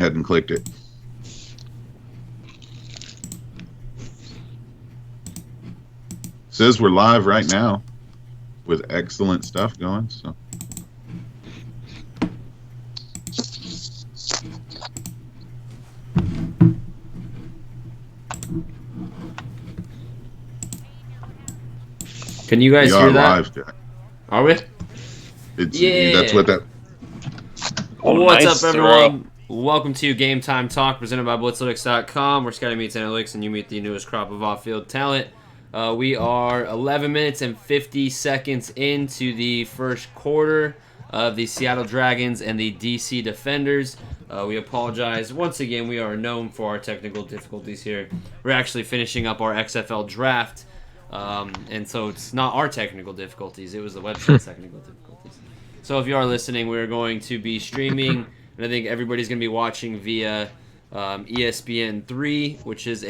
ahead and clicked it. Says we're live right now with excellent stuff going. So. Can you guys hear that? Live, Jack. Are we? Yeah. That's what that. What's up, everyone? Welcome to Game Time Talk, presented by Blitzlytics.com, where Scotty meets analytics and you meet the newest crop of off-field talent. We are 11 minutes and 50 seconds into the first quarter of the Seattle Dragons and the DC Defenders. We apologize. Once again, we are known for our technical difficulties here. We're actually finishing up our XFL draft. And so it's not our technical difficulties, it was the website's technical difficulties. So if you are listening, we're going to be streaming, and I think everybody's going to be watching via ESPN3, which is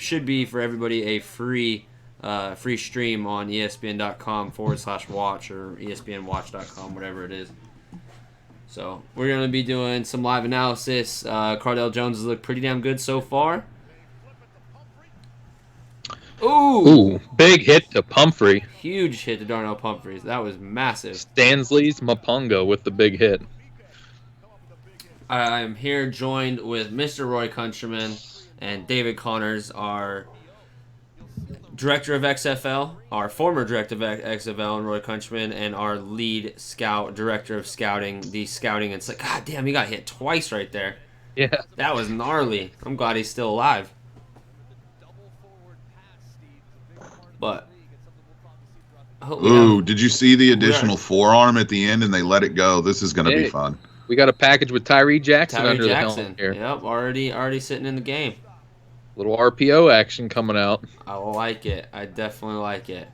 should be for everybody a free stream on ESPN.com/watch or ESPNwatch.com, whatever it is. So we're going to be doing some live analysis. Cardell Jones has looked pretty damn good so far. Ooh, big hit to Pumphrey. Huge hit to Darnell Pumphrey. That was massive. Stanley's Mapunga with the big hit. I am here joined with Mr. Roy Countryman and David Connors, our director of XFL, our former director of XFL, and Roy Countryman, and our lead scout, director of scouting, the scouting. It's like, God damn, he got hit twice right there. Yeah. That was gnarly. I'm glad he's still alive. But did you see the additional forearm at the end and they let it go? This is going to be fun. We got a package with Tyree Jackson under the helmet here. Yep, already sitting in the game. Little RPO action coming out. I like it. I definitely like it.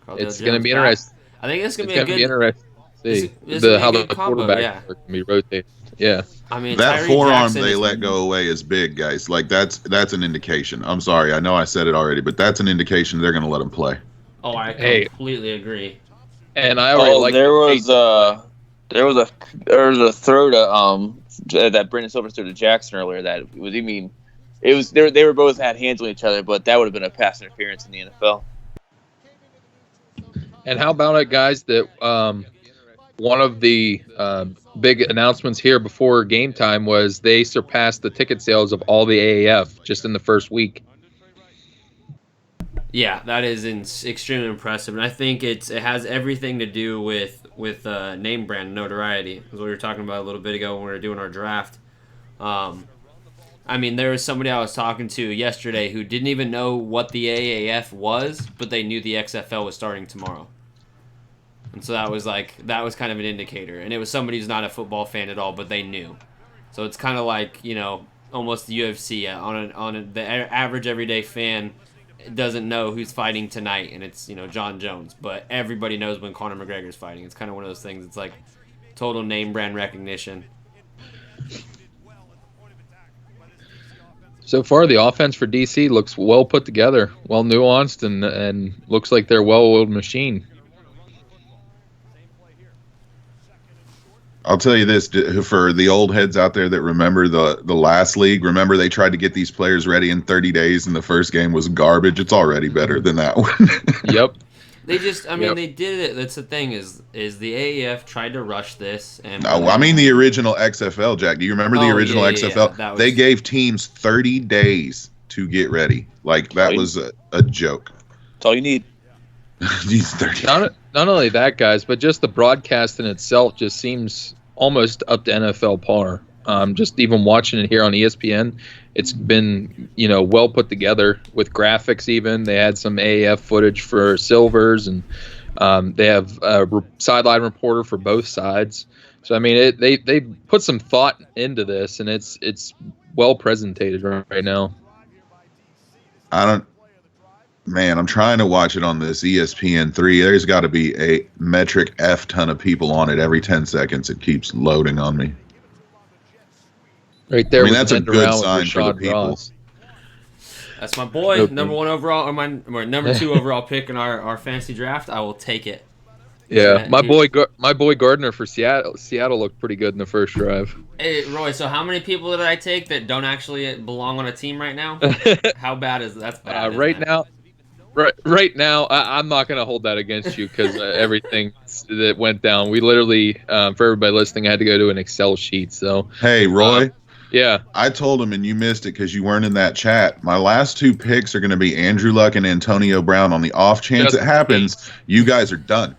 It's going to be interesting. I think it's going to be interesting to see how the quarterback can be rotated. Yeah. I mean, that Tyree forearm Jackson they let go away is big, guys. Like that's an indication. I'm sorry, I know I said it already, but that's an indication they're going to let him play. Oh, I completely agree. And I already there was a throw to that Brendan Silver threw to Jackson earlier. That was, they were both had hands on each other, but that would have been a pass interference in the NFL. And how about it, guys? That one of the big announcements here before game time was they surpassed the ticket sales of all the AAF just in the first week. Yeah, that is extremely impressive, and I think it has everything to do with name brand notoriety. As we were talking about a little bit ago when we were doing our draft. I mean, there was somebody I was talking to yesterday who didn't even know what the AAF was, but they knew the XFL was starting tomorrow. And so that was kind of an indicator. And it was somebody who's not a football fan at all, but they knew. So it's kind of like, almost the UFC. The average everyday fan doesn't know who's fighting tonight, and it's, John Jones. But everybody knows when Conor McGregor's fighting. It's kind of one of those things. It's like total name brand recognition. So far, the offense for DC looks well put together, well nuanced, and looks like they're a well-oiled machine. I'll tell you this, for the old heads out there that remember the last league, remember they tried to get these players ready in 30 days and the first game was garbage. It's already better than that one. Yep. They just, they did it. That's the thing is the AAF tried to rush this. And no, I mean the original XFL, Jack. Do you remember the original XFL? Yeah. They gave teams 30 days to get ready. Like, that was a joke. That's all you need. These 30. Not only that, guys, but just the broadcast in itself just seems almost up to NFL par. Just even watching it here on ESPN, it's been, well put together with graphics even. They had some AAF footage for Silvers, and they have a sideline reporter for both sides. So, I mean, they put some thought into this, and it's well presented right now. Man, I'm trying to watch it on this ESPN3. There's got to be a metric F ton of people on it every 10 seconds. It keeps loading on me. Right there. That's a good sign for the people. Ross. That's my boy, number 1 overall, or my number 2 overall pick in our fantasy draft. I will take it. Yeah, Yeah, my boy Gardner for Seattle looked pretty good in the first drive. Hey, Roy, so how many people did I take that don't actually belong on a team right now? How bad is that's bad, isn't Right it? now, right now, I'm not gonna hold that against you because everything that went down. We literally, for everybody listening, I had to go to an Excel sheet. So, Hey, Roy, yeah, I told him and you missed it because you weren't in that chat. My last two picks are going to be Andrew Luck and Antonio Brown. On the off chance Just it happens, you guys are done.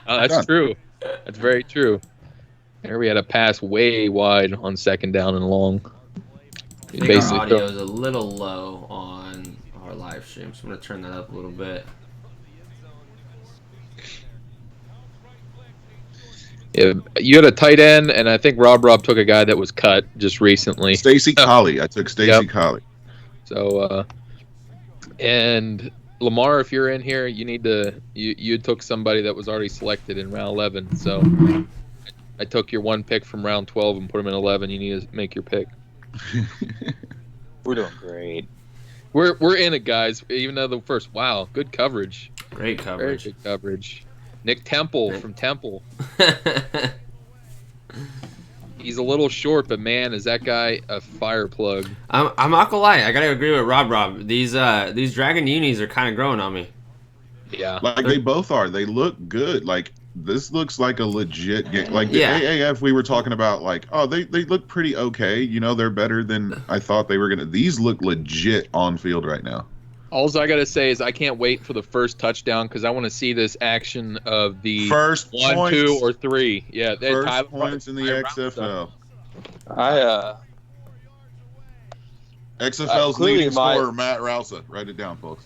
that's Done. true. That's very true. There we had a pass way wide on second down and long. I think our audio is a little low on our live stream, so I'm gonna turn that up a little bit. Yeah, you had a tight end, and I think Rob took a guy that was cut just recently. Stacey Collie. I took Stacey Yep. Collie. So, and Lamar, if you're in here, you need to you took somebody that was already selected in round 11. So I took your one pick from round 12 and put him in 11. You need to make your pick. We're doing great. We're in it, guys. Even though the first, wow, good coverage. Great coverage. Very good coverage. Nick Temple from Temple. He's a little short, but man, is that guy a fire plug. I'm not gonna lie, I gotta agree with Rob. These Dragon unis are kind of growing on me. Yeah, Like they both are. They look good. Like this looks like a legit game. Like the Yeah. AAF we were talking about, like, oh, they look pretty okay. You know, they're better than I thought they were gonna. These look legit on field right now. all I gotta say is I can't wait for the first touchdown because I want to see this action of the First 1, points, 2, or 3. Yeah, first Tyler- points in the Tyler XFL. XFL's clearly leading my- scorer, Matt Rousa. Write it down, folks.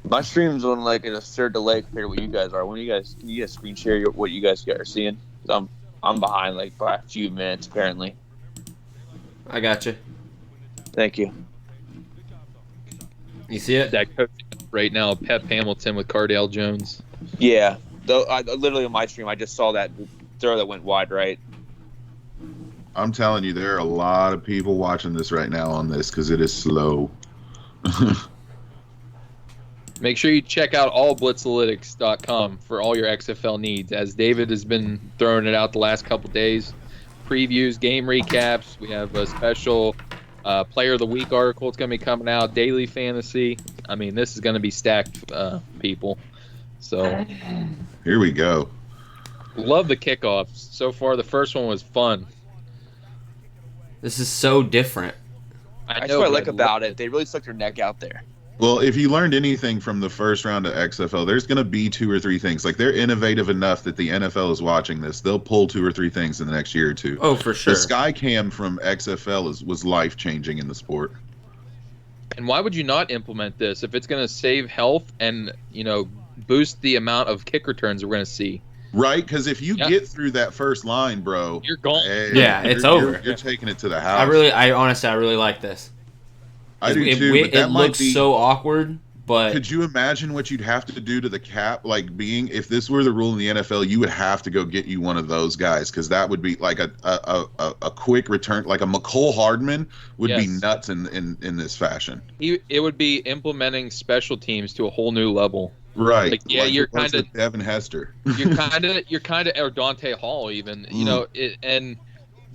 My stream's on like an absurd delay compared to what you guys are. Can you guys screen share what you guys are seeing? I'm behind like by a few minutes apparently. I got you. Thank you. You see it? that coach right now, Pep Hamilton with Cardale Jones. Yeah, though I literally on my stream I just saw that throw that went wide right. I'm telling you, there are a lot of people watching this right now on this because it is slow. Make sure you check out allblitzalytics.com for all your XFL needs. As David has been throwing it out the last couple days, previews, game recaps. We have a special Player of the Week article. It's going to be coming out. Daily fantasy. I mean, this is going to be stacked, people. So Here we go. love the kickoffs. So far, the first one was fun. This is so different. That's know, what I but like love about it. it. They really stuck their neck out there. Well, if you learned anything from the first round of XFL, there's going to be 2 or 3 things. Like, they're innovative enough that the NFL is watching this. They'll pull 2 or 3 things in the next year or two. Oh, for sure. The Sky Cam from XFL was life-changing in the sport. And why would you not implement this if it's going to save health and, boost the amount of kick returns we're going to see? Right? Because if you Yeah. get through that first line, bro, You're gone. Yeah, it's over. You're taking it to the house. I honestly really like this. I do it, too. It, but that it might looks be, so awkward, but Could you imagine what you'd have to do to the cap? Like, if this were the rule in the NFL, you would have to go get you one of those guys because that would be like a quick return. Like a McCole Hardman would be Yes. nuts in this fashion. It would be implementing special teams to a whole new level. Right. Like, yeah, you're it was kinda- with Devin Hester. You're kind of or Dante Hall even, and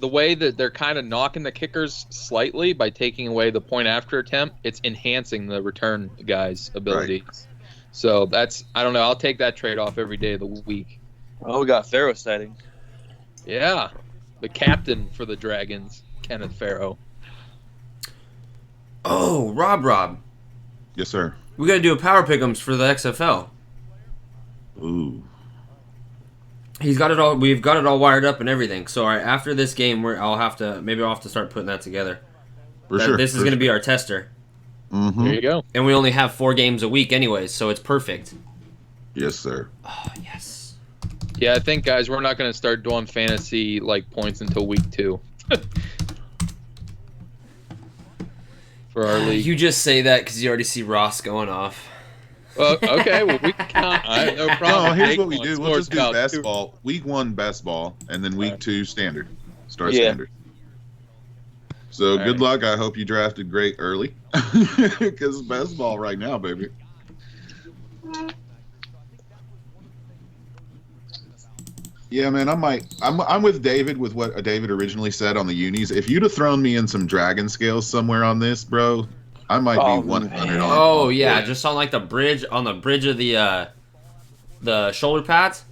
the way that they're kind of knocking the kickers slightly by taking away the point after attempt, it's enhancing the return guys' abilities. So I don't know. I'll take that trade off every day of the week. Oh, we got Pharaoh sighting. Yeah, the captain for the Dragons, Kenneth Farrow. oh, Rob, Yes, sir. we got to do a power pick'ems for the XFL. Ooh. We've got it all wired up and everything. So all right, after this game, I'll have to start putting that together. For sure. This is going to be our tester, Mm-hmm. There you go. and we only have 4 games a week anyways, so it's perfect. Yes, sir. Oh yes. Yeah, I think guys, we're not going to start doing fantasy like points until week 2 for our league. You just say that because you already see Ross going off. Well, okay, well we can count. I have no problem. No, here's Jake what we do. We'll scores just do about best 2. ball. Week 1 best ball, and then week 2 standard. Start Yeah. standard. So All good right. luck. I hope you drafted great early, because best ball right now, baby. Yeah, man, I'm with David with what David originally said on the unis. If you'd have thrown me in some dragon scales somewhere on this, bro, I might be Oh 100 man. Oh on yeah, board. just on like the bridge of the shoulder pads,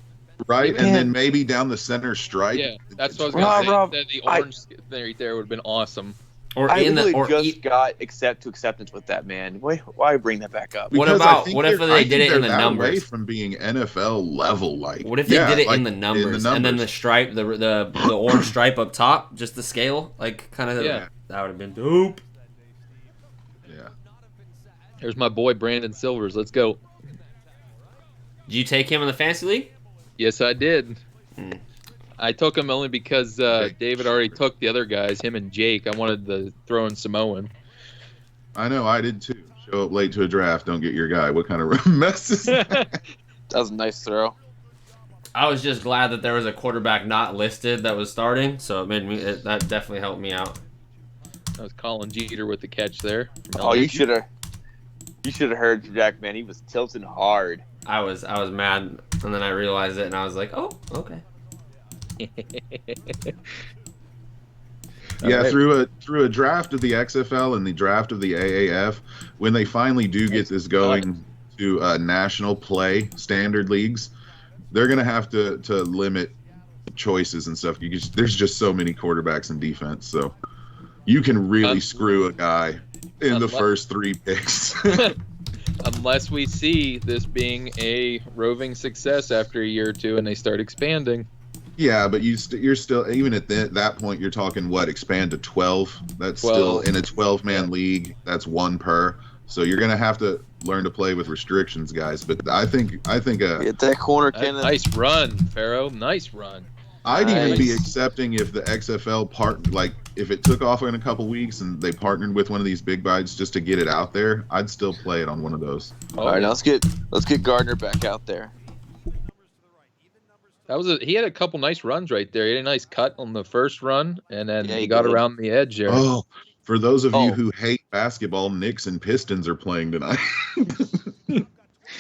Right, and then Man, maybe down the center stripe. Yeah, that's what I was gonna Rob, say. Rob, The I orange right there would have been awesome. or I in the literally or just got acceptance with that, man. Why bring that back up? What Because I about think what if I they did think it in they're the that away numbers? from being NFL level. Like, What if they yeah, did it like in the in the numbers and then the numbers. stripe, the orange stripe up top, just the scale, like kind of Yeah. that would have been dope. Yeah. There's my boy Brandon Silvers. Let's go. Did you take him in the fantasy league? Yes, I did. Hmm. I took him only because Jake. David already took the other guys, him and Jake. I wanted to throw in Samoan. I know, I did too. Show up late to a draft, don't get your guy. What kind of mess is that? That was a nice throw. I was just glad that there was a quarterback not listed that was starting, so it made me that definitely helped me out. That was Colin Jeter with the catch there. Oh, you should have heard Jack, man. He was tilting hard. I was mad, and then I realized it, and I was like, oh, okay. Yeah, Alright. through a draft of the XFL and the draft of the AAF, when they finally do get this going to national play standard leagues, they're gonna have to limit choices and stuff. There's just so many quarterbacks in defense, so you can really screw a guy in the first 3 picks. Unless we see this being a roving success after a year or two and they start expanding. Yeah, but you're still, even at that point, you're talking what, expand to 12? That's 12. still in a 12-man league. That's one per. So you're gonna have to learn to play with restrictions, guys. But I think Get that corner, Kenneth. Nice run, Pharaoh. Nice run. I'd even be Nice. accepting if the XFL if it took off in a couple weeks and they partnered with one of these big bites just to get it out there. I'd still play it on one of those. All right, now let's get Gardner back out there. He had a couple nice runs right there. He had a nice cut on the first run, and then Yeah, he he got did. around the edge there. Oh, for those of you Oh. who hate basketball, Knicks and Pistons are playing tonight.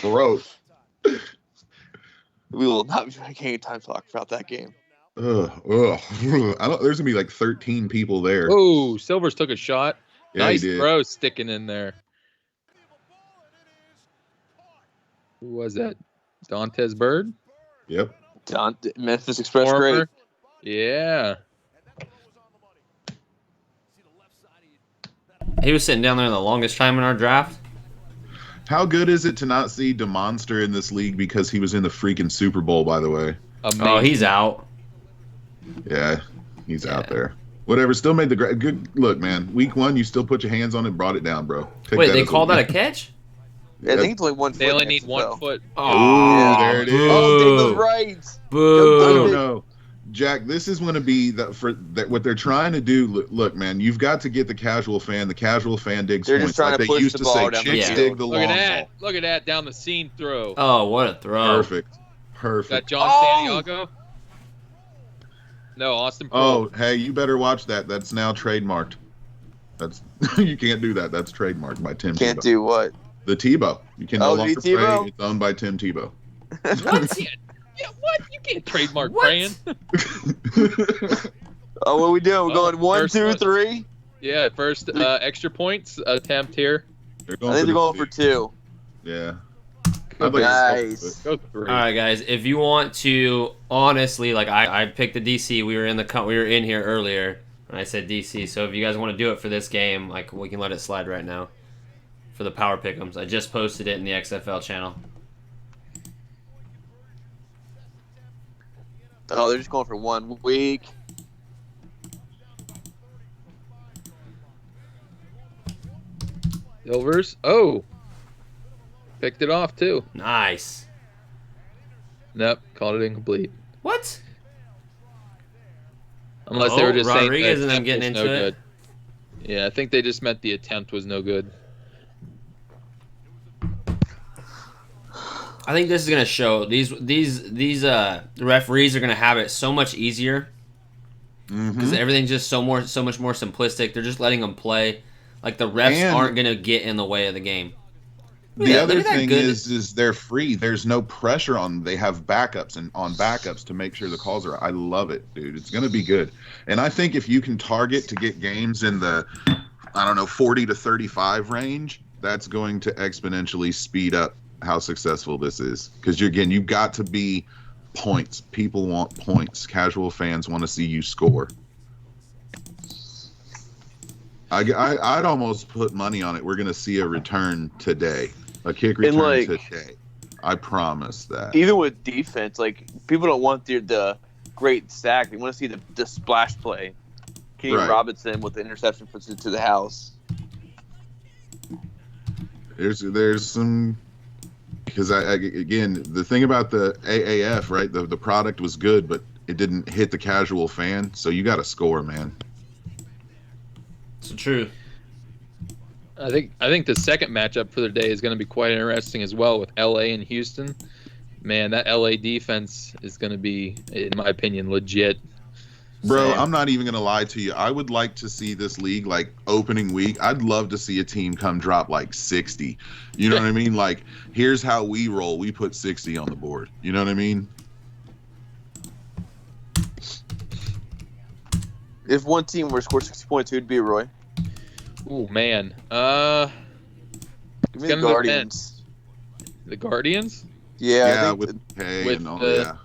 Gross. We will not be making any time talk about that game. Ugh. There's gonna be like 13 people there. Oh, Silvers took a shot. Yeah, Nice he did. throw sticking in there. Who was that? Dantes Bird? Yep. Memphis Express Former? great. Yeah. He was sitting down there the longest time in our draft. How good is it to not see DeMonster in this league because he was in the freaking Super Bowl, by the way? Amazing. Oh, he's out. Yeah, he's Yeah. out there. Whatever, still made the good look, man. Week 1, you still put your hands on it, brought it down, bro. Take Wait, they as called that a win. catch? I think it's only one. They foot only in need XFL. one foot. Oh, there it is. Oh, Dave was boo. right. I Boo. don't know, Jack. This is going to be what they're trying to do. Look, man, you've got to get the casual fan. The casual fan digs They're points. just trying Like to they push used the to say, ball down the chicks field. dig the Look long at that. ball. Look at that down the seam throw. Oh, what a throw. Perfect. Got Perfect. John Oh! Santiago? No, Austin Oh, Pearl. hey, you better watch that. That's now trademarked. That's you can't do that. That's trademarked by Tim Can't Tebow. do what? The Tebow. You can no Oh, longer the play. Tebow? It's owned by Tim Tebow. What? Yeah, what? You can't trademark What? praying. Oh, what are we doing? We're Oh, going 1, first 2, one. 3. Yeah, first extra points attempt here. They're I going think they're the going for two. 2. Yeah. Go I'd like to Nice. Go three. All right, guys. If you want to, honestly, like I picked the DC. We were in here earlier, and I said DC. So if you guys want to do it for this game, like we can let it slide right now for the power pick'ems. I just posted it in the XFL channel. Oh, they're just going for 1 week. Silvers. Oh. Picked it off too. Nice. Nope, called it incomplete. What? Unless they were just saying Rodriguez the and them attempt getting was into no it. good. Yeah, I think they just meant the attempt was no good. I think this is gonna show these referees are gonna have it so much easier because everything's just so much more simplistic. They're just letting them play. Like the refs And- aren't gonna get in the way of the game. The other look at that thing good. is they're free. There's no pressure on them. They have backups and on backups to make sure the calls are. I love it, dude. It's gonna be good. And I think if you can target to get games in the, I don't know, 40 to 35 range, that's going to exponentially speed up how successful this is. Because again, you've got to be points. People want points. Casual fans want to see you score. I'd almost put money on it. We're gonna see a return today. A kick return like, today. I promise that. Even with defense, like people don't want the great sack. They want to see the splash play. Kenny Right. Robinson with the interception puts it to the house. There's some, because again, the thing about the AAF, right? The product was good, but it didn't hit the casual fan. So you got to score, man. It's true. I think the second matchup for the day is going to be quite interesting as well with LA and Houston. Man, that LA defense is going to be, in my opinion, legit. Bro, Same. I'm not even gonna lie to you. I would like to see this league like opening week. I'd love to see a team come drop like 60. You know what I mean? Like, here's how we roll. We put 60 on the board. You know what I mean? If one team were to score 60 points, who'd be Roy? Ooh, man. Give me gonna the Guardians. The Guardians? Yeah, with K with and all. the- Yeah.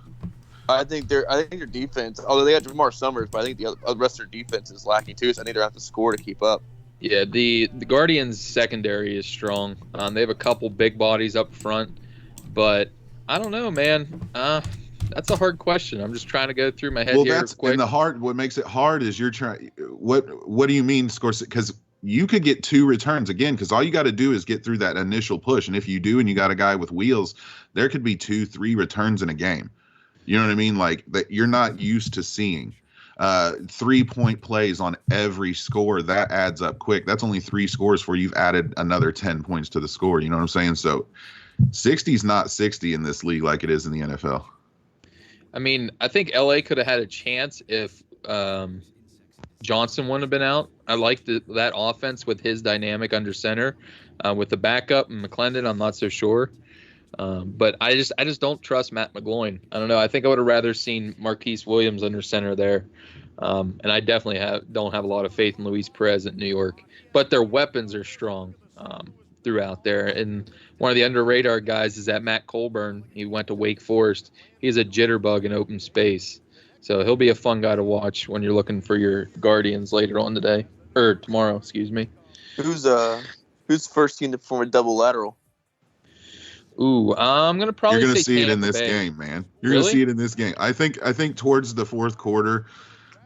I think their defense, although they got Jamar Summers, but I think the rest of their defense is lacking too. So I think they're going to have to score to keep up. Yeah, the Guardians secondary is strong. They have a couple big bodies up front, but I don't know, man. That's a hard question. I'm just trying to go through my head Well, here that's quick. and the hard. What makes it hard is you're trying. What do you mean score? Because you could get 2 returns again. Because all you got to do is get through that initial push, and if you do, and you got a guy with wheels, there could be 2, 3 returns in a game. You know what I mean? Like that you're not used to seeing. 3-point plays on every score, that adds up quick. That's only 3 scores for you've added another 10 points to the score. You know what I'm saying? So 60 is not 60 in this league like it is in the NFL. I mean, I think LA could have had a chance if Johnson wouldn't have been out. I like that offense with his dynamic under center. With the backup and McClendon, I'm not so sure. But I just don't trust Matt McGloin. I don't know. I think I would have rather seen Marquise Williams under center there. And I definitely don't have a lot of faith in Luis Perez at New York. But their weapons are strong throughout there. And one of the under radar guys is that Matt Colburn. He went to Wake Forest. He's a jitterbug in open space. So he'll be a fun guy to watch when you're looking for your Guardians later on today. Or tomorrow, excuse me. Who's first team to form a double lateral? Ooh, I'm gonna probably You're gonna say see it in Tampa this Bay. game, man. You're Really? gonna see it in this game. I think towards the fourth quarter,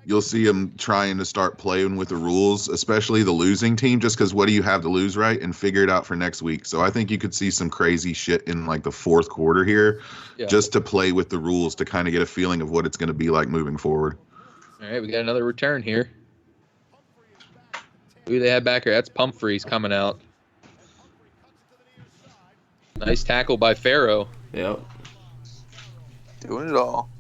you'll see them trying to start playing with the rules, especially the losing team, just because what do you have to lose, right? And figure it out for next week. So I think you could see some crazy shit in like the fourth quarter here, Yeah. just to play with the rules to kind of get a feeling of what it's going to be like moving forward. All right, we got another return here. Who do they have back here? That's Pumphrey's coming out. Nice tackle by Farrow. Yep. Doing it all.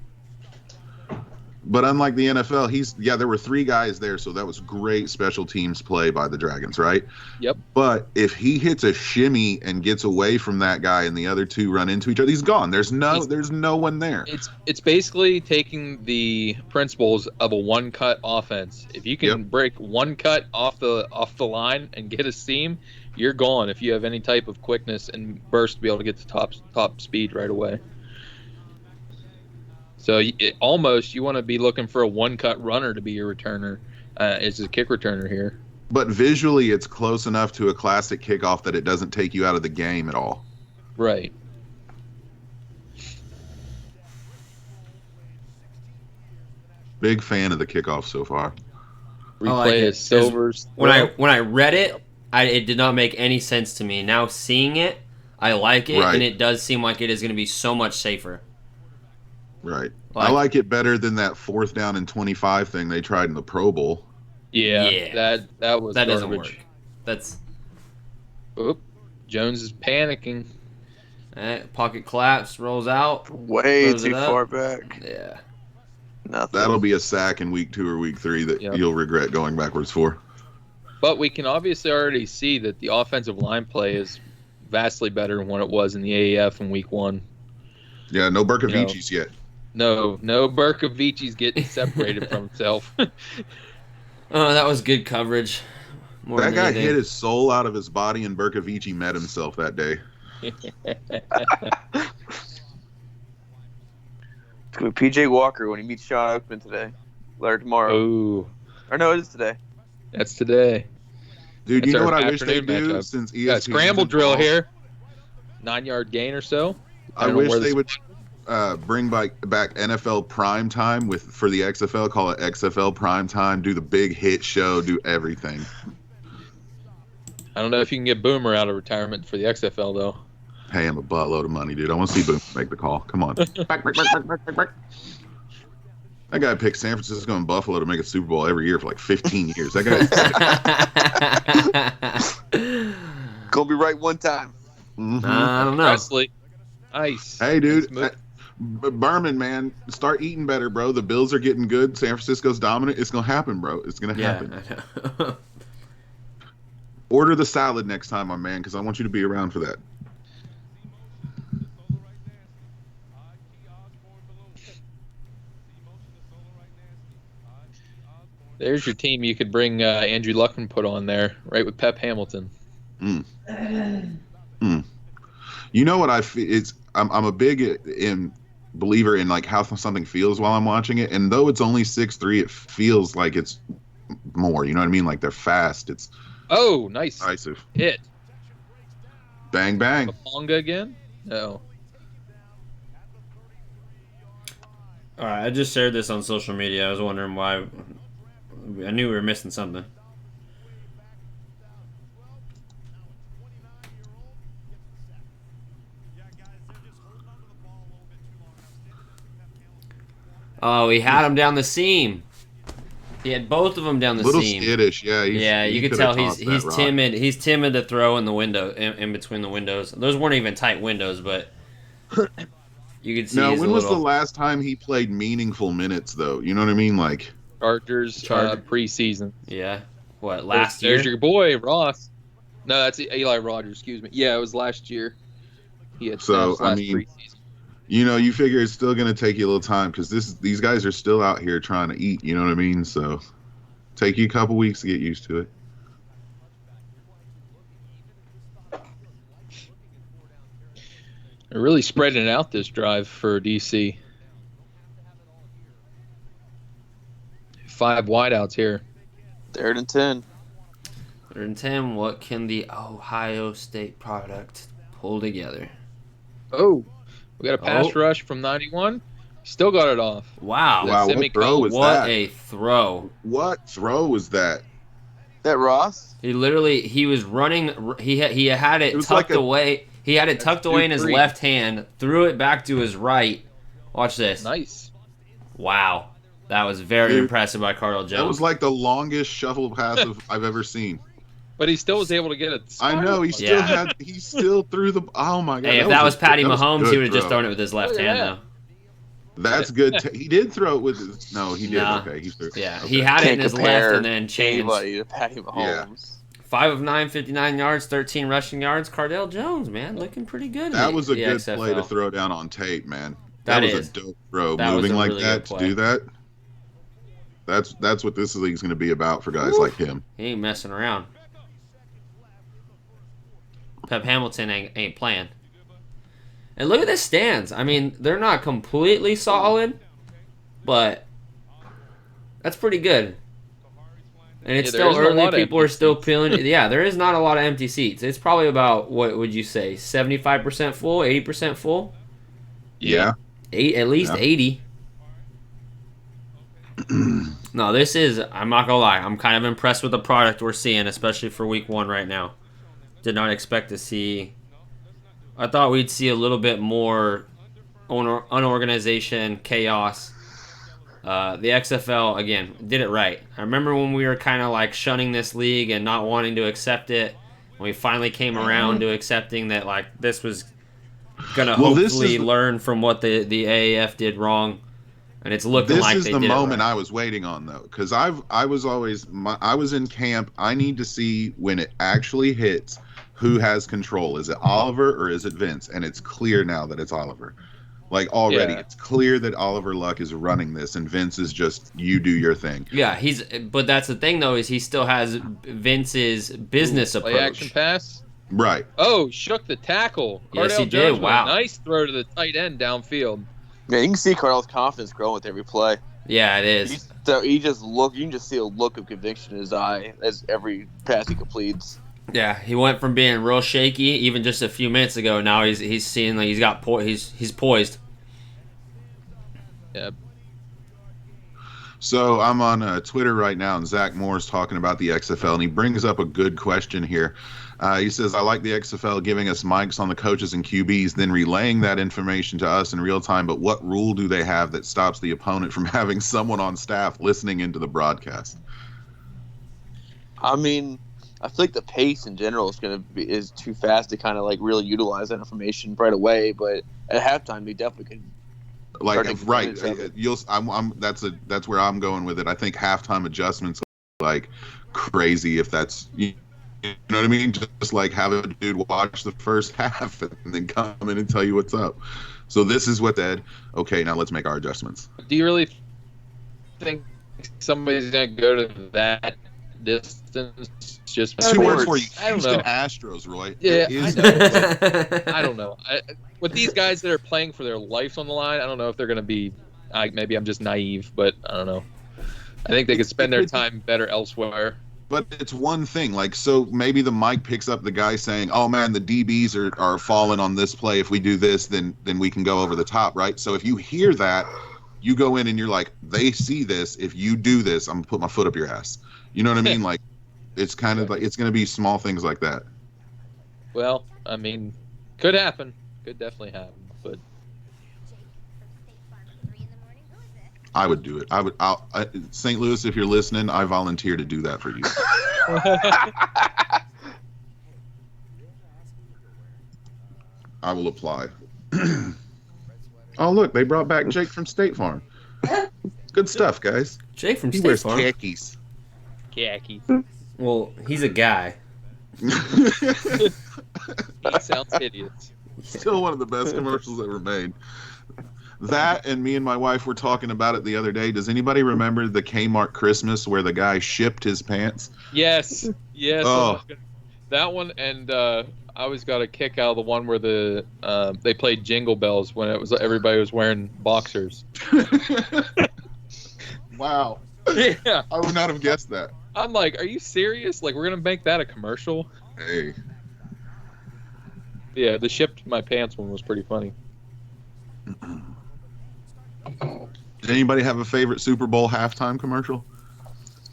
But unlike the NFL, there were 3 guys there, so that was great special teams play by the Dragons, right? Yep. But if he hits a shimmy and gets away from that guy and the other 2 run into each other, he's gone. There's no one there. It's basically taking the principles of a one-cut offense. If you can break one cut off the line and get a seam, you're gone if you have any type of quickness and burst to be able to get to top speed right away. So almost you want to be looking for a one-cut runner to be your returner as a kick returner here. But visually, it's close enough to a classic kickoff that it doesn't take you out of the game at all. Right. Big fan of the kickoff so far. Replay like it. is Silver's. When I read it, it did not make any sense to me. Now seeing it, I like it, Right. and it does seem like it is going to be so much safer. Right. I like it better than that 4th down and 25 thing they tried in the Pro Bowl. Yeah. That was That doesn't garbage. work. That's Oop. Jones is panicking. pocket collapse, rolls out. Way Throws it too up. far back. Yeah. Nothing. That'll be a sack in week 2 or week 3 that Yep. you'll regret going backwards for. But we can obviously already see that the offensive line play is vastly better than what it was in the AAF in week 1. Yeah, no Berkovici's yet. No Berkovici's getting separated from himself. Oh, that was good coverage. More That than guy anything. hit his soul out of his body, and Berkovici met himself that day. It's going to be PJ Walker when he meets Sean Oakman today. Or tomorrow. Oh, Or no, it is today. that's today. Dude, That's you know our what I wish they afternoon do matchup. since ESPN Got a scramble drill here. 9-yard gain or so. I wish they would bring back NFL prime time for the XFL. Call it XFL prime time. Do the big hit show. Do everything. I don't know if you can get Boomer out of retirement for the XFL though. Pay him a buttload of money, dude. I want to see Boom make the call. Come on. That guy picked San Francisco and Buffalo to make a Super Bowl every year for like 15 years. That guy. Gonna be right one time. Mhm. I don't know. Presley. Nice. Hey, dude. Nice Berman, man, start eating better, bro. The Bills are getting good. San Francisco's dominant. It's gonna happen, bro. It's gonna happen. Yeah, I know. Order the salad next time, my man, because I want you to be around for that. There's your team. You could bring Andrew Luck and put on there, right with Pep Hamilton. You know what I feel? I'm a big believer in like how something feels while I'm watching it, and though it's only 6'3", it feels like it's more. You know what I mean? Like they're fast. It's Nice decisive. hit. Bang bang. Maponga again? No. All right, I just shared this on social media. I was wondering why. I knew we were missing something. Oh, he had him down the seam. He had both of them down the Little seam. skittish, yeah. You could tell he's timid. He's timid to throw in the window, in between the windows. Those weren't even tight windows, but you could see. Now, he's when a was little... the last time he played meaningful minutes, though? You know what I mean? Like Chargers preseason. Yeah. What, last year? There's your boy, Ross. No, that's Eli Rogers, excuse me. Yeah, it was last year. He had snaps last preseason. You know, you figure it's still going to take you a little time because these guys are still out here trying to eat. You know what I mean? So take you a couple weeks to get used to it. They're really spreading it out this drive for DC. 5 wideouts here. 3rd and 10. 3rd and 10. What can the Ohio State product pull together? Oh, we got a pass rush from 91. Still got it off. Wow. Wow, what throw was that? What a throw. What throw was that? That Ross? He was running. He had it tucked like away. He had it tucked away in his 2-3. left hand, threw it back to his right. Watch this. Nice. Wow. That was very impressive by Cardell Jones. That was like the longest shovel pass I've ever seen. But he still was able to get it. I know. He still threw the. Oh my god! Hey, if that was Patty Mahomes, he would have just throw. thrown it with his left hand, though. That's good. He did throw it with his. No, he did. Nah. Okay, he threw. Yeah, okay. he had it in his compare left and then changed. anybody to Patty Mahomes. 5 of 9, 59 yards, 13 rushing yards. Cardell Jones, man, looking pretty good. That was a the good XFL. play to throw down on tape, man. That was is. a dope throw. That was Moving a like really that good to play. do that. That's what this league's going to be about for guys like him. He ain't messing around. Pep Hamilton ain't playing. And look at the stands. I mean, they're not completely solid, but that's pretty good. And it's still early. People are still peeling. Yeah, there is not a lot of empty seats. It's probably about, what would you say, 75% full, 80% full? Yeah. At least 80. No, I'm not gonna lie, I'm kind of impressed with the product we're seeing, especially for week 1 right now. Did not expect to see. I thought we'd see a little bit more unorganization, chaos. The XFL, again, did it right. I remember when we were kind of like shunning this league and not wanting to accept it. When we finally came around to accepting that like this was gonna hopefully learn from what the AAF did wrong. and it's looking This like is they the did it moment right. I was waiting on, though, because I was in camp. I need to see when it actually hits who has control. Is it Oliver or is it Vince? And it's clear now that it's Oliver. Like already, Yeah. it's clear that Oliver Luck is running this, and Vince is just you do your thing. Yeah, but that's the thing though is he still has Vince's business Ooh, play action approach. pass. Right. Oh, shook the tackle. Yes, he Cardell did. Jones with a Wow. nice throw to the tight end downfield. Yeah, you can see Cardell's confidence growing with every play. Yeah, it is. You can just see a look of conviction in his eye as every pass he completes. Yeah, he went from being real shaky even just a few minutes ago. Now he's seeing like he's poised. Yeah. So I'm on Twitter right now, and Zach Moore's talking about the XFL, and he brings up a good question here. He says, I like the XFL giving us mics on the coaches and QBs, then relaying that information to us in real time, but what rule do they have that stops the opponent from having someone on staff listening into the broadcast? I mean, I feel like the pace in general is too fast to kind of like really utilize that information right away. But at halftime, they definitely could. Like, Start taking right, advantage of it. that's where I'm going with it. I think halftime adjustments like crazy if that's you know what I mean. Just like have a dude watch the first half and then come in and tell you what's up. So this is what that. Okay, now let's make our adjustments. Do you really think somebody's gonna go to that distance just Two words for for you: I don't Houston know. Astros, Roy. Yeah, It is. I know. But I don't know. With these guys that are playing for their lives on the line, I don't know if they're gonna be. Maybe I'm just naive, but I don't know. I think they could spend their time better elsewhere. But it's one thing, like, so maybe the mic picks up the guy saying, "Oh man, the DBs are falling on this play. If we do this, then we can go over the top, right?" So if you hear that, you go in and you're like, "They see this. If you do this, I'm gonna put my foot up your ass." You know what I mean? Like, it's kind of like it's gonna be small things like that. Well, I mean, could happen. Could definitely happen. But I would do it. St. Louis, if you're listening, I volunteer to do that for you. I will apply. Oh, look, they brought back Jake from State Farm. Good stuff, guys. Jake from He State wears Farm. khakis. khaki. Well, he's a guy. He sounds hideous. Still one of the best commercials ever made. That and me and my wife were talking about it the other day. Does anybody remember the Kmart Christmas where the guy shipped his pants? Yes. Yes. Oh. That one, and I always got a kick out of the one where they played Jingle Bells when it was everybody was wearing boxers. Wow. Yeah. I would not have guessed that. I'm like, are you serious? Like, we're gonna make that a commercial? Hey. Yeah, the shipped my pants one was pretty funny. Did anybody have a favorite Super Bowl halftime commercial?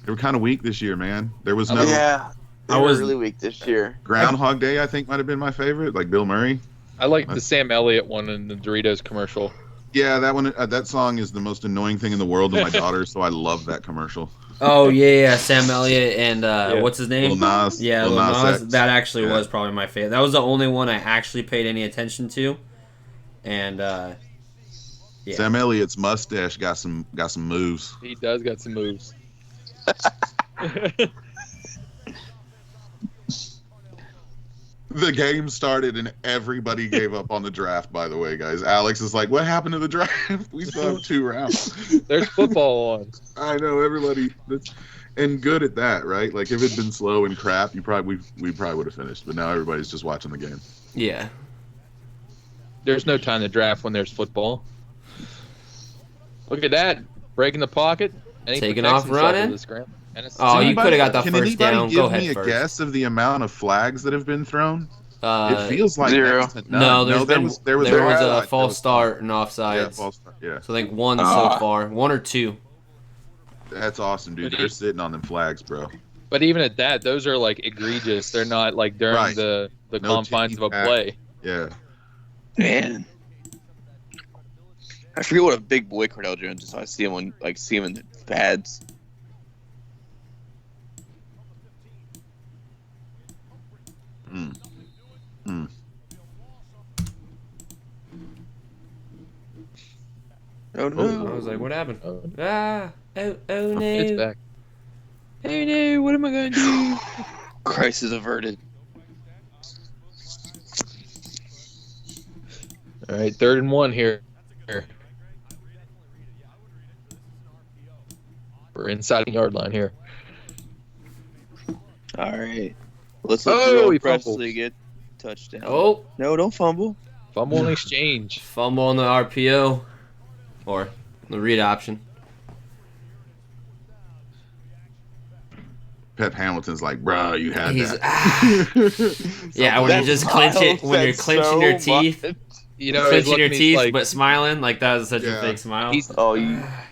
They were kind of weak this year, man. There was no They were really weak this year. Groundhog Day. I think might have been my favorite, like Bill Murray. I like the Sam Elliott one in the Doritos commercial. Yeah, that one. That song is the most annoying thing in the world to my daughter, so I love that commercial. Oh yeah, Sam Elliott and what's his name? Lil Nas. Yeah, Lil Lil Nas Nas. X. That actually Yeah. was probably my favorite. That was the only one I actually paid any attention to, and yeah. Sam Elliott's mustache got some moves. He does got some moves. The game started and everybody gave up on the draft. By the way, guys, Alex is like, "What happened to the draft? We still have 2 rounds." There's football on. I know everybody, and good at that, right? Like if it'd been slow and crap, we probably would have finished. But now everybody's just watching the game. Yeah. There's no time to draft when there's football. Look at that, breaking the pocket, and he Taking protects off himself running? with his scram. And it's Oh, you Anybody- coulda got that Can first anybody down. give Go me ahead a first. guess of the amount of flags that have been thrown? It It feels like 0. next to none. No, there was there was a false start and Yeah, offsides. false start. Yeah, So I think one so far, 1 or 2. that's awesome, dude. They're sitting on them flags, bro. But even at that, those are like egregious. They're not like during Right. the No confines of a ticky-tack. play. Yeah. Man, I forget what a big boy Cordell Jones is. So I see him in the pads. Mm. Mm. Oh no! I was like, what happened? Oh, Oh no. it's back. Hey, no, what am I going to do? Crisis averted. All right, 3rd and 1 here. We're inside the yard line here. All right. Let's Oh, Joel he Presley fumbled. get touchdown. Oh, No, don't fumble. Fumble and exchange. fumble on the RPO or the read option. Pep Hamilton's like, bro, you had He's that. yeah, when you just clench it, when you're clenching your teeth, You know, he's clenching your looking, he's teeth, like, but smiling like that was such a Yeah. fake smile. he's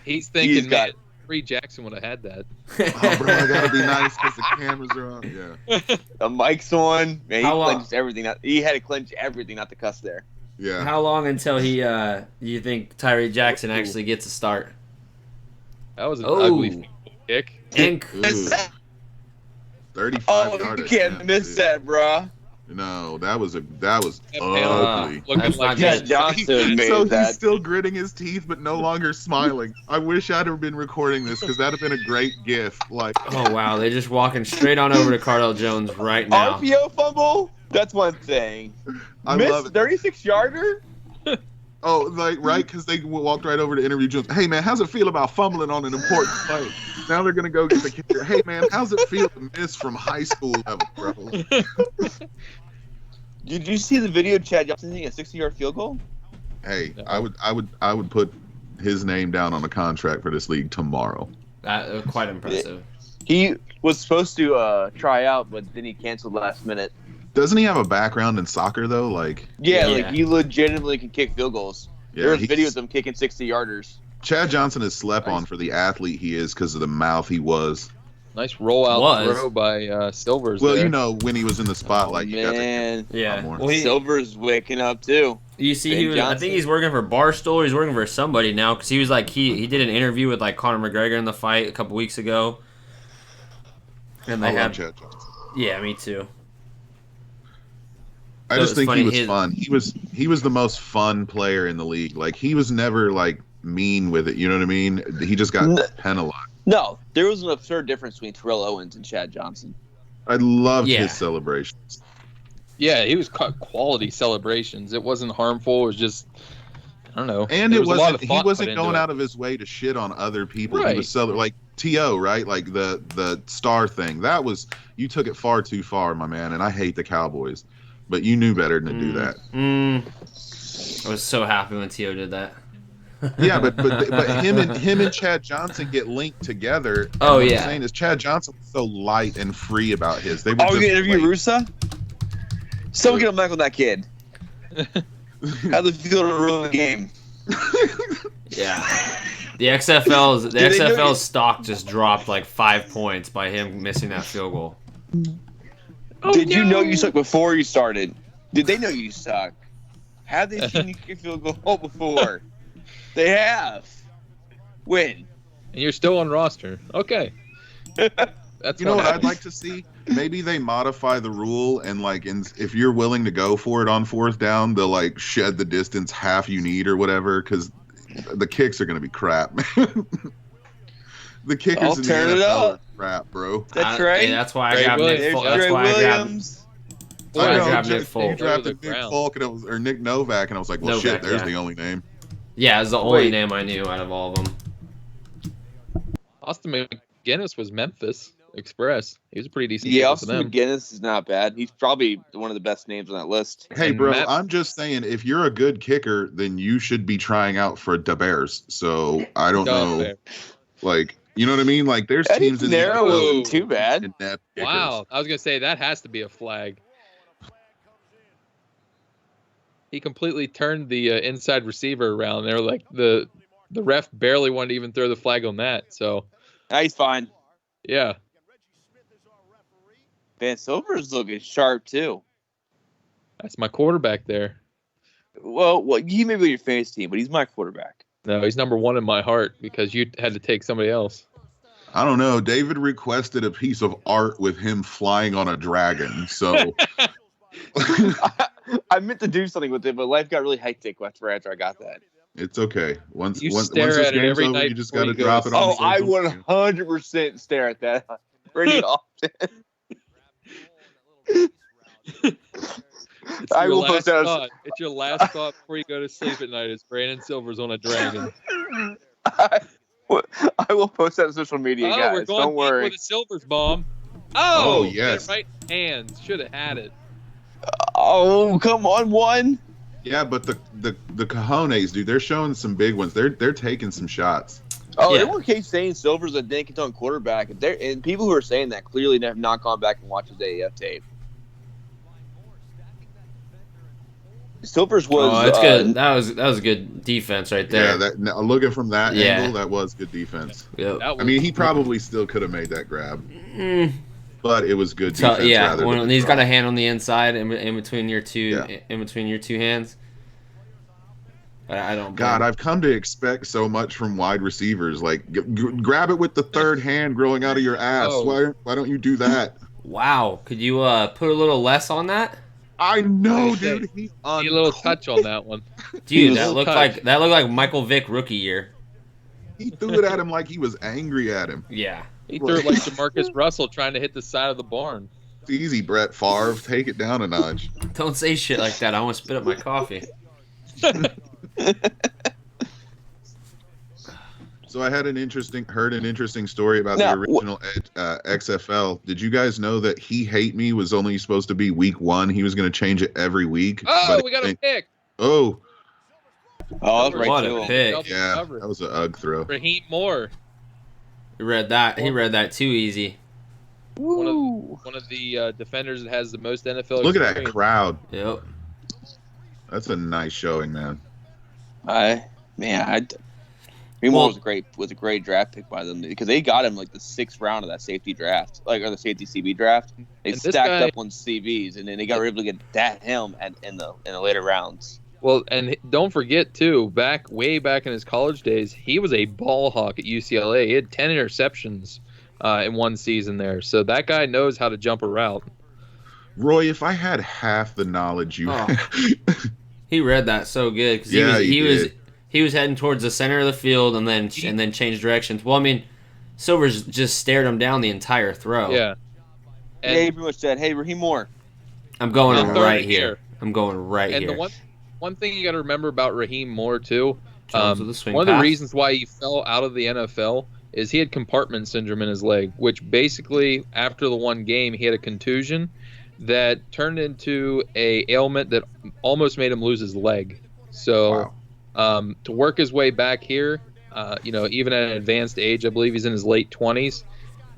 He's thinking, got- man, Free Jackson would have had that. Oh, bro, I gotta be nice because the cameras are on. Yeah, the mic's on. Man, he How long- clenched everything. He had to clench everything not to cuss there. yeah. How long until he you think Tyree Jackson actually gets a start? That was an Oh. ugly kick. And Ooh, 35 Oh, yard you can't attempt, miss dude. that, bro. No, that was ugly. Looking That's like not Chad good. Johnson made So that. he's still gritting his teeth, but no longer smiling. I wish I'd have been recording this because that'd have been a great gif. Like, oh wow, they're just walking straight on over to Cardell Jones right now. RPO fumble? That's one thing. I Miss love it. 36-yarder? Oh, like right, because they walked right over to interview Jones. Hey man, how's it feel about fumbling on an important play? Now they're gonna go get the kicker. Hey man, how's it feel to miss from high school level, bro? Did you see the video of Chad Johnson hitting a 60-yard field goal? Hey, I would put his name down on a contract for this league tomorrow. That quite impressive. He was supposed to try out, but then he canceled last minute. Doesn't he have a background in soccer though? Like, Yeah, Yeah. like he legitimately can kick field goals. yeah, There's he's- videos of him kicking 60-yarders. Chad Johnson is slept on for the athlete he is because of the mouth he was. Nice rollout Was. throw by Silvers. Well, there. you know, when he was in the spotlight, you got to Man, Yeah. more. Well, Silver's waking up too. you see, Ben he was, I Johnson. think he's working for Barstool. He's working for somebody now because he was like he did an interview with like Conor McGregor in the fight a couple weeks ago. And I they love had, Chad Johnson. yeah, me too. I So just it's think funny, he was his- fun. He was the most fun player in the league. Like he was never like mean with it. You know what I mean? He just got N- penalized. No, there was an absurd difference between Terrell Owens and Chad Johnson. I loved Yeah. his celebrations. Yeah, he was quality celebrations. It wasn't harmful. It was just, I don't know. And There it was a lot wasn't. of He thought wasn't put into going it. out of his way to shit on other people. He Right. was like To, right? Like the star thing. That was, you took it far too far, my man. And I hate the Cowboys, but you knew better than to do that. I was so happy when T.O. did that. Yeah, but him and Chad Johnson get linked together. And Oh, what yeah. I'm saying is Chad Johnson was so light and free about his. They were Are we just gonna interview like- Rusa? Someone get a mic on that kid. How'd it feel to ruin the game? Yeah. The XFL's Did they know you- XFL's stock just dropped like 5 points by him missing that field goal. Did you know you sucked before you started? Did they know you suck? Have they seen you kick a field goal before? They have. When? And you're still on roster. Okay. That's You know what I'd happens. like to see? Maybe they modify the rule and like, if you're willing to go for it on 4th down, they'll like shed the distance half you need or whatever, because the kicks are gonna be crap. The kickers I'll in the turn it NFL up. are crap, bro. That's I- right. yeah, that's why I Trey grabbed Nick Williams. Folk. There's That's Trey why I grabbed. Williams. why I I know, grabbed Nick Nick Folk. You drafted Over the Nick ground. Folk and it was, or Nick Novak, and I was like, well, Novak, shit, there's yeah. the only name. Yeah, it's the only Wait. name I knew out of all of them. Austin McGinnis was Memphis Express. He was a pretty decent Yeah, kicker for Austin them. McGinnis is not bad. He's probably one of the best names on that list. Hey, And bro, Matt- I'm just saying, if you're a good kicker, then you should be trying out for the Bears. So I don't Go know, there. like, you know what I mean? Like, there's Eddie teams in the Pinero NFL wasn't too bad. inept kickers. Wow. I was going to say, that has to be a flag. He completely turned the inside receiver around. They were like, the ref barely wanted to even throw the flag on that. So, Now he's fine. yeah. Van Silver's looking sharp too. That's my quarterback there. Well, he may be your fantasy team, but he's my quarterback. No, he's number one in my heart because you had to take somebody else. I don't know. David requested a piece of art with him flying on a dragon. So I meant to do something with it, but life got really hectic after I got that. It's okay. Once You once stare this at it game's every over, night you just before got to you go drop to it on Oh, I social. 100% stare at that pretty often. It's I your will post last that. thought. It's your last thought before you go to sleep at night. Is Brandon Silver's on a dragon? I, I will post that on social media, Oh, guys. we're going Don't deep worry. with a Silver's bomb. Oh, Oh, yes. hit it right in the hands. Should have had it. Oh, come on, one. Yeah, but the cojones, dude, they're showing some big ones. They're taking some shots. Oh, Yeah. everyone keeps saying Silver's a Dinkinton quarterback. And people who are saying that clearly have not gone back and watched his AAF tape. Silver's was. Oh, that's good. That was a good defense right there. Yeah, looking from that Yeah. angle, that was good defense. Yep. That I was, mean, he probably still could have made that grab, Mm. but it was good So, defense yeah, rather when than he's got draw. a hand on the inside in between your two Yeah. in between your two hands. I don't. God, blame- I've come to expect so much from wide receivers. Like, grab it with the third hand growing out of your ass. Oh. Why don't you do that? Wow, could you put a little less on that, I know, Like I said, dude. He need a little touch on that one. dude? was That a looked touch. like Michael Vick rookie year. He threw it at him like he was angry at him. Yeah. He threw it like Demarcus Russell trying to hit the side of the barn. It's easy, Brett Favre. Take it down a notch. Don't say shit like that. I want to spit up my coffee. So I heard an interesting story about Now, the original XFL. Did you guys know that He Hate Me was only supposed to be week 1? He was going to change it every week. Oh, but we got a pick. Oh, Oh, that's right What a to him. pick. Double yeah, cover. that was an UGG throw. Raheem Moore, He read that too easy. Woo. one of the defenders that has the most NFL Look at that experience. crowd. Yep. That's a nice showing, man. Moore was a great draft pick by them because they got him like the 6th round of that safety draft, or the safety CB draft. They And this stacked guy- up on CBs, and then they got able to get him in the later rounds. Well, and don't forget too, way back in his college days, he was a ball hawk at UCLA. He had 10 interceptions in one season there. So that guy knows how to jump a route. Roy, if I had half the knowledge you Oh. had, He read that so good because Yeah, he he was did. he was heading towards the center of the field and then changed directions. Well, I mean, Silvers just stared him down the entire throw. Yeah. Yeah, And, he pretty much said, "Hey, Raheem Moore." I'm going And right third here. here. I'm going right and here. the one thing you got to remember about Raheem Moore too, Jones with a swing one of the pass. reasons why he fell out of the NFL is he had compartment syndrome in his leg, which basically after the one game he had a contusion that turned into a ailment that almost made him lose his leg. So to work his way back here, even at an advanced age, I believe he's in his late 20s.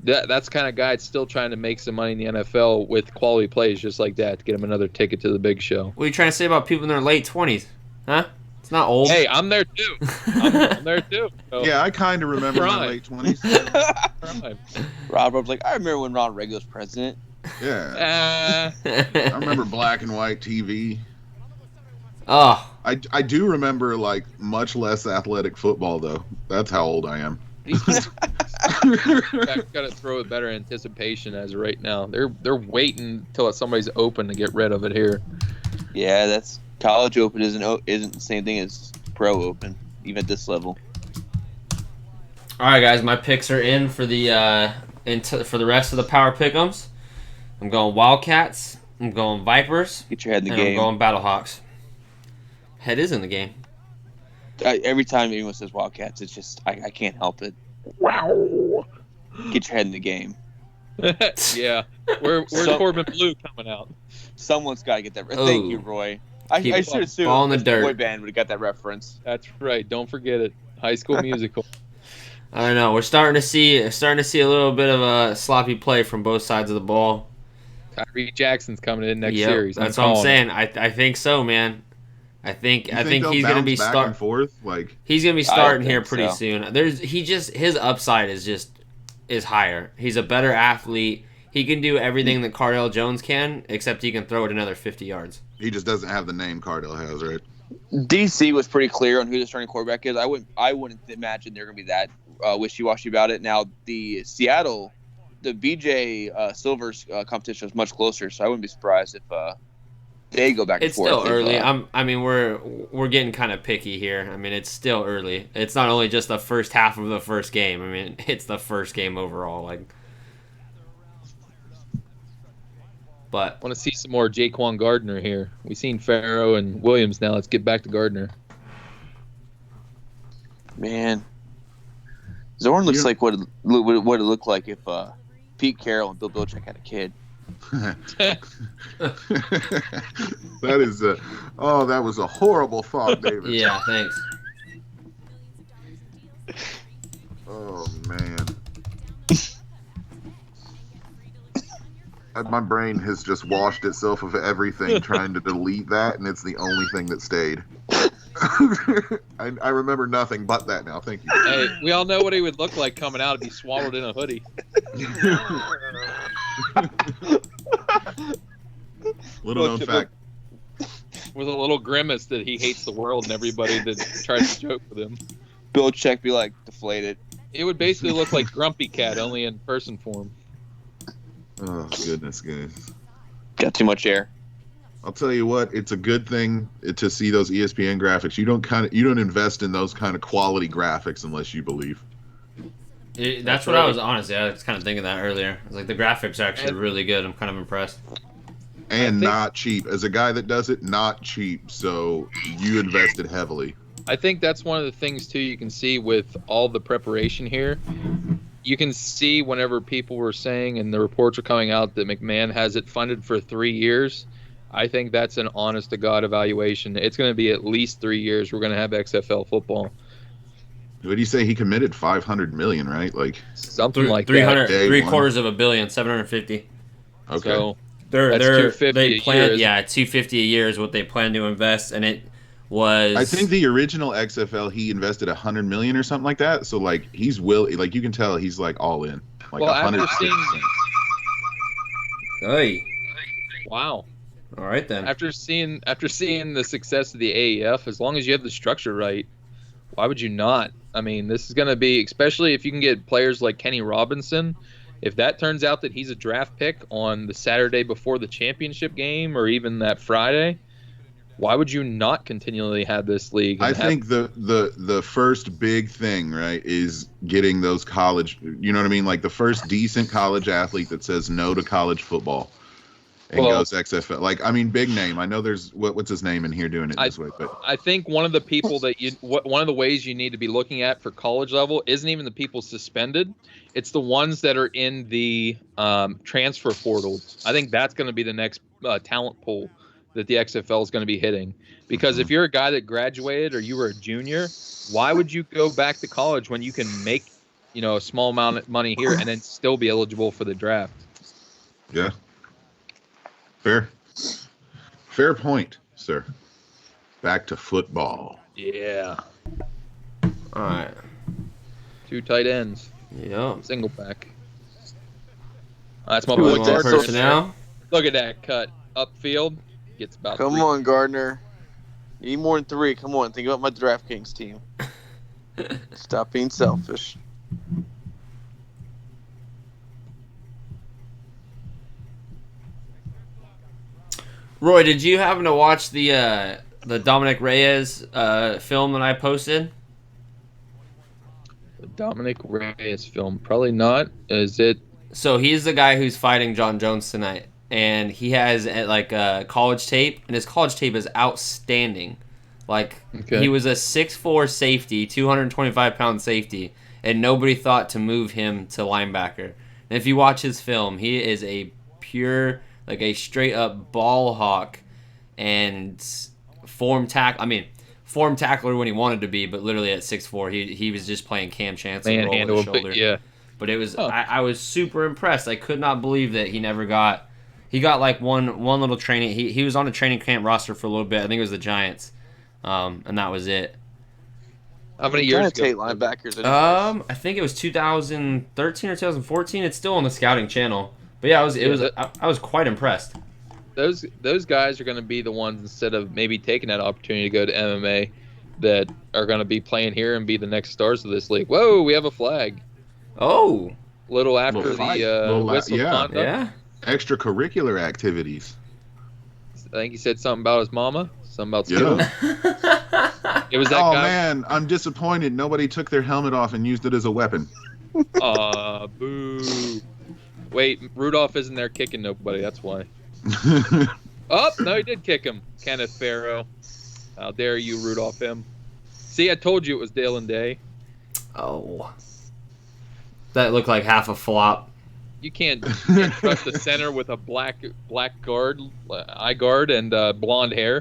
That's the kind of guy that's still trying to make some money in the NFL with quality plays just like that to get him another ticket to the big show. What are you trying to say about people in their late 20s? Huh? It's not old. Hey, I'm there too. I'm there too. So, yeah, I kind of remember my Prime. late 20s. Prime. Rob's like, I remember when Ron Reagan was president. Yeah, I remember black and white TV. Oh, I do remember like much less athletic football though. That's how old I am. These got to throw with better anticipation as of right now. They're waiting until somebody's open to get rid of it here. Yeah, that's college open isn't the same thing as pro open, even at this level. all right, guys. My picks are in for the for the rest of the power pick'ems. I'm going Wildcats. I'm going Vipers. Get your head in the and game. I'm going Battlehawks. Head is in the game. Every time anyone says Wildcats, it's just I can't help it. Wow. Get your head in the game. Yeah. Where's Corbin Blue coming out? Someone's got to get that. Oh. Thank you, Roy. I Keep should assume ball in the the dirt. boy band would have got that reference. That's right. Don't forget it. High School Musical. I don't know. We're starting to see a little bit of a sloppy play from both sides of the ball. Tyree Jackson's coming in next Yep, series. that's what I'm calling saying. I think so, man. I think You he's they'll going to bounce be back and forth like He's going to be starting think here pretty so. soon. His upside is higher. He's a better athlete. He can do everything that Cardell Jones can, except he can throw it another 50 yards. he just doesn't have the name Cardell has, right? DC was pretty clear on who the starting quarterback is. I wouldn't imagine they're going to be that wishy-washy about it. Now, the Seattle, the BJ Silvers competition was much closer, so I wouldn't be surprised if They go back and It's forth. still early. I mean, we're getting kind of picky here. I mean, it's still early. It's not only just the first half of the first game. I mean, it's the first game overall. Like, but Want to see some more Jaquan Gardner here. We've seen Farrow and Williams now. Let's get back to Gardner. Man, Zorn looks like what it looked like if Pete Carroll and Bill Belichick had a kid. That is that was a horrible thought, David. yeah, thanks. Oh man. My brain has just washed itself of everything trying to delete that, and it's the only thing that stayed. I remember nothing but that now. Thank you. Hey, we all know what he would look like coming out if he swallowed in a hoodie. Little known fact. With a little grimace that he hates the world and everybody that tries to joke with him. Belichick be like, deflated. It would basically look like Grumpy Cat, only in person form. Oh goodness, guys. Got too much air. I'll tell you what, it's a good thing to see those ESPN graphics. You don't invest in those kind of quality graphics unless you believe. That's what I was honestly. I was kind of thinking that earlier. I was like, the graphics are actually really good. I'm kind of impressed. And not cheap. As a guy that does it, not cheap. So you invested heavily. I think that's one of the things too you can see with all the preparation here. You can see whenever people were saying and the reports are coming out that McMahon has it funded for 3 years. I think that's an honest to God evaluation. It's going to be at least 3 years. We're going to have XFL football. What do you say? He committed $500 million, right? Like something like 300, that. $750 million, 750. Okay. So that's $250 a year. Yeah, $250 a year is what they plan to invest, and it was. I think the original XFL he invested $100 million or something like that. So like he's like you can tell he's like all in. Like well, 100%. Hey. Wow. All right then. After seeing the success of the AEF, as long as you have the structure right, why would you not? I mean, this is going to be, especially if you can get players like Kenny Robinson. If that turns out that he's a draft pick on the Saturday before the championship game or even that Friday, why would you not continually have this league? I think the first big thing, right, is getting those college, you know what I mean? Like the first decent college athlete that says no to college football and goes XFL. Like, I mean, big name. I know there's, what's his name in here doing it this way, but I think one of the people that one of the ways you need to be looking at for college level isn't even the people suspended. It's the ones that are in the transfer portal. I think that's going to be the next talent pool that the XFL is going to be hitting. Because if you're a guy that graduated or you were a junior, why would you go back to college when you can make, a small amount of money here and then still be eligible for the draft? Yeah. Fair point, sir. Back to football. Yeah. All right. 2 tight ends. Yeah. Single back. That's my One boy more Gardner. personnel. Look at that cut. Upfield. Gets about Come 3. on, Gardner. You need more than 3. Come on. Think about my DraftKings team. Stop being selfish. Roy, did you happen to watch the Dominic Reyes film that I posted? The Dominic Reyes film. Probably not. Is it? So he's the guy who's fighting John Jones tonight, and he has college tape, and his college tape is outstanding. Like, he was a 6'4" safety, 225-pound safety, and nobody thought to move him to linebacker. And if you watch his film, he is a pure, like a straight-up ball hawk and form tackler when he wanted to be, but literally at 6'4", he was just playing Cam Chancellor over his shoulder. Yeah. But it was I was super impressed. I could not believe that he never got. He got like one little training. He was on a training camp roster for a little bit. I think it was the Giants, and that was it. How many years ago? Linebackers. I think it was 2013 or 2014. It's still on the scouting channel. But yeah, I was quite impressed. Those guys are going to be the ones, instead of maybe taking that opportunity to go to MMA, that are going to be playing here and be the next stars of this league. Whoa, we have a flag. Oh, Little after the whistle conduct. Yeah. Extracurricular activities. I think he said something about his mama, something about Yeah. Skittles. It was that Oh guy. man, I'm disappointed. Nobody took their helmet off and used it as a weapon. Boo. Wait, Rudolph isn't there kicking nobody. That's why. Oh, no, he did kick him. Kenneth Farrow. How dare you, Rudolph him. See, I told you it was Dale and Day. Oh. That looked like half a flop. You can't trust the center with a black guard, eye guard, and blonde hair.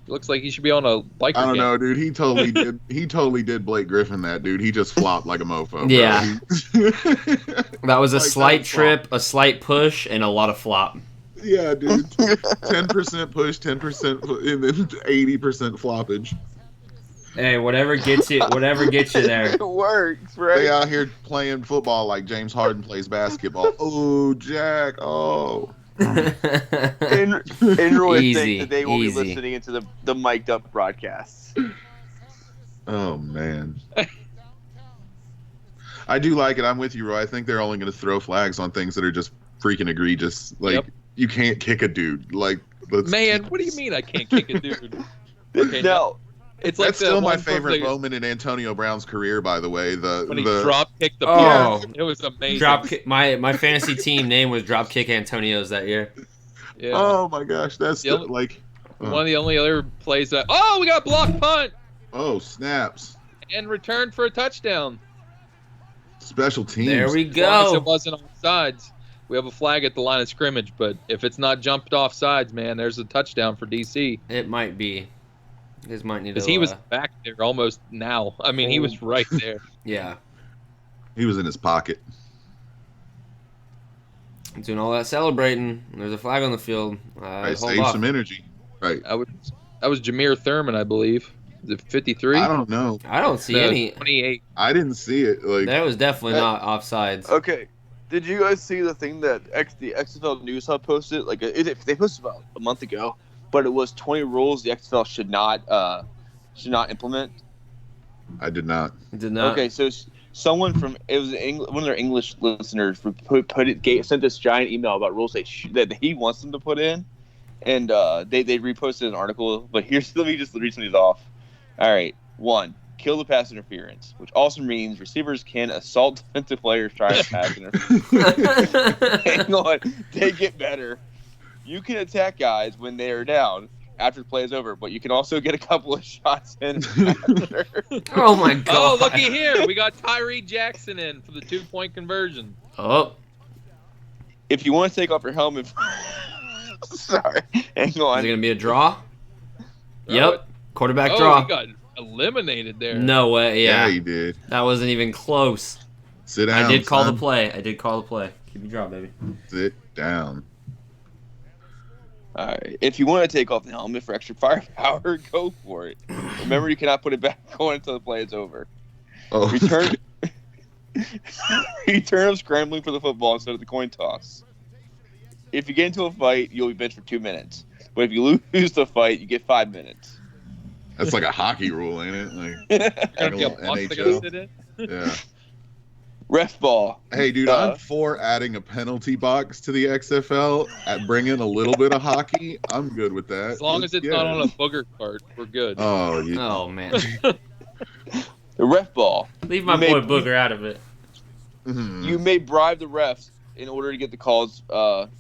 It looks like he should be on a biker I don't gang. know, dude. He totally did. He totally did Blake Griffin that, dude. He just flopped like a mofo. Bro. Yeah. That was a Like, slight that trip, a slight push, and a lot of flop. Yeah, dude. 10% push, 10%, and then 80% floppage. Hey, whatever gets you there. It works, right? They out here playing football like James Harden plays basketball. Oh, Jack. Oh. And really Easy, think that they will easy. be listening into the mic'd up broadcasts. Oh, man. I do like it. I'm with you, Roy. I think they're only going to throw flags on things that are just freaking egregious. Like, Yep. you can't kick a dude. Like, Man, what do you mean I can't kick a dude? Okay, No, it's like That's still my one from favorite the- moment in Antonio Brown's career, by the way. when he The drop kicked the Oh. ball. It was amazing. Drop kick, my fantasy team name was Dropkick Antonios that year. Yeah. Oh my gosh, that's The only- like One of the only other plays that. Oh, we got blocked punt oh snaps. and returned for a touchdown. Special teams. There we As long as go. it wasn't offsides. We have a flag at the line of scrimmage, but if it's not jumped off sides, man, there's a touchdown for DC. It might be. His might need to. Because he was back there almost now. I mean, he was right there. Yeah. He was in his pocket. Doing all that celebrating. There's a flag on the field. I Hold saved off. some energy. Right. That was Jameer Thurman, I believe. Is it 53? I don't know. I don't see No, any. 28. I didn't see it. Like That was definitely not offsides. okay. Did you guys see the thing that the XFL News Hub posted? Like they posted about a month ago, but it was 20 rules the XFL should not implement. I did not. Did not. Okay, so someone from one of their English listeners sent this giant email about rules that he wants them to put in, and they reposted an article. But let me just read some of these off. All right, 1. Kill the pass interference, which also means receivers can assault defensive players trying to pass interference. Hang on, they get better. You can attack guys when they are down after the play is over, but you can also get a couple of shots in after. Oh my god. Oh, looky here. We got Tyree Jackson in for the 2-point conversion. Oh. If you want to take off your helmet, sorry, hang Is it on. gonna be a draw? Yep. Quarterback Oh, draw. he got eliminated there. No way. Yeah, Yeah. he did. That wasn't even close. Sit down. I did call son. the play. Keep your draw, baby. Sit down. All right. If you want to take off the helmet for extra firepower, go for it. Remember, you cannot put it back on until the play is over. Oh. Return of scrambling for the football instead of the coin toss. If you get into a fight, you'll be benched for 2 minutes. But if you lose the fight, you get 5 minutes. That's like a hockey rule, ain't it? Like, You're like gonna a be a little box they're gonna NHL. sit in? Yeah. Ref ball. Hey, dude, I'm for adding a penalty box to the XFL at bringing a little bit of hockey. I'm good with that. As long as it's not on a booger cart, we're good. Oh, yeah. Oh man. The ref ball. Leave my You may- boy Booger out of it. Mhm. You may bribe the refs in order to get the calls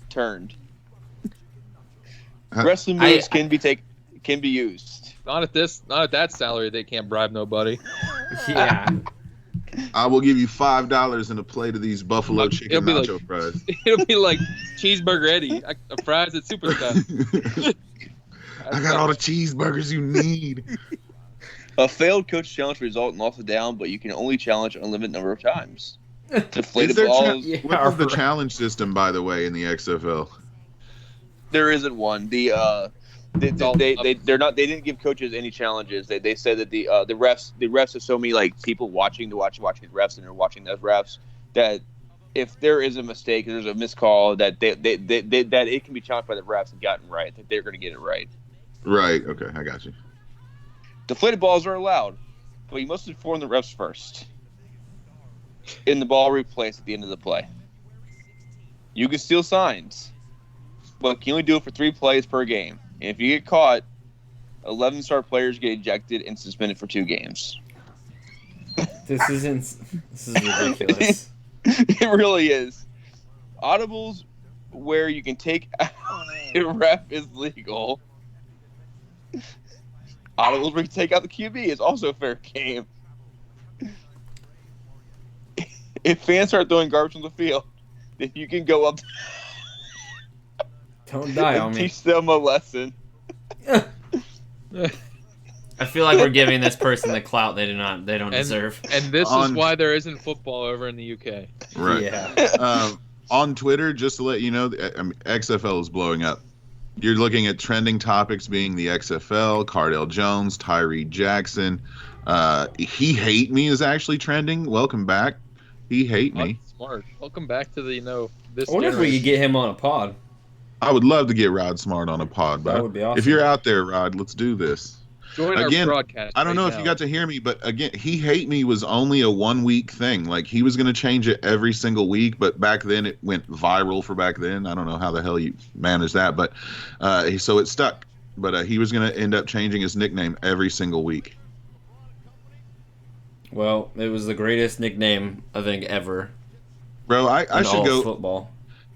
turned. Wrestling moves can be used. Not at that salary. They can't bribe nobody. Yeah. I will give you $5 and a plate of these buffalo It'll chicken be nacho like- fries. It'll be like cheeseburger Eddie, fries at Superstar. I got all the cheeseburgers you need. A failed coach challenge will result in loss of down, but you can only challenge an unlimited number of times. Deflated Is there balls. Yeah, what is the right. challenge system, by the way, in the XFL? There isn't one. They didn't give coaches any challenges. They said that the refs have so many like people watching the refs and they're watching those refs that if there is a mistake, there's a miscall that that it can be challenged by the refs and gotten right. That they're going to get it right. Right. Okay, I got you. Deflated balls are allowed, but you must inform the refs first. In the ball replaced at the end of the play. You can steal signs, but you can only do it for 3 plays per game. And if you get caught, 11-star players get ejected and suspended for 2 games. This is ridiculous. It really is. Audibles where you can take out a ref is legal. Audibles where you take out the QB is also a fair game. If fans start throwing garbage on the field, then you can go up Don't die on and me. teach them a lesson. I feel like we're giving this person the clout they don't deserve. And this is why there isn't football over in the UK. Right. Yeah. On Twitter, just to let you know, XFL is blowing up. You're looking at trending topics being the XFL, Cardell Jones, Tyree Jackson. He Hate Me is actually trending. Welcome back. He Hate Me. Smart. Welcome back to the, this I wonder if we could get him on a pod. I would love to get Rod Smart on a pod, bro. That would be awesome. If you're out there, Rod, let's do this. Join Again, our broadcast. I don't know if you got to hear me, but again, He Hate Me was only a 1-week thing. Like, he was going to change it every single week, but back then it went viral for back then. I don't know how the hell you managed that, but so it stuck. But he was going to end up changing his nickname every single week. Well, it was the greatest nickname, I think, ever. Bro, I should go. Football.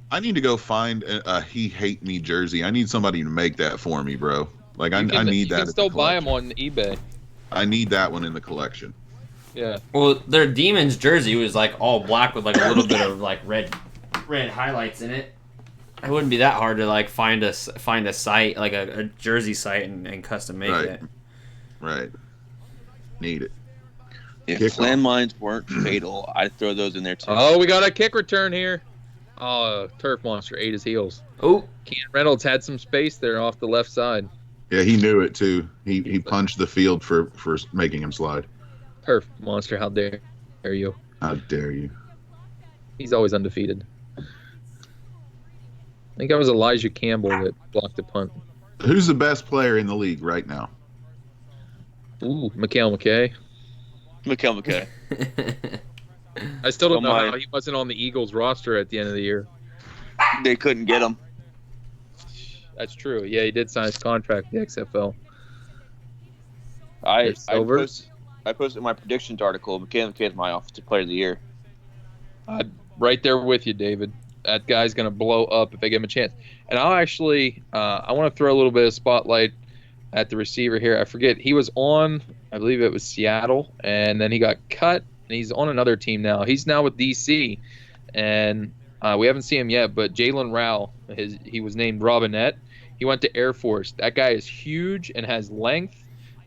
I need to go find a He Hate Me jersey. I need somebody to make that for me, bro. Like, I need that. You can still buy them on eBay. I need that one in the collection. Yeah. Well, their Demons jersey was like all black with like a little bit of like red highlights in it. It wouldn't be that hard to like find a site, like a jersey site, and custom make it. Right. Need it. If landmines weren't fatal, I'd throw those in there too. Oh, we got a kick return here. Oh, Turf Monster ate his heels. Oh, Kean Reynolds had some space there off the left side. Yeah, he knew it too. He punched the field for making him slide. Turf Monster, how dare you? How dare you? He's always undefeated. I think that was Elijah Campbell that blocked the punt. Who's the best player in the league right now? Ooh, Mikhail McKay. Mikhail McKay. I still don't know how he wasn't on the Eagles roster at the end of the year. They couldn't get him. That's true. Yeah, he did sign his contract with the XFL. I posted my predictions article. Mikhail McKay is my offensive player of the year. I'm right there with you, David. That guy's going to blow up if they give him a chance. And I'll actually, I want to throw a little bit of spotlight at the receiver here. I forget. He was on, I believe it was Seattle, and then he got cut, and he's on another team now. He's now with DC, and we haven't seen him yet, but Jalen Rowell, he was named Robinette. He went to Air Force. That guy is huge and has length.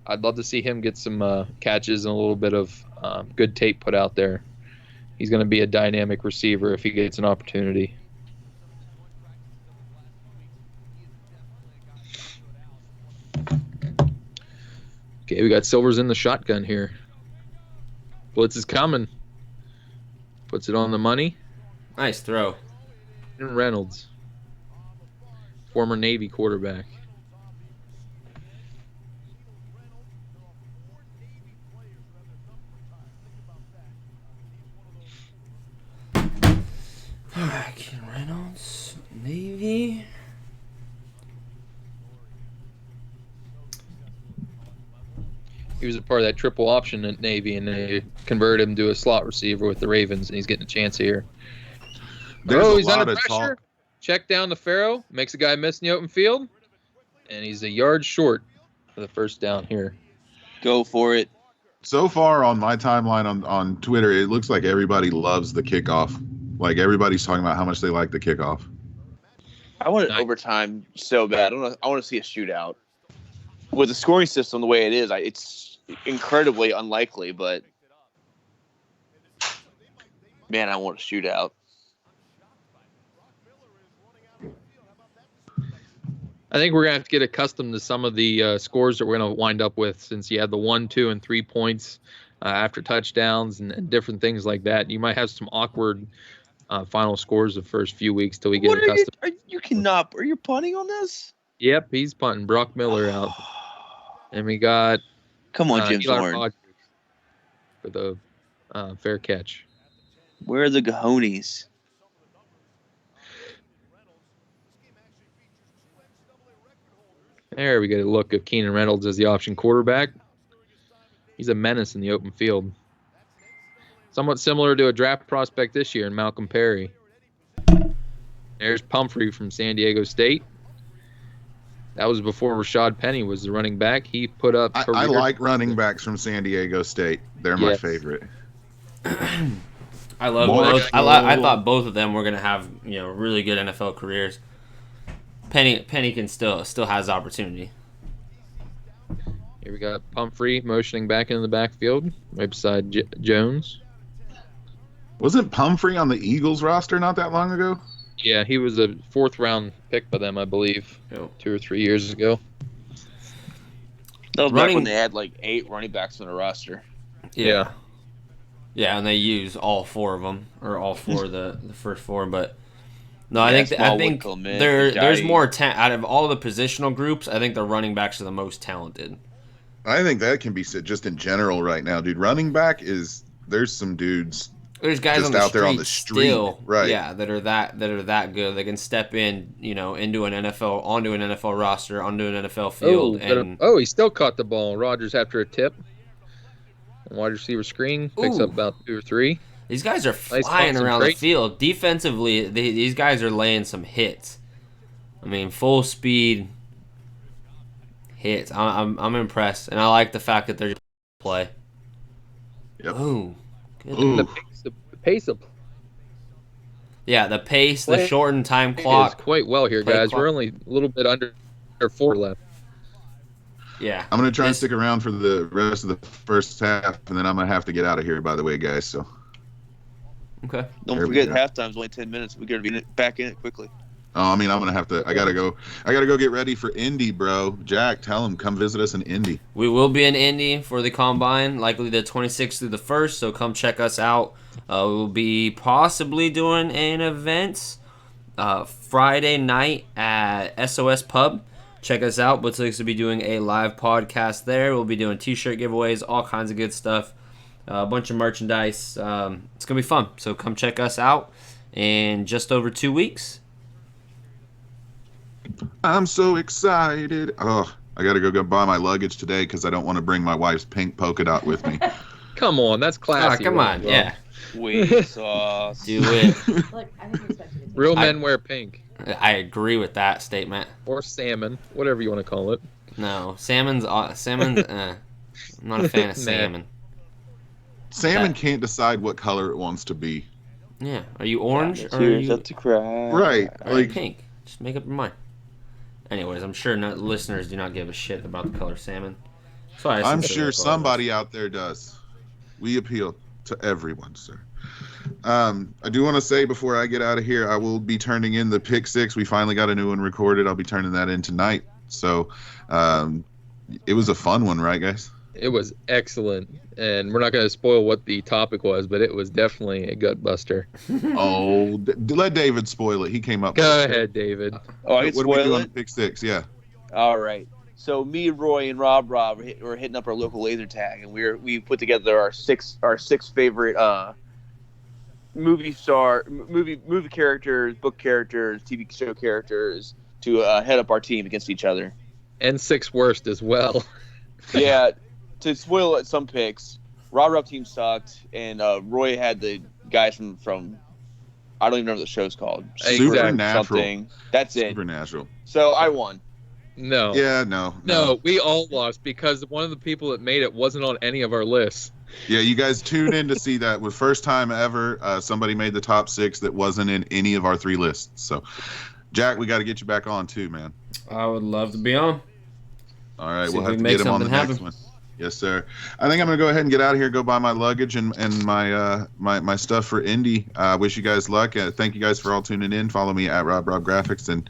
I'd love to see him get some catches and a little bit of good tape put out there. He's going to be a dynamic receiver if he gets an opportunity. Okay, we got Silvers in the shotgun here. Blitz is coming. Puts it on the money. nice throw. And Reynolds, former Navy quarterback. All right, Kean Reynolds, Navy. He was a part of that triple option at Navy, and they converted him to a slot receiver with the Ravens, and he's getting a chance here. He's under pressure. Check down to Farrow. Makes a guy miss in the open field. And he's a yard short for the first down here. Go for it. So far on my timeline on Twitter, it looks like everybody loves the kickoff. Like, everybody's talking about how much they like the kickoff. I want overtime so bad. I want to see a shootout. With the scoring system the way it is, it's incredibly unlikely, but man, I want a shootout. I think we're going to have to get accustomed to some of the scores that we're going to wind up with, since you had the 1, 2, and 3 points after touchdowns and different things like that. You might have some awkward final scores the first few weeks till we get accustomed. Are you punting on this? Yep, he's punting. Brock Miller out. And we got Come on, Jim Eli Thorne. Rogers for the fair catch. Where are the cojones? There we get a look of Keenan Reynolds as the option quarterback. He's a menace in the open field. Somewhat similar to a draft prospect this year in Malcolm Perry. There's Pumphrey from San Diego State. That was before Rashad Penny was the running back. He put up. I like running backs from San Diego State. They're my favorite. I love both. I thought both of them were going to have really good NFL careers. Penny can still has opportunity. Here we got Pumphrey motioning back into the backfield, right beside Jones. Wasn't Pumphrey on the Eagles roster not that long ago? Yeah, he was a 4th round pick by them, I believe, 2 or 3 years ago. That was back when they had like 8 running backs on the roster. Yeah. Yeah, and they use all 4 of them, or all 4 of the first 4. But no, I think there's more out of all the positional groups. I think the running backs are the most talented. I think that can be said just in general right now, dude. Running back there's some dudes. There's guys just out there on the street, still, right? Yeah, that are that good. They can step in, onto an NFL roster, onto an NFL field. He still caught the ball. Rodgers after a tip. Wide receiver screen picks up about 2 or 3. These guys are flying around the field. Defensively, these guys are laying some hits. I mean, full speed hits. I'm impressed, and I like the fact that they're just play. Yep. Ooh. The pace of the pace, the shortened time clock. Is quite well here, guys. We're only a little bit under 4 left. Yeah. I'm going to try and stick around for the rest of the first half, and then I'm going to have to get out of here, by the way, guys. So. Okay. Don't forget, halftime's only 10 minutes. We got to be back in it quickly. Oh, I mean, I'm going to have to – I got to go get ready for Indy, bro. Jack, tell him, come visit us in Indy. We will be in Indy for the Combine, likely the 26th through the 1st, so come check us out. We'll be possibly doing an event Friday night at SOS Pub. Check us out. Blitzlix will be doing a live podcast there. We'll be doing t-shirt giveaways, all kinds of good stuff, a bunch of merchandise. It's going to be fun, so come check us out in just over 2 weeks. I'm so excited. Oh, I got to go buy my luggage today because I don't want to bring my wife's pink polka dot with me. Come on, that's classy. Come on, yeah. Wait, sauce. Do it. Real men wear pink. I agree with that statement. Or salmon, whatever you want to call it. No, salmon's. I'm not a fan of salmon. Salmon can't decide what color it wants to be. Yeah, are you orange or are Tears you up to cry. Right? like pink? Just make up your mind. Anyways, I'm sure listeners do not give a shit about the color salmon. So I'm sure somebody out there does. We appeal to everyone, sir. I do want to say before I get out of here, I will be turning in the Pick 6. We finally got a new one recorded. I'll be turning that in tonight. So it was a fun one, right, guys? It was excellent. And we're not going to spoil what the topic was, but it was definitely a gut buster. Oh, let David spoil it. He came up Go with it. ahead, David. Oh, I can What do we spoil do on it? Pick 6? Yeah. All right. So me, Roy, and Rob were hitting up our local laser tag, and we put together our six favorite movie characters, book characters, TV show characters to head up our team against each other. And 6 worst as well. Yeah, to spoil it, some picks. Rob team sucked, and Roy had the guys from I don't even know what the show's called. Supernatural. Something. That's it. Supernatural. So I won. No. Yeah, no. No, we all lost because one of the people that made it wasn't on any of our lists. Yeah, you guys tuned in to see that. Was first time ever somebody made the top 6 that wasn't in any of our 3 lists. So, Jack, we got to get you back on too, man. I would love to be on. All right, See we'll if have we to can get him on the make something next one. Yes, sir. I think I'm going to go ahead and get out of here, go buy my luggage and my my stuff for Indy. Wish you guys luck. Thank you guys for all tuning in. Follow me at Rob Graphics. And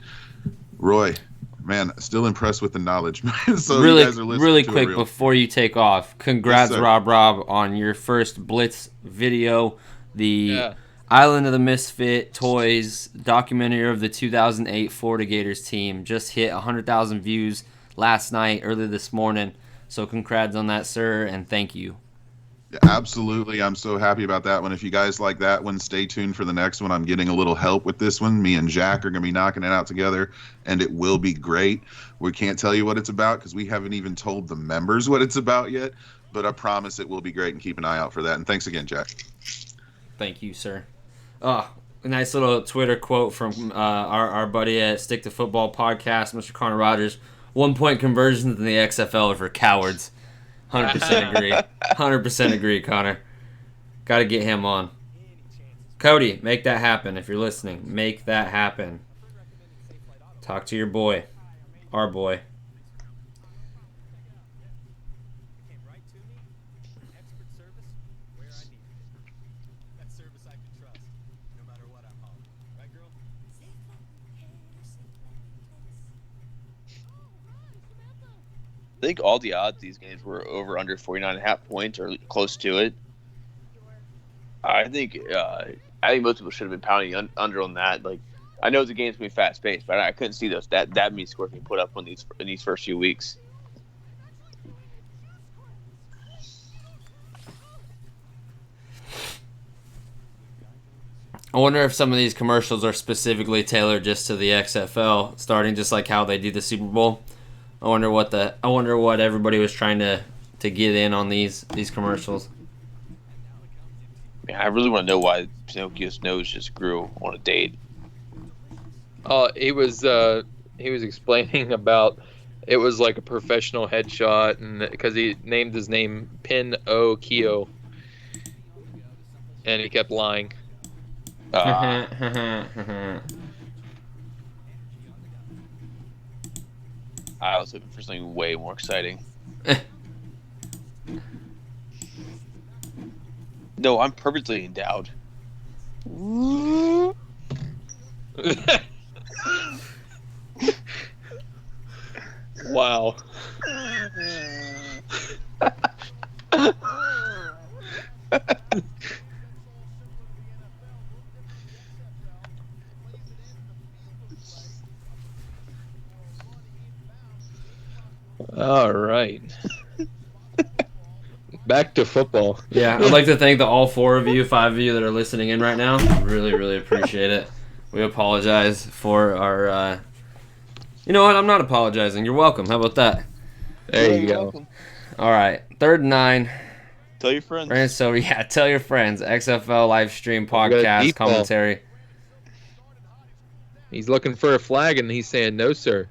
Roy, man, still impressed with the knowledge. So really, you guys are listening really to quick it before you take off, congrats, Yes, sir. Rob, on your first Blitz video. The Island of the Misfit Toys documentary of the 2008 Florida Gators team just hit 100,000 views last night, early this morning. So congrats on that, sir, and thank you. Absolutely. I'm so happy about that one. If you guys like that one, stay tuned for the next one. I'm getting a little help with this one. Me and Jack are going to be knocking it out together, and it will be great. We can't tell you what it's about because we haven't even told the members what it's about yet, but I promise it will be great, and keep an eye out for that. And thanks again, Jack. Thank you, sir. Oh, a nice little Twitter quote from our buddy at Stick to Football podcast, Mr. Connor Rogers. 1-point conversions in the XFL are for cowards. 100% agree. 100% agree, Connor. Got to get him on. Cody, make that happen if you're listening. Make that happen. Talk to your boy. Our boy. I think all the odds these games were over under 49.5 points or close to it. I think most people should have been pounding under on that. Like, I know the game's gonna be fast paced, but I couldn't see that many scores being put up on in these first few weeks. I wonder if some of these commercials are specifically tailored just to the XFL, starting just like how they do the Super Bowl. I wonder what everybody was trying to get in on these commercials. Man, I really want to know why Pinocchio's nose just grew on a date. He was explaining about it was like a professional headshot, and because he named his name Pinocchio, and he kept lying. I was looking for something way more exciting. No, I'm perfectly endowed. Wow. All right. Back to football. Yeah, I'd like to thank the all 5 of you that are listening in right now. Really, really appreciate it. We apologize for our. You know what? I'm not apologizing. You're welcome. How about that? There you go. Welcome. All right, 3rd and 9. Tell your friends. Right, so yeah, tell your friends. XFL live stream got a podcast deep ball. commentary. He's looking for a flag, and he's saying, "No, sir.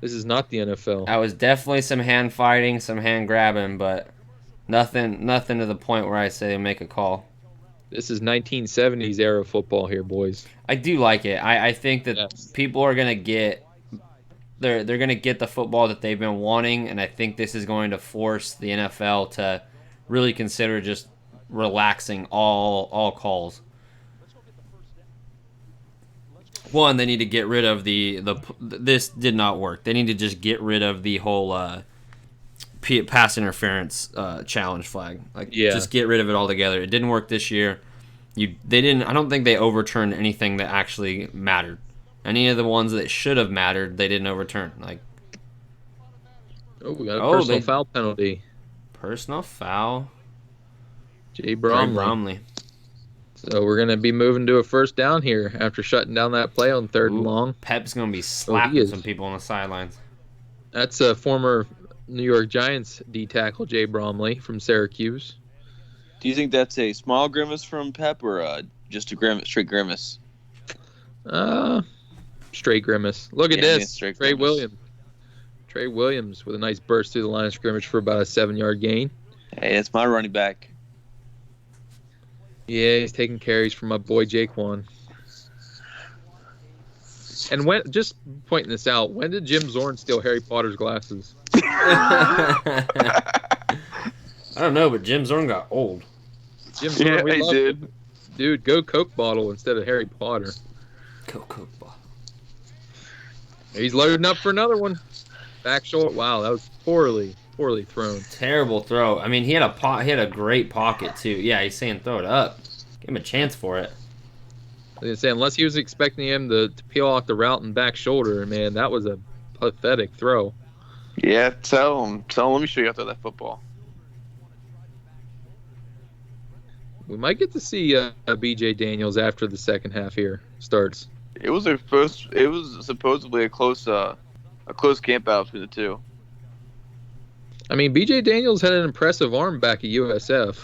This is not the NFL." I was definitely some hand fighting, some hand grabbing, but nothing to the point where I say make a call. This is 1970s era football here, boys. I do like it. I think that Yes. people are gonna get they're gonna get the football that they've been wanting, and I think this is going to force the NFL to really consider just relaxing all calls. One, they need to get rid of this did not work. They need to just get rid of the whole pass interference challenge flag. Just get rid of it altogether. It didn't work this year. I don't think they overturned anything that actually mattered. Any of the ones that should have mattered, they didn't overturn. We got a personal foul penalty. Personal foul. Jay Bromley. So we're going to be moving to a first down here after shutting down that play on 3rd and long. Pep's going to be slapping some people on the sidelines. That's a former New York Giants D tackle, Jay Bromley from Syracuse. Do you think that's a small grimace from Pep or just a straight grimace? Straight grimace. Look at this. Trey Williams with a nice burst through the line of scrimmage for about a 7-yard gain. Hey, that's my running back. Yeah, he's taking carries from my boy Jaquan. And just pointing this out, when did Jim Zorn steal Harry Potter's glasses? I don't know, but Jim Zorn got old. Jim Zorn, he did. Him. Dude, go Coke bottle instead of Harry Potter. Go Coke bottle. He's loading up for another one. Back short. Wow, that was poorly thrown. Terrible throw. I mean, he had a great pocket too. Yeah, he's saying throw it up. Give him a chance for it. I was gonna say, unless he was expecting him to peel off the route and back shoulder, man, that was a pathetic throw. Yeah, tell him. Let me show you how to throw that football. We might get to see B.J. Daniels after the second half here starts. It was supposedly a close camp out between the two. I mean, B.J. Daniels had an impressive arm back at USF.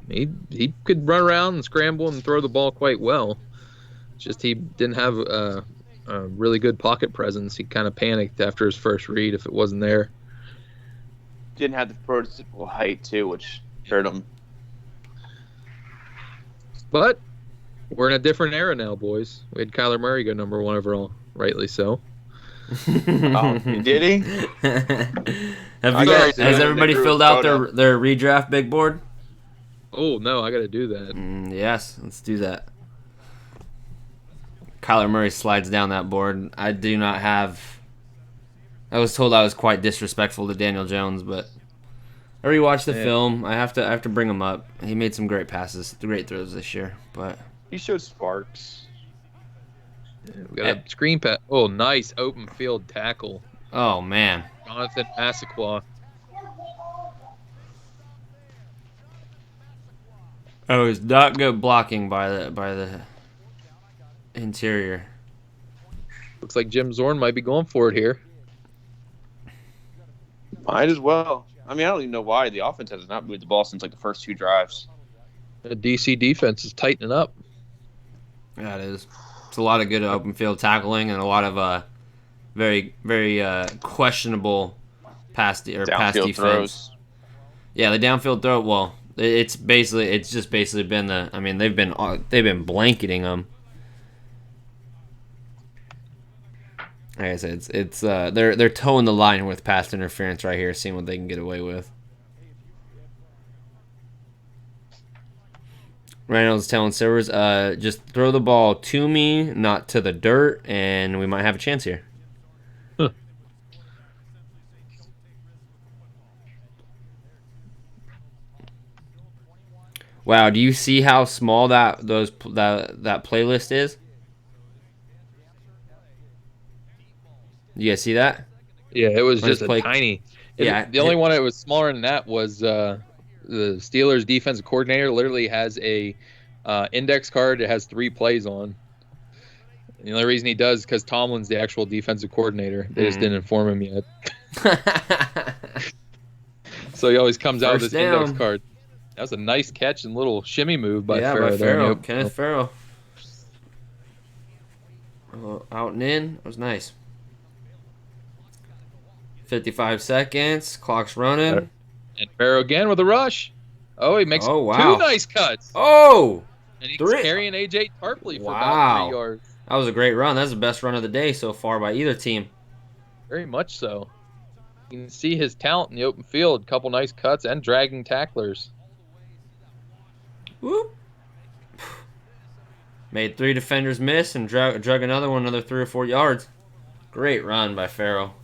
He could run around and scramble and throw the ball quite well. Just he didn't have a really good pocket presence. He kind of panicked after his first read if it wasn't there. Didn't have the prototypical height too, which hurt him. But we're in a different era now, boys. We had Kyler Murray go number 1 overall, rightly so. Oh, did he? Has everybody filled out their redraft big board? Oh no, I got to do that. Yes, let's do that. Kyler Murray slides down that board. I do not have. I was told I was quite disrespectful to Daniel Jones, but I rewatched the film. I have to bring him up. He made some great passes, great throws this year, but he showed sparks. Yeah, we got a screen pass. Oh, nice open field tackle. Oh man, Jonathan Massaquoi. Oh, it was not good blocking by the interior. Looks like Jim Zorn might be going for it here. Might as well. I mean, I don't even know why the offense has not moved the ball since like the first 2 drives. The DC defense is tightening up. Yeah, it is. It's a lot of good open field tackling and a lot of very questionable pass defense. Throws. Yeah, the downfield throw. Well, it's just basically been the. I mean, they've been blanketing them. Like I said, it's they're towing the line with pass interference right here, seeing what they can get away with. Reynolds telling Silvers, just throw the ball to me, not to the dirt, and we might have a chance here. Huh. Wow, do you see how small that playlist is? You guys see that? Yeah, it was just play... tiny. Yeah, the only one that was smaller than that was the Steelers defensive coordinator literally has a index card. It has 3 plays on. And the only reason he does is because Tomlin's the actual defensive coordinator. They just didn't inform him yet. So he always comes out with his index card. That was a nice catch and little shimmy move by Farrow. Kenneth Farrow. Out and in. That was nice. 55 seconds. Clock's running. And Farrow again with a rush. Oh, he makes 2 nice cuts. Oh! And he's carrying A.J. Tarpley for about 3 yards. That was a great run. That's the best run of the day so far by either team. Very much so. You can see his talent in the open field. Couple nice cuts and dragging tacklers. Whoop. Made 3 defenders miss and drug another 3 or 4 yards. Great run by Farrow.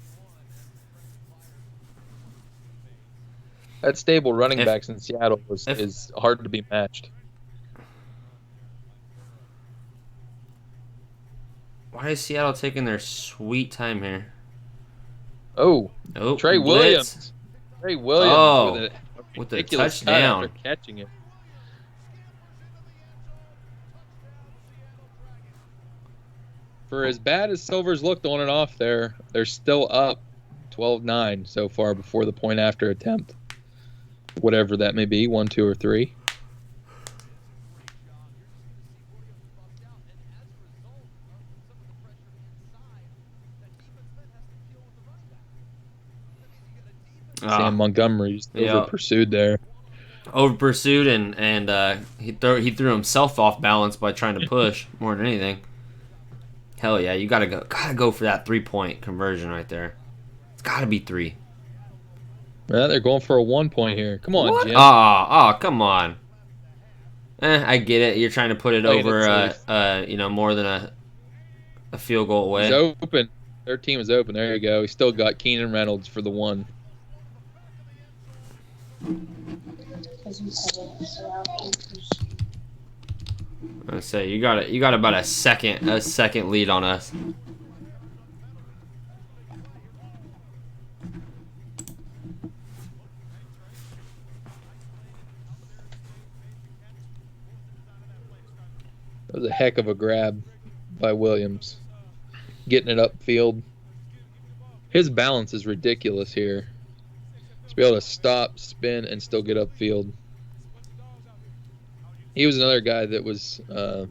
That stable running backs in Seattle is hard to be matched. Why is Seattle taking their sweet time here? Oh, Trey Williams. Trey Williams with a touchdown. After catching it. For as bad as Silvers looked on and off there, they're still up 12-9 so far before the point after attempt. Whatever that may be, 1, 2, or 3. Sam Montgomery's over pursued there. Over pursued and he threw himself off balance by trying to push more than anything. Hell yeah, you gotta go for that 3-point conversion right there. It's gotta be 3. Yeah, they're going for a 1 point here. Come on, what? Jim. Come on. I get it. You're trying to put it over, more than a field goal away. He's open. Their team is open. There you go. He still got Keenan Reynolds for the 1. I say you got about a second lead on us. That was a heck of a grab by Williams. Getting it upfield. His balance is ridiculous here. To be able to stop, spin, and still get upfield. He was another guy that was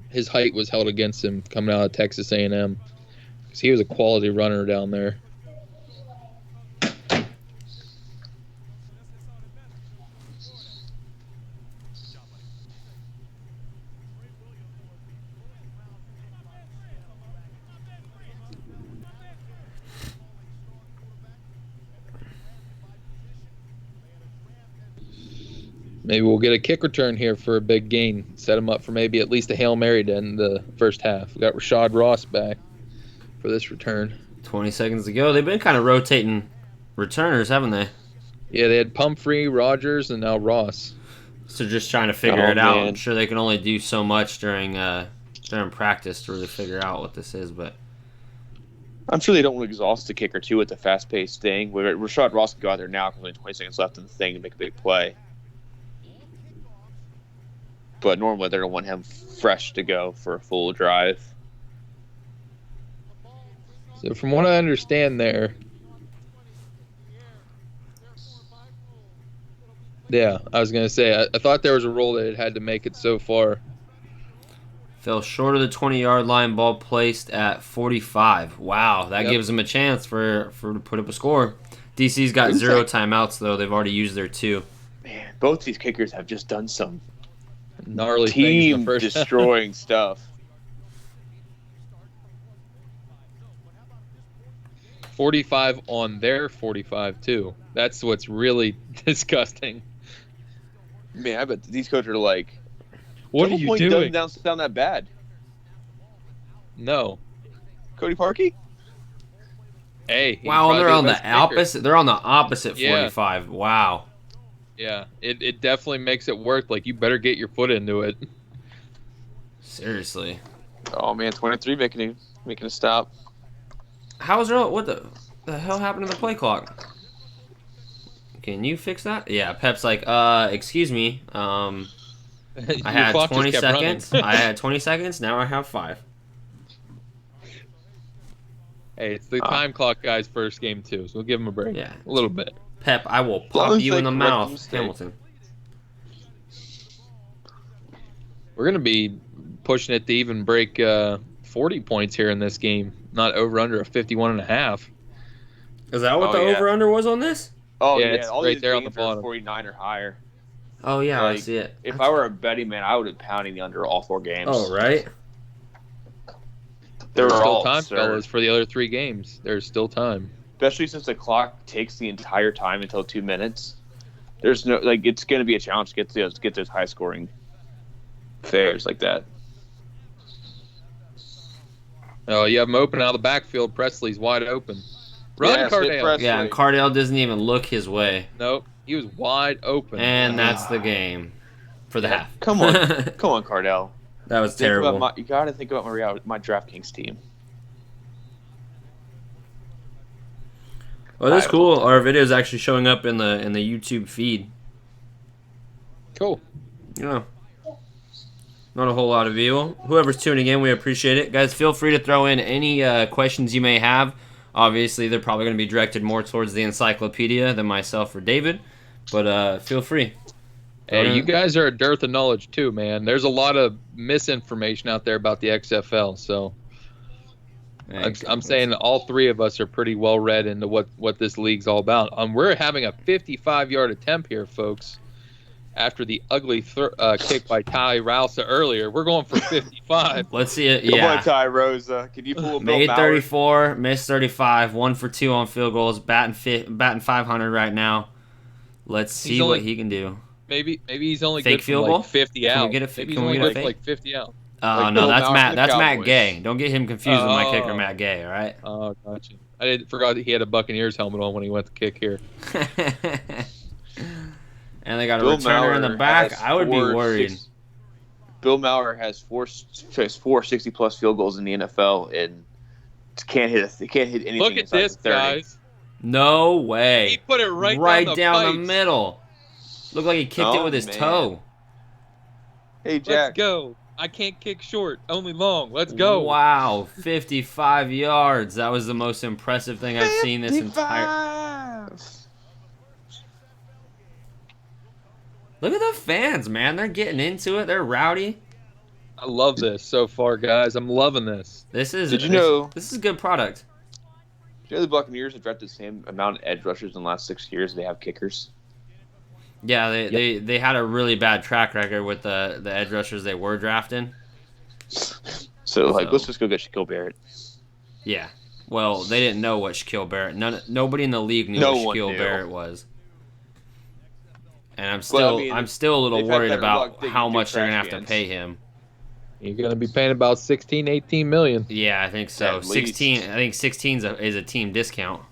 his height was held against him coming out of Texas A&M because he was a quality runner down there. Maybe we'll get a kick return here for a big gain. Set him up for maybe at least a Hail Mary to end the first half. We got Rashad Ross back for this return. 20 seconds to go. They've been kind of rotating returners, haven't they? Yeah, they had Pumphrey, Rogers, and now Ross. So just trying to figure it out. I'm sure they can only do so much during practice to really figure out what this is, but I'm sure they don't want to exhaust the kicker too with the fast-paced thing. Where Rashad Ross can go out there now because only 20 seconds left in the thing to make a big play. But normally they're going to want him fresh to go for a full drive. So from what I understand there, yeah, I was going to say, I thought there was a rule that it had to make it so far. Fell short of the 20-yard line, ball placed at 45. Wow, that gives them a chance for to put up a score. DC's got 0 timeouts, though. They've already used their 2. Man, both these kickers have just done some gnarly team destroying stuff. 45 on their 45 too. That's what's really disgusting. Man, I bet these coaches are like, "What are you doing?" Doesn't sound that bad. No, Cody Parkey. Hey, wow, they're on the opposite. They're on the opposite 45. Yeah. Wow. Yeah, it definitely makes it work. Like, you better get your foot into it. Seriously. Oh man, 23 making a stop. How is there? What the hell happened to the play clock? Can you fix that? Yeah, Pep's like, excuse me. I had 20 seconds. I had 20 seconds. Now I have 5. Hey, it's the time clock guy's first game too, so we'll give him a break. Yeah, a little bit. Pep, I will pop you in the mouth, Hamilton. We're gonna be pushing it to even break 40 points here in this game. Not over under a 51.5. Is that what the over under was on this? Oh yeah, it's all right these there on the games are bottom. 49 or higher. Oh yeah, I see it. If I were a betting man, I would have pounding the under all 4 games. Oh right. There's still time, fellas, for the other 3 games. There's still time. Especially since the clock takes the entire time until 2 minutes. There's no it's going to be a challenge to get those high scoring affairs like that. Oh, you have him open out of the backfield. Presley's wide open. Run, Cardale. Yeah, and Cardale doesn't even look his way. Nope, he was wide open. And that's the game for the half. Come on, Cardale. That was terrible. You got to think about my DraftKings team. Oh, that's cool. Our video is actually showing up in the YouTube feed. Cool. Yeah. Not a whole lot of view. Whoever's tuning in, we appreciate it. Guys, feel free to throw in any questions you may have. Obviously, they're probably going to be directed more towards the encyclopedia than myself or David. But feel free. Hey, you guys are a dearth of knowledge too, man. There's a lot of misinformation out there about the XFL, so I'm saying all 3 of us are pretty well read into what this league's all about. We're having a 55-yard attempt here, folks. After the ugly kick by Ty Rausa earlier, we're going for 55. Let's see it. Come Yeah. on, Ty Rosa. Can you pull a Made 34, missed 35, 1 for 2 on field goals, batting 500 right now. Let's see what he can do. Maybe he's only fake good field for goal? like 50 out. Can we get a, maybe can he's we only get good a for fake? like 50 out. Oh like no, that's Matt Cowboys. Gay. Don't get him confused with my kicker, Matt Gay. All right. Oh, gotcha. I forgot that he had a Buccaneers helmet on when he went to kick here. And they got a returner in the back. I would be worried. Bill Maurer has four 60-plus field goals in the NFL and can't hit anything. Look at this, guys. No way. He put it right down the middle. Looked like he kicked it with his toe. Hey, Jack. Let's go. I can't kick short, only long. Let's go. Wow, 55 yards. That was the most impressive thing I've seen this entire. 55. Look at the fans, man. They're getting into it. They're rowdy. I love this so far, guys. I'm loving this. This is. Did you know? This is a good product. Did you know the Buccaneers have drafted the same amount of edge rushers in the last 6 years? They have kickers. Yeah, they had a really bad track record with the edge rushers they were drafting. So let's just go get Shaquille Barrett. Yeah. Well, they didn't know what Shaquille Barrett. Nobody in the league knew what Shaquille Barrett was. And I'm still a little worried about how much they're gonna have to pay him. You're gonna be paying about 16, 18 million. Yeah, I think so. 16. I think 16 is a team discount.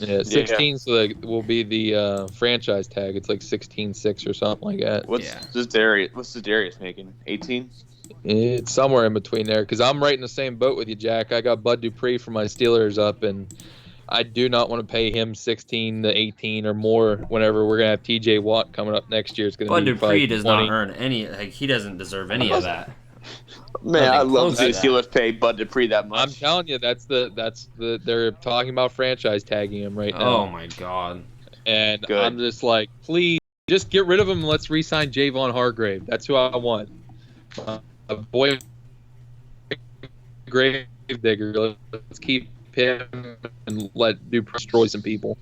Yeah, 16 so that will be the franchise tag. It's like 16.6 or something like that. What's Darius making? 18? It's somewhere in between there because I'm right in the same boat with you, Jack. I got Bud Dupree for my Steelers up, and I do not want to pay him 16 to 18 or more whenever we're gonna have TJ Watt coming up next year. It's gonna Bud be Dupree does 20. not earn any. Like, he doesn't deserve any of that. Man, I love to see the Steelers pay Bud Dupree that much. I'm telling you, that's the they're talking about franchise tagging him right now. Oh my god! And Good. I'm just like, please, just get rid of him and let's re-sign Javon Hargrave. That's who I want. A boy, Gravedigger. Let's keep him and let Dupree destroy some people.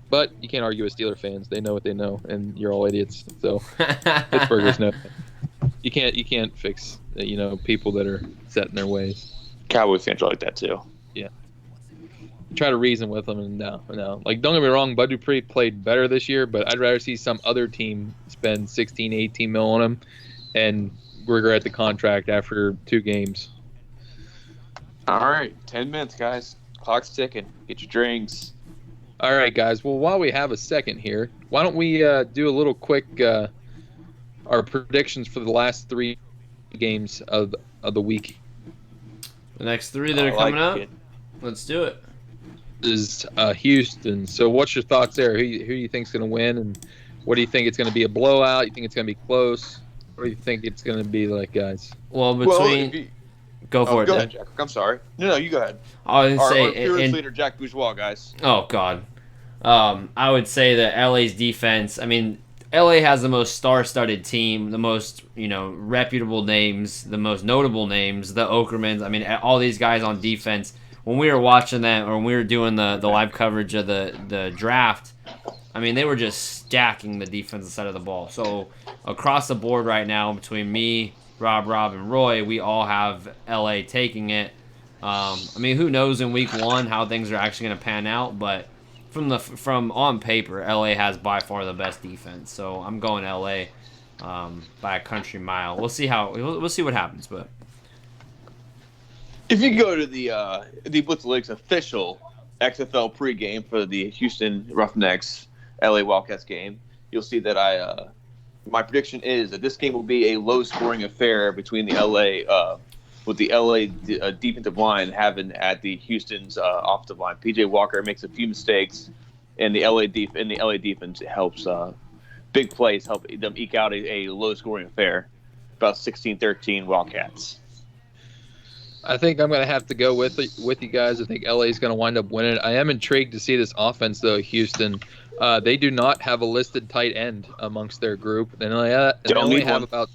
But you can't argue with Steeler fans. They know what they know, and you're all idiots. So Pittsburghers know. You can't fix people that are set in their ways. Cowboy fans are like that too. Yeah. Try to reason with them, and no. Like, don't get me wrong, Bud Dupree played better this year, but I'd rather see some other team spend 16, 18 mil on him and regret the contract after 2 games. All right, 10 minutes, guys. Clock's ticking. Get your drinks. All right, guys. Well, while we have a second here, why don't we do a little quick our predictions for the last 3 games of the week. The next 3 that are coming up. Let's do it. Is Houston. So what's your thoughts there? Who do you think's going to win, and what do you think? It's going to be a blowout? You think it's going to be close? What do you think it's going to be like, guys? Well, go for it. Go ahead, Jack. I'm sorry. No, you go ahead. I would say our fearless leader, Jack Bourgeois, guys. Oh God. I would say that LA's defense. I mean, LA has the most star-studded team, the most reputable names, the most notable names, the Okermans. I mean, all these guys on defense. When we were watching them, or when we were doing the live coverage of the draft, I mean, they were just stacking the defensive side of the ball. So across the board right now, between me, Rob, and Roy, we all have LA taking it. I mean, who knows in week 1 how things are actually going to pan out, but from on paper, LA has by far the best defense. So I'm going LA by a country mile. We'll see what happens, but. If you go to the Blitz League's official XFL pregame for the Houston Roughnecks LA Wildcats game, you'll see that my prediction is that this game will be a low-scoring affair between the LA with the LA defensive line having at the Houston's offensive line. PJ Walker makes a few mistakes, and the LA defense helps big plays help them eke out a low-scoring affair, about 16-13 Wildcats. I think I'm going to have to go with you guys. I think LA is going to wind up winning. I am intrigued to see this offense, though, Houston. They do not have a listed tight end amongst their group. They only have about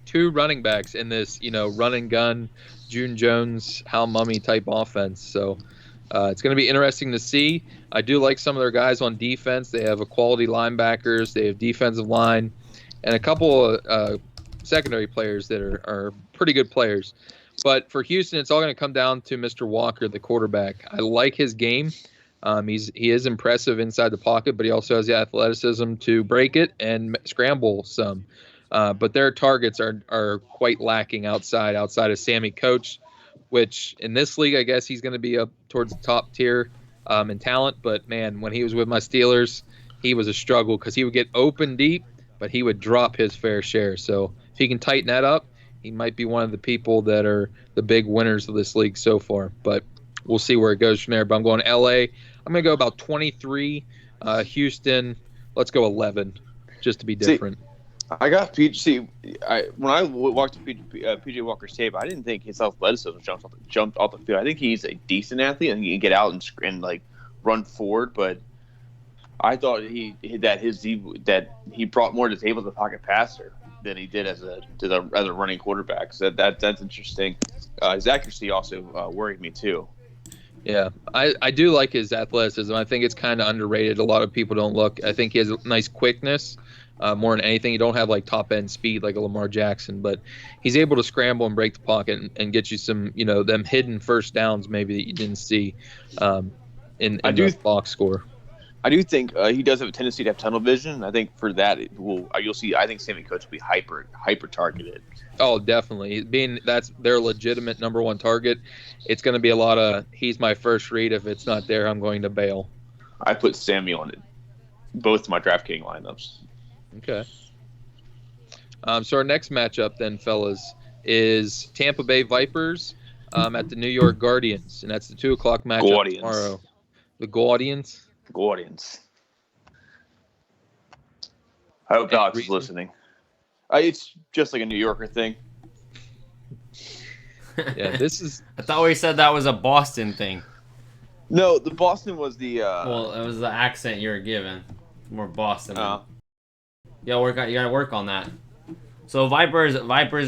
2 running backs in this, run and gun, June Jones, Hal Mummy type offense. So it's going to be interesting to see. I do like some of their guys on defense. They have a quality linebackers. They have defensive line, and a couple of secondary players that are pretty good players. But for Houston, it's all going to come down to Mr. Walker, the quarterback. I like his game. He is impressive inside the pocket, but he also has the athleticism to break it and scramble some. But their targets are quite lacking outside of Sammy Coach, which in this league, I guess he's going to be up towards the top tier in talent. But, man, when he was with my Steelers, he was a struggle because he would get open deep, but he would drop his fair share. So if he can tighten that up, he might be one of the people that are the big winners of this league so far. But we'll see where it goes from there. But I'm going LA. I'm going to go about 23. Houston, let's go 11, just to be different. I got PJ. When I walked to PJ Walker's tape, I didn't think his athleticism jumped off the field. I think he's a decent athlete and he can get out and like run forward. But I thought that he brought more to the table as a pocket passer than he did as a running quarterback. So that's interesting. His accuracy also worried me too. Yeah, I do like his athleticism. I think it's kind of underrated. A lot of people don't look. I think he has a nice quickness. More than anything, you don't have like top end speed like a Lamar Jackson, but he's able to scramble and break the pocket and get you some, them hidden first downs maybe that you didn't see in the box score. I do think he does have a tendency to have tunnel vision. I think for that, you'll see. I think Sammy Coates will be hyper targeted. Oh, definitely. That's their legitimate number one target. It's going to be a lot of he's my first read. If it's not there, I'm going to bail. I put Sammy on it, both my DraftKings lineups. Okay. So our next matchup then, fellas, is Tampa Bay Vipers at the New York Guardians, and that's the 2:00 matchup tomorrow. The Guardians. I hope Alex is listening. It's just like a New Yorker thing. Yeah, this is. I thought we said that was a Boston thing. No, the Boston was the. Well, it was the accent you were given. More Boston. You gotta work on that. So Vipers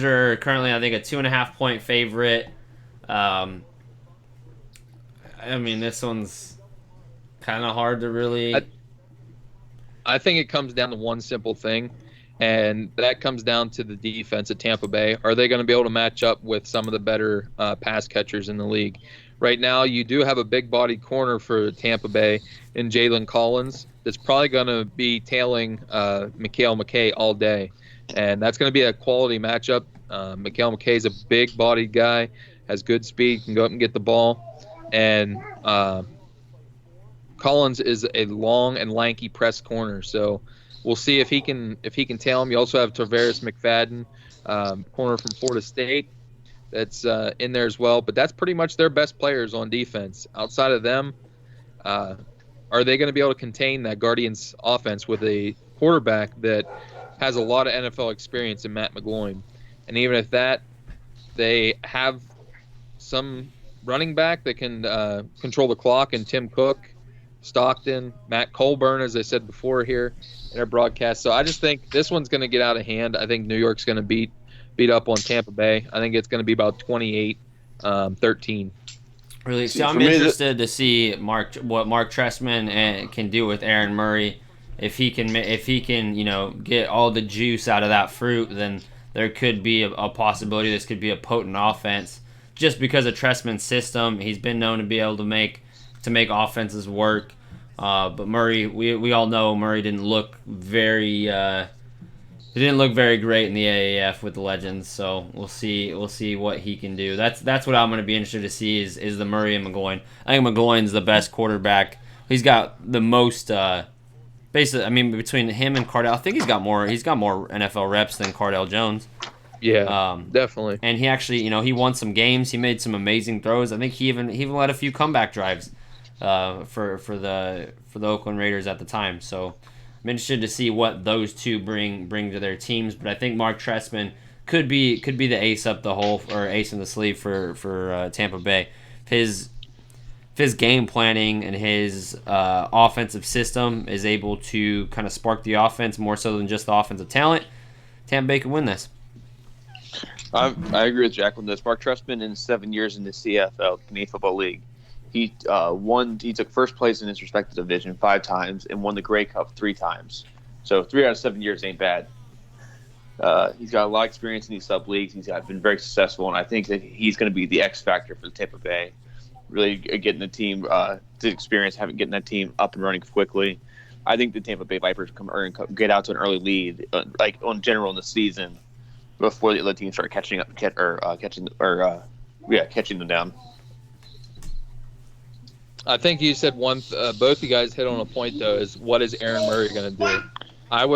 are currently, I think, a 2.5 point favorite. I mean, this one's kind of hard to really. I think it comes down to one simple thing, and that comes down to the defense at Tampa Bay. Are they going to be able to match up with some of the better pass catchers in the league? Right now, you do have a big-bodied corner for Tampa Bay in Jalen Collins that's probably going to be tailing Mikael McKay all day, and that's going to be a quality matchup. Mikael McKay is a big-bodied guy, has good speed, can go up and get the ball, and Collins is a long and lanky press corner, so we'll see if he can tail him. You also have Tavares McFadden, corner from Florida State, that's in there as well. But that's pretty much their best players on defense. Outside of them, are they going to be able to contain that Guardians offense with a quarterback that has a lot of NFL experience in Matt McGloin? And even if that, they have some running back that can control the clock, and Tim Cook, Stockton, Matt Colburn, as I said before here in our broadcast. So I just think this one's going to get out of hand. I think New York's going to beat up on Tampa Bay. I think it's going to be about 28-13. Really, so I'm interested to see what Mark Trestman can do with Aaron Murray. If he can, get all the juice out of that fruit, then there could be a possibility this could be a potent offense. Just because of Trestman's system, he's been known to be able to make offenses work. But Murray, we all know Murray didn't look very great in the AAF with the Legends. So we'll see what he can do. That's what I'm going to be interested to see is the Murray and McGloin. I think McGloin's the best quarterback. He's got the most. Basically, I mean, between him and Cardell, I think he's got more NFL reps than Cardell Jones. Yeah, definitely. And he actually, he won some games. He made some amazing throws. I think he even led a few comeback drives for the Oakland Raiders at the time. So I'm interested to see what those two bring to their teams. But I think Mark Trestman could be the ace up the hole or ace in the sleeve for Tampa Bay. If his game planning and his offensive system is able to kind of spark the offense more so than just the offensive talent, Tampa Bay could win this. I agree with Jack on this. Mark Trestman, in 7 years in the CFL, Canadian Football League, he took first place in his respective division 5 times and won the Grey Cup 3 times. So 3 out of 7 years ain't bad. He's got a lot of experience in these sub leagues. He's been very successful, and I think that he's going to be the X factor for the Tampa Bay. Really getting the team the experience, getting that team up and running quickly. I think the Tampa Bay Vipers get out to an early lead, like on general in the season, before the other teams start catching them down. I think you said both you guys hit on a point though. Is what is Aaron Murray going to do? I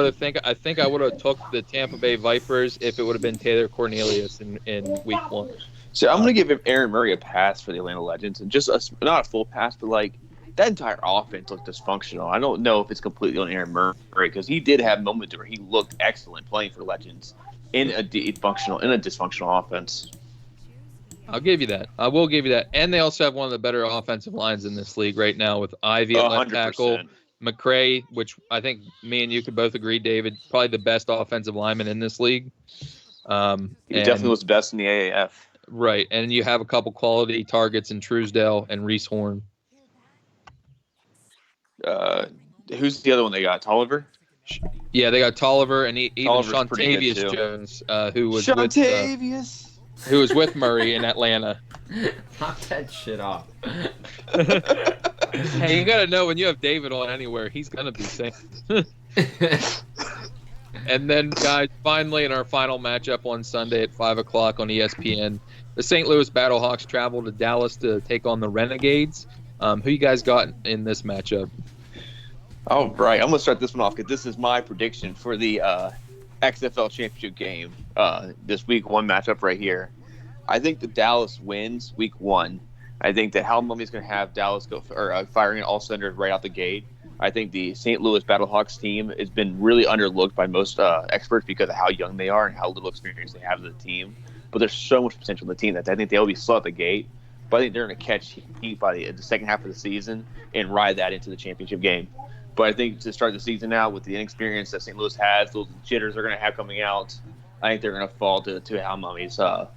think I would have took the Tampa Bay Vipers if it would have been Taylor Cornelius in week 1. So I'm going to give Aaron Murray a pass for the Atlanta Legends, and just not a full pass, but like that entire offense looked dysfunctional. I don't know if it's completely on Aaron Murray because he did have moments where he looked excellent playing for Legends in a dysfunctional offense. I'll give you that. I will give you that. And they also have one of the better offensive lines in this league right now with Ivy at left 100%. tackle, McCray, which I think me and you could both agree, David, probably the best offensive lineman in this league. He definitely was best in the AAF. Right, and you have a couple quality targets in Truesdale and Reese Horn. Who's the other one they got? Tolliver? Yeah, they got Tolliver and even Tolliver's pretty good, Shontavious too. Jones, who was with Murray in Atlanta. Knock that shit off. Hey, you got to know when you have David on anywhere, he's going to be safe. And then, guys, finally in our final matchup on Sunday at 5 o'clock on ESPN, the St. Louis Battlehawks travel to Dallas to take on the Renegades. Who you guys got in this matchup? All right, I'm going to start this one off because this is my prediction for the XFL championship game this week one matchup right here. I think that Dallas wins week 1. I think that Hal Mummy's going to have Dallas firing all cylinders right out the gate. I think the St. Louis Battlehawks team has been really underlooked by most experts because of how young they are and how little experience they have as a team. But there's so much potential in the team that I think they'll be slow at the gate. But I think they're going to catch heat by the second half of the season and ride that into the championship game. But I think to start the season out with the inexperience that St. Louis has, those jitters they're going to have coming out, I think they're going to fall to Hal Mummy's throw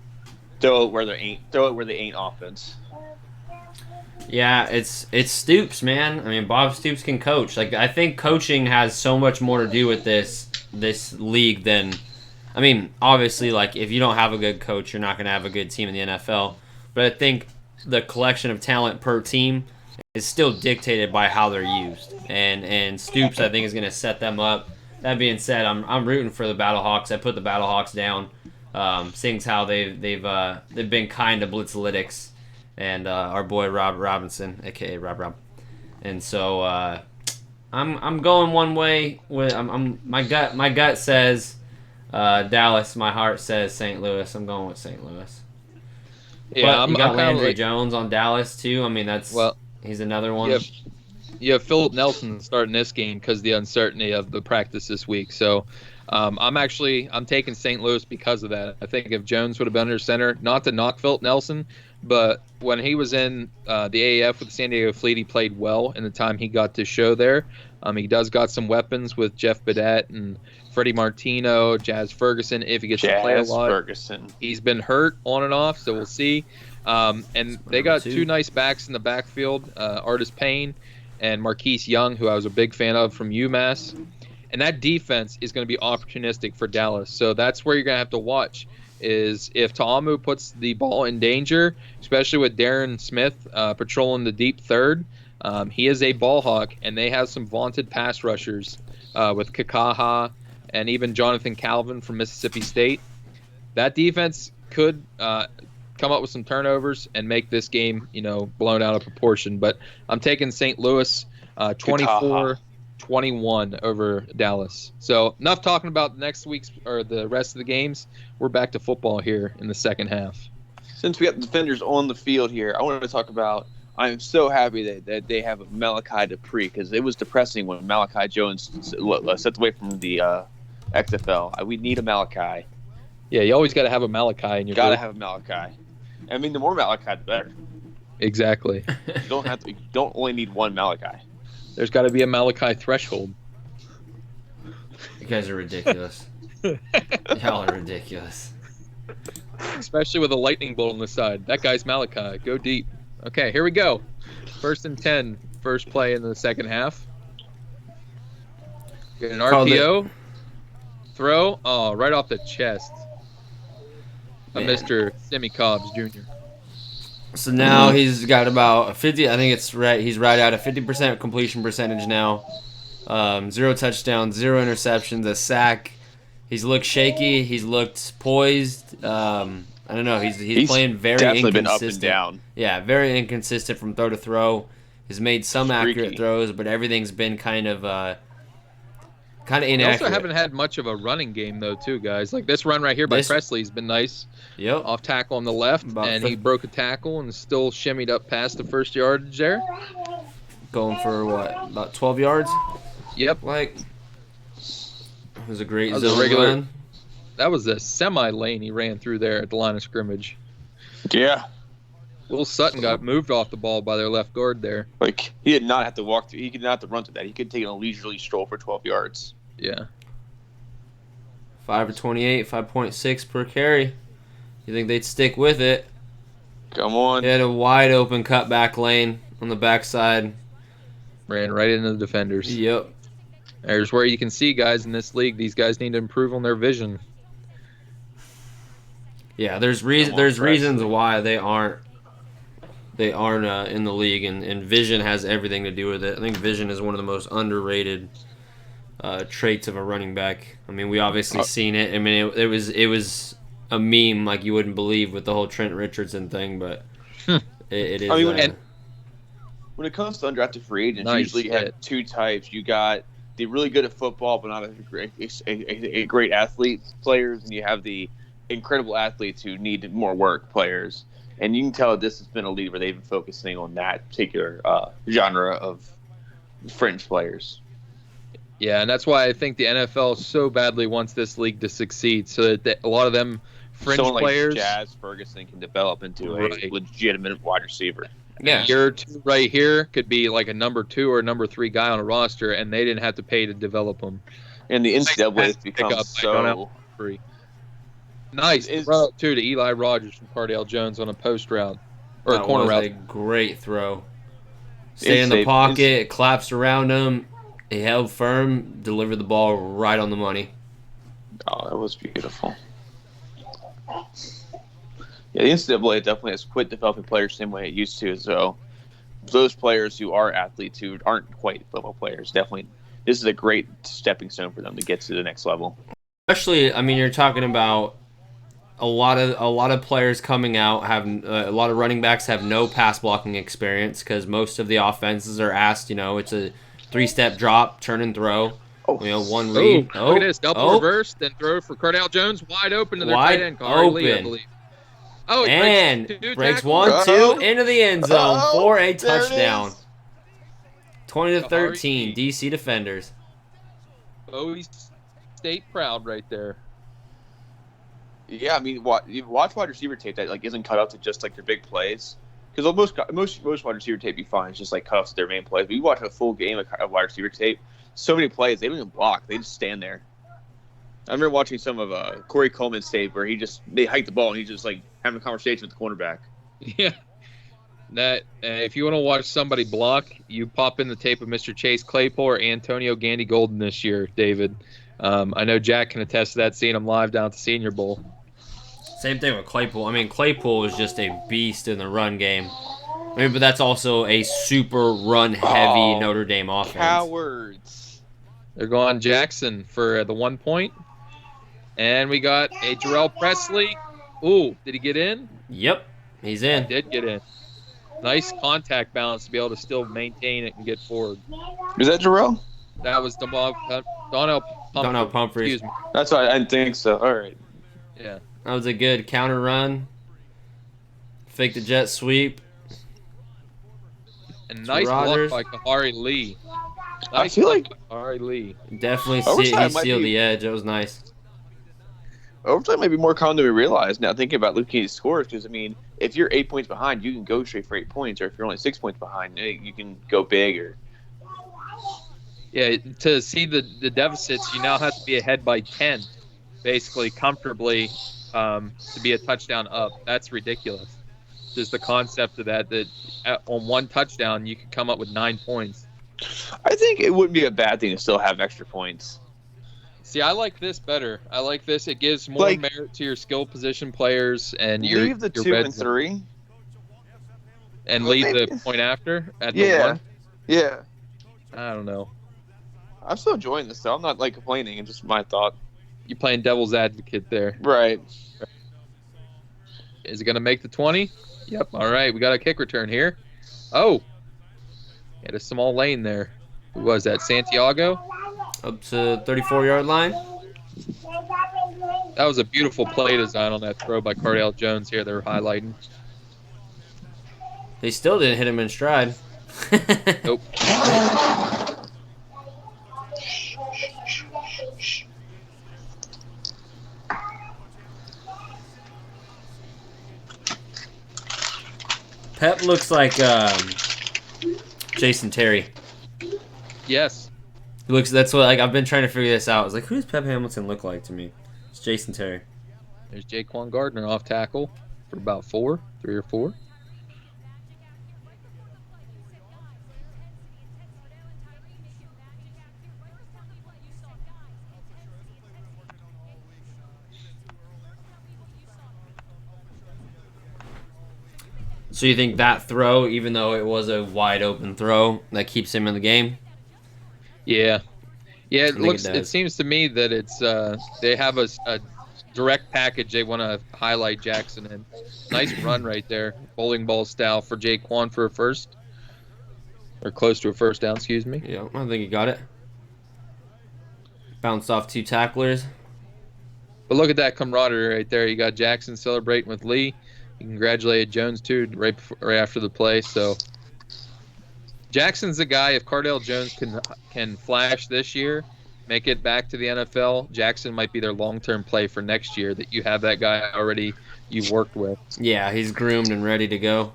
it where they ain't offense. Yeah, it's Stoops, man. I mean, Bob Stoops can coach. Like, I think coaching has so much more to do with this league than, I mean, obviously, like, if you don't have a good coach, you're not going to have a good team in the NFL. But I think the collection of talent per team is still dictated by how they're used. And Stoops, I think, is going to set them up. That being said, I'm rooting for the Battlehawks. I put the Battlehawks down, seeing how they've been kind to Blitzlytics. And our boy Rob Robinson, aka Rob, and so I'm going one way. With my gut says Dallas. My heart says St. Louis. I'm going with St. Louis. Yeah, but you got Landry like, Jones on Dallas too. I mean, he's another one. You have Philip Nelson starting this game because of the uncertainty of the practice this week. So I'm taking St. Louis because of that. I think if Jones would have been under center, not to knock Philip Nelson, but when he was in the AAF with the San Diego Fleet, he played well in the time he got to show there. He got some weapons with Jeff Badette and Freddie Martino, Jazz Ferguson, if he gets to play a lot. Ferguson. He's been hurt on and off, so we'll see. And they got two nice backs in the backfield, Artis Payne and Marquise Young, who I was a big fan of from UMass. And that defense is going to be opportunistic for Dallas. So that's where you're going to have to watch, is if Ta'amu puts the ball in danger, especially with Darren Smith patrolling the deep third. He is a ball hawk, and they have some vaunted pass rushers with Kakaha and even Jonathan Calvin from Mississippi State. That defense could come up with some turnovers and make this game, blown out of proportion. But I'm taking St. Louis 24-21 over Dallas. So enough talking about next week's or the rest of the games. We're back to football here in the second half. Since we got the defenders on the field here, I wanted to talk about, I'm so happy that they have Malachi Dupree, because it was depressing when Malachi Jones stepped away from the XFL. We need a Malachi. Yeah, you always got to have a Malachi in your group. Got to have a Malachi. I mean, the more Malachi, the better. Exactly. You don't only need one Malachi. There's got to be a Malachi threshold. You guys are ridiculous. Y'all are ridiculous. Especially with a lightning bolt on the side. That guy's Malachi. Go deep. Okay, here we go. 1st and 10. First play in the second half. Get an RPO. Throw. Oh, right off the chest. Mr. Semi Cobbs Jr. So now he's got about 50. I think it's right. He's right at a 50% completion percentage now. 0 touchdowns, 0 interceptions, a sack. He's looked shaky. He's looked poised. I don't know. He's playing very definitely inconsistent. Been up and down. Yeah, very inconsistent from throw to throw. He's made some accurate throws, but everything's been kind of inaccurate. They also haven't had much of a running game, though, too, guys. Like this run right here by Presley's been nice. Yep. Off tackle on the left, he broke a tackle and still shimmied up past the first yardage there. going for what, about 12 yards? Yep. Like, it was a great That was a zone regular- run. That was a semi lane he ran through there at the line of scrimmage. Yeah. Will Sutton got moved off the ball by their left guard there. Like, he did not have to walk through. He did not have to run through that. He could take a leisurely stroll for 12 yards. Yeah. 5 for 28, 5.6 per carry. You think they'd stick with it? Come on. They had a wide open cutback lane on the backside. Ran right into the defenders. Yep. There's where you can see, guys, in this league, these guys need to improve on their vision. Yeah, there's Come on, reasons Presley. why they aren't in the league, and vision has everything to do with it. I think vision is one of the most underrated traits of a running back. I mean, we obviously seen it. I mean, it was a meme like you wouldn't believe with the whole Trent Richardson thing, but it is. I mean, when it comes to undrafted free agents, Nice usually you have hit. two types. You got the really good at football but not a great athlete players, and you have the incredible athletes who need more work players. And you can tell this has been a league where they've been focusing on that particular genre of fringe players. Yeah, and that's why I think the NFL so badly wants this league to succeed, so that a lot of them fringe Someone players, like Jazz Ferguson can develop into Right. a legitimate wide receiver. yeah. a year or two right here, could be like a number 2 or number 3 guy on a roster, and they didn't have to pay to develop them. And the NCAA has Pick become up, I don't know. so. Free. Nice Is- throw too to Eli Rogers from Cardale Jones on a post route or a That corner was route. a great throw. Stay in the It's- pocket, collapsed around him. He held firm, delivered the ball right on the money. Oh, that was beautiful. Yeah, the NCAA definitely has quit developing players the same way it used to. So those players who are athletes who aren't quite football players, definitely, this is a great stepping stone for them to get to the next level. Especially, I mean, you're talking about a lot of players coming out have a lot of running backs have no pass blocking experience because most of the offenses are asked, it's a 3-step drop, turn and throw, one read. Look at this double reverse, then throw for Cardale Jones wide open to their Wide tight end, Kari Lee, I open. believe. Oh, he And breaks 1, tackles. 2 into the end zone for a there it touchdown. is. 20-13, DC defenders. Bowie State proud right there. Yeah, I mean, you watch wide receiver tape that isn't cut out to just their big plays. Because most wide receiver tape you find is just cut off to their main plays. But you watch a full game of wide receiver tape, so many plays they don't even block; they just stand there. I remember watching some of Corey Coleman's tape where they hike the ball and he's just having a conversation with the cornerback. Yeah. That if you want to watch somebody block, you pop in the tape of Mr. Chase Claypool or Antonio Gandy Golden this year, David. I know Jack can attest to that, seeing him live down at the Senior Bowl. Same thing with Claypool. I mean, Claypool is just a beast in the run game. I mean, but that's also a super run-heavy Notre Dame offense. Cowards. They're going Jackson for the 1 point. And we got a Jarrell Presley. Ooh, did he get in? Yep, he's in. Did get in. Nice contact balance to be able to still maintain it and get forward. Is that Jarrell? That was Donnell Pumphrey. Excuse me. That's why I didn't think so. All right. Yeah. That was a good counter run. Fake the jet sweep. And nice Rodgers. block by Kahari Lee. I feel like Kahari Lee. Definitely Overtime he might sealed be- the edge. It was nice. overtime might be more common than we realize now, thinking about Luke Keeney's scores. Because, I mean, if you're 8 points behind, you can go straight for 8 points. Or if you're only 6 points behind, you can go big. Or Yeah, to see the deficits, you now have to be ahead by 10, basically, comfortably, to be a touchdown up. That's ridiculous. Just the concept of that on one touchdown, you could come up with 9 points. I think it wouldn't be a bad thing to still have extra points. See, I like this better. I like this. It gives more merit to your skill position players and your Leave the your 2 red and zone. 3. And Well, leave maybe- the point after at the Yeah. 1. Yeah. I don't know. I'm still enjoying this, though. I'm not complaining. It's just my thought. You're playing devil's advocate there. Right. Is it going to make the 20? Yep. All right. We got a kick return here. Oh. Had a small lane there. Who was that? Santiago? Up to 34-yard line. That was a beautiful play design on that throw by Cardale Jones here. They're highlighting. They still didn't hit him in stride. Nope. Pep looks like Jason Terry. Yes. He looks. That's what like I've been trying to figure this out. I was like, who does Pep Hamilton look like to me? It's Jason Terry. There's Jaquan Gardner off tackle for about 3 or 4. So you think that throw, even though it was a wide open throw, that keeps him in the game? Yeah. Yeah, think it it does. seems to me that it's they have a direct package they want to highlight Jackson in. Nice run right there. Bowling ball style for Jaquan for a first. Or close to a first down, excuse me. Yeah, I think he got it. Bounced off 2 tacklers. But look at that camaraderie right there. You got Jackson celebrating with Lee. He congratulated Jones too right after the play. So Jackson's the guy. If Cardale Jones can flash this year, make it back to the NFL, Jackson might be their long-term play for next year. That you have that guy already you've worked with. Yeah, he's groomed and ready to go.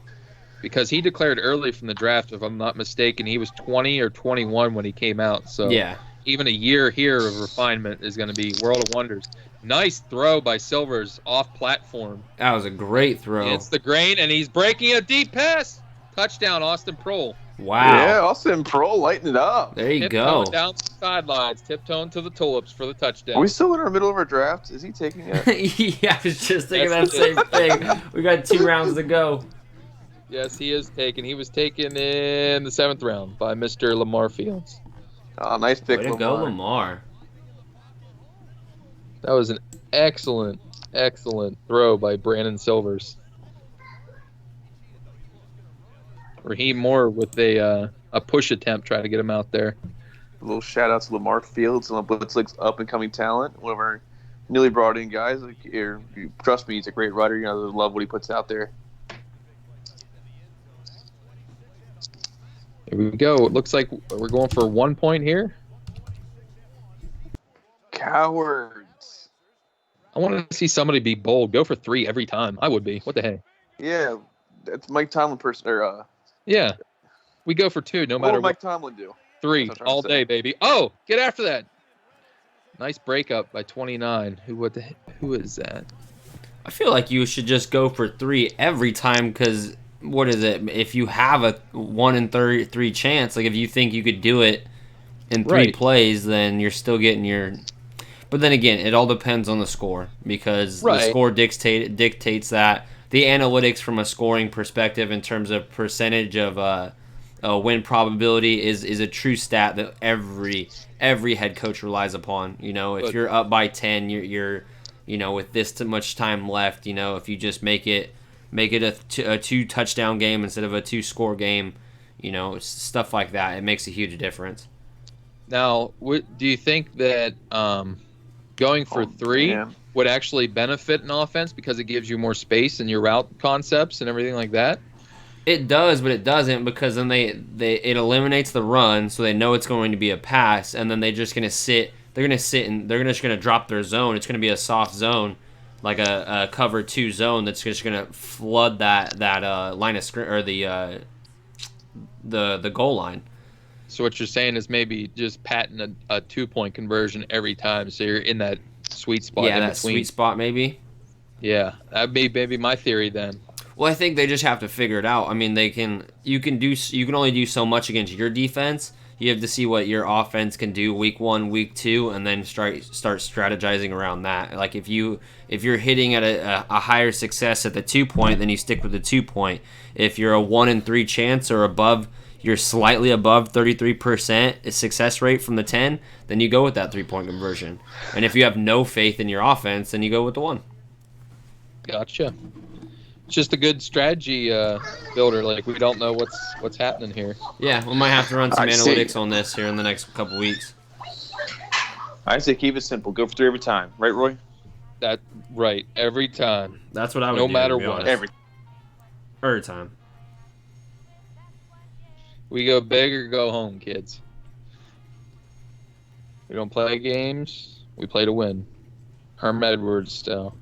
Because he declared early from the draft, if I'm not mistaken, he was 20 or 21 when he came out. So Yeah. even a year here of refinement is going to be world of wonders. Nice throw by Silvers off platform. That was a great throw. It's the grain, and he's breaking a deep pass. Touchdown, Austin Prohl. Wow. Yeah, Austin Pro lighting it up. There you Tiptoeing go. down the sidelines, tiptoeing to the tulips for the touchdown. Are we still in our middle of our draft? Is he taking it? Yeah, I was just thinking that Yes, he same thing. We got 2 rounds to go. Yes, he is taken. He was taken in the 7th round by Mr. Lamar Fields. Oh, nice pick, Way to Lamar. go, Lamar. That was an excellent, excellent throw by Brandon Silvers. Raheem Moore with a push attempt trying to get him out there. A little shout out to Lamar Fields, one of Blitzlink's up and coming talent. One of our newly brought in guys. Trust me, he's a great writer. You know, I love what he puts out there. Here we go. It looks like we're going for 1 point here. Cowards. I want to see somebody be bold. Go for 3 every time. I would be. What the heck? Yeah, that's Mike Tomlin person. Or Yeah. We go for 2 no what matter will what. Mike Tomlin do? 3 That's what I'm all trying to day, say. baby. Oh, get after that. Nice breakup by 29. Who is that? I feel like you should just go for 3 every time because, what is it? If you have a 1 in 33 chance, like if you think you could do it in 3 Right. plays, then you're still getting your... But then again, it all depends on the score because the Right. score dictates that. The analytics from a scoring perspective in terms of percentage of win probability is a true stat that every head coach relies upon. You know, if But- you're up by 10, you're with this much time left, if you just make it a 2 touchdown game instead of a 2 score game, stuff like that. It makes a huge difference. Now, do you think that going for 3 man. would actually benefit an offense because it gives you more space in your route concepts and everything like that? It does, but it doesn't because then it eliminates the run, so they know it's going to be a pass, and then they're just gonna sit. They're gonna sit and they're just gonna drop their zone. It's gonna be a soft zone, like a cover 2 zone that's just gonna flood that line of screen or the goal line. So what you're saying is maybe just patent a 2-point conversion every time, so you're in that sweet spot. Yeah, in that between. sweet spot maybe. Yeah, that'd be maybe my theory then. Well, I think they just have to figure it out. I mean, you can only do so much against your defense. You have to see what your offense can do week 1, week 2, and then start strategizing around that. Like if you're hitting at a higher success at the 2-point, then you stick with the 2-point. If you're a 1 in 3 chance or above, you're slightly above 33% success rate from the 10, then you go with that 3-point conversion. And if you have no faith in your offense, then you go with the 1. Gotcha. It's just a good strategy builder. Like, we don't know what's happening here. Yeah, we might have to run some I see. analytics on this here in the next couple weeks. I say keep it simple. Go for 3 every time. Right, Roy? That right every time. That's what I would No do, matter to be what. honest. Every Every time. We go big or go home, kids. We don't play games. We play to win. Herm Edwards style.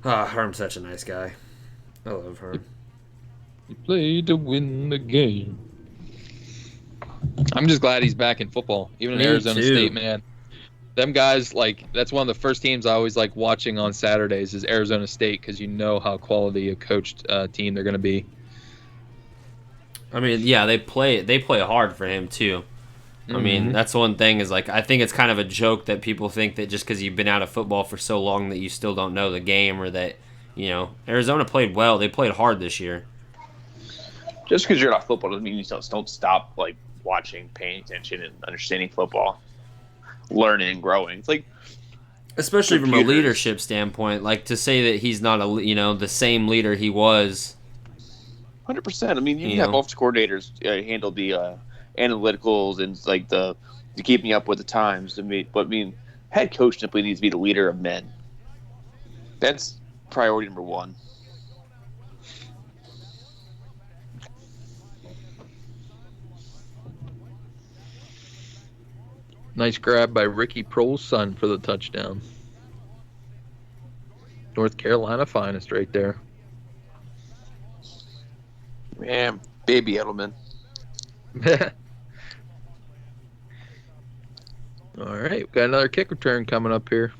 Ah, Herm's such a nice guy. I love Herm. You play to win the game. I'm just glad he's back in football. Even in Me Arizona too. State, man. Them guys, like, that's one of the first teams I always like watching on Saturdays is Arizona State because you know how quality a coached team they're going to be. I mean, yeah, they play hard for him too. I mean, that's one thing is like I think it's kind of a joke that people think that just because you've been out of football for so long that you still don't know the game or that Arizona played well. They played hard this year. Just because you're not football doesn't mean you don't stop like watching, paying attention, and understanding football, learning and growing. It's like Especially from a computers. leadership standpoint, like to say that he's not the same leader he was. 100%. I mean, you You can have know. office coordinators handle the analyticals and like the keeping up with the times. I mean, head coach simply needs to be the leader of men. That's priority number one. Nice grab by Ricky Prohl's son for the touchdown. North Carolina finest right there. Man, baby Edelman. All right, we've got another kick return coming up here.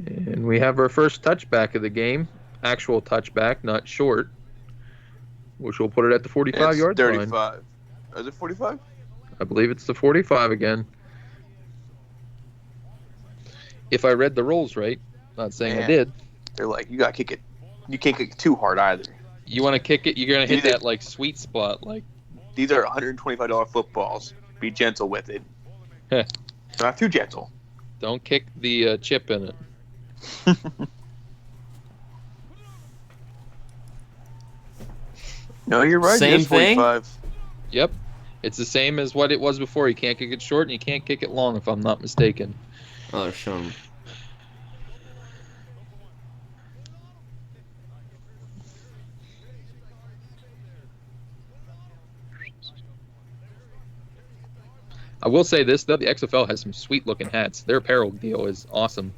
And we have our first touchback of the game. Actual touchback, not short. Which will put it at the 45-yard line. 35. Is it 45? I believe it's the 45 again. If I read the rules right. Not saying I Man. did. They're like, you gotta kick it. You can't kick it too hard either. You want to kick it, you're going to hit Either- that like sweet spot. Like, These are $125 footballs. Be gentle with it. Heh. Not too gentle. don't kick the chip in it. No, you're right. Same It is thing? 45. Yep. It's the same as what it was before. You can't kick it short and you can't kick it long if I'm not mistaken. Oh, they're showing. I will say this, though. The XFL has some sweet looking hats. Their apparel deal is awesome.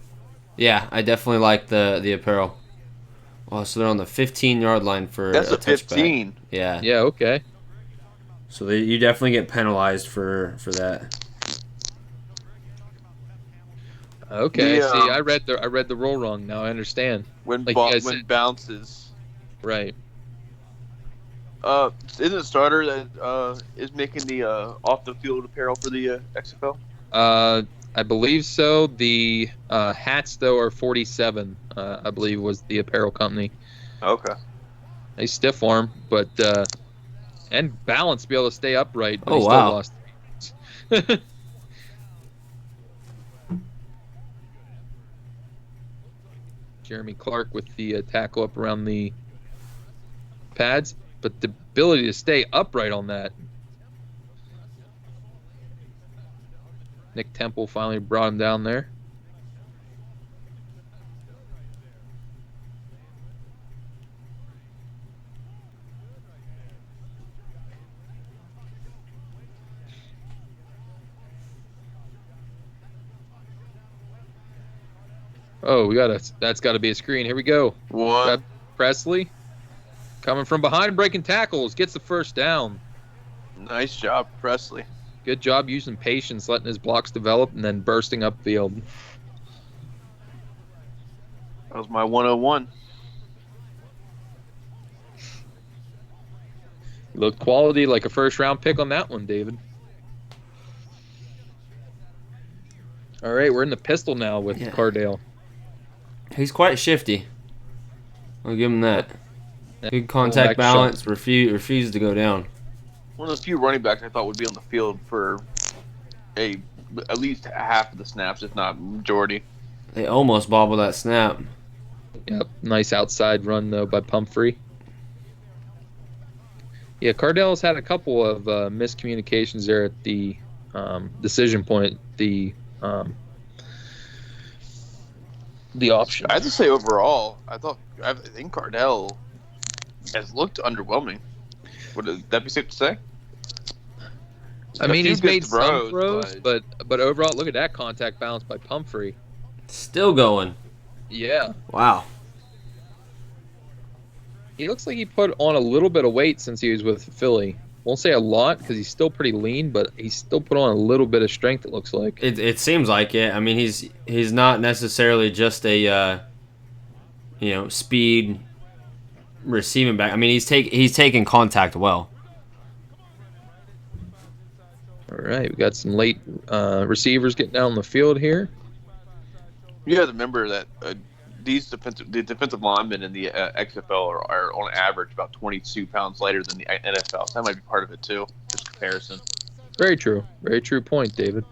Yeah, I definitely like the apparel. Oh, so they're on the 15-yard line for That's a a touchback. 15. Yeah. Yeah, okay. So you definitely get penalized for that. Okay, The, see, I read the rule wrong. Now I understand. When Like you guys when said. bounces. Right. Isn't it Starter that is making the off the field apparel for the XFL? I believe so. The hats though are 47. I believe was the apparel company. Okay. They stiff arm, but and balance, be able to stay upright. But Oh, he still wow. lost. Jeremy Clark with the tackle up around the pads, but the ability to stay upright on that. Nick Temple finally brought him down there. Oh, that's got to be a screen. Here we go. One. Got Presley coming from behind, breaking tackles, gets the first down. Nice job, Presley. Good job using patience, letting his blocks develop, and then bursting upfield. That was my 101. Looked quality like a first-round pick on that one, David. All right, we're in the pistol now with Yeah. Cardale. He's quite shifty. I'll give him that. Good contact Back balance. Refused to go down. One of the few running backs I thought would be on the field for at least half of the snaps, if not majority. They almost bobbled that snap. Yep, nice outside run though by Pumphrey. Yeah, Cardale's had a couple of miscommunications there at the decision point. The the option. I have to say overall, I think Cardell has looked underwhelming. Would that be safe to say? I A mean, few he's good made some throws, but but overall, look at that contact balance by Pumphrey. Still going. Yeah, Wow. he looks like he put on a little bit of weight since he was with Philly. Won't say a lot because he's still pretty lean, but he's still put on a little bit of strength. It looks like. It seems like it. I mean, he's not necessarily just a speed receiving back. I mean, he's taking contact well. All right, we got some late receivers getting down the field here. you have to remember that the defensive linemen in the XFL are on average about 22 pounds lighter than the NFL. So that might be part of it too. Just comparison. Very true point, David.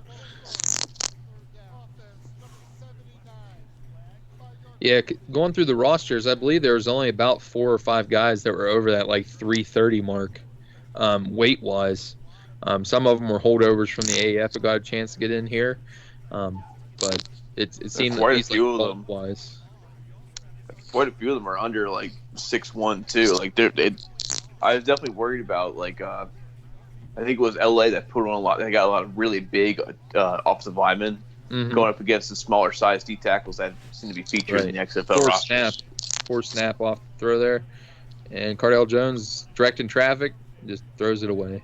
Yeah, going through the rosters, I believe there was only about 4 or 5 guys that were over that like 330 mark, weight-wise. Some of them were holdovers from the AAF that got a chance to get in here, but it seemed quite a he's few like of them. wise. Quite a few of them are under like 6'1" too. Like I was definitely worried about I think it was LA that put on a lot. They got a lot of really big offensive linemen going up against the smaller size D tackles that seem to be featured in the XFL rosters. Poor snap off the throw there, and Cardell Jones directing traffic just throws it away.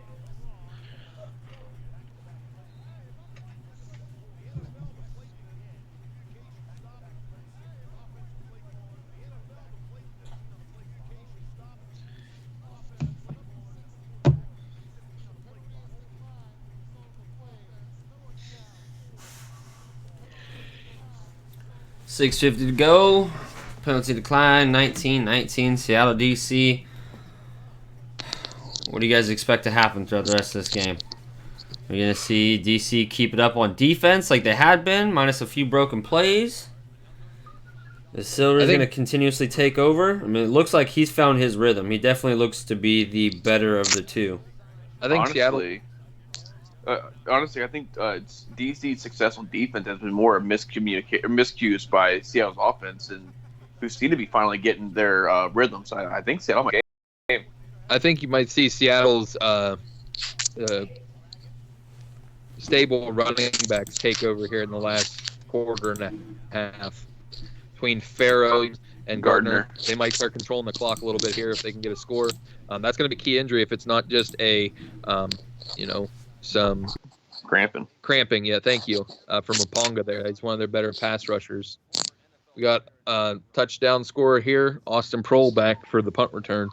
$6.50 to go. Penalty decline. 19-19. Seattle DC. What do you guys expect to happen throughout the rest of this game? Are you going to see DC keep it up on defense like they had been, minus a few broken plays? Is Silver's going to continuously take over? I mean, it looks like he's found his rhythm. He definitely looks to be the better of the two. I think Honestly, I think DC's successful defense has been more miscues by Seattle's offense, and who seem to be finally getting their rhythm. So I think Seattle might game. I think you might see Seattle's stable running backs take over here in the last quarter and a half. Between Farrow and Gardner, they might start controlling the clock a little bit here if they can get a score. That's going to be key injury if it's not just a, some cramping. Yeah, thank you from Oponga there. He's one of their better pass rushers. We got touchdown scorer here, Austin Prohl back for the punt return.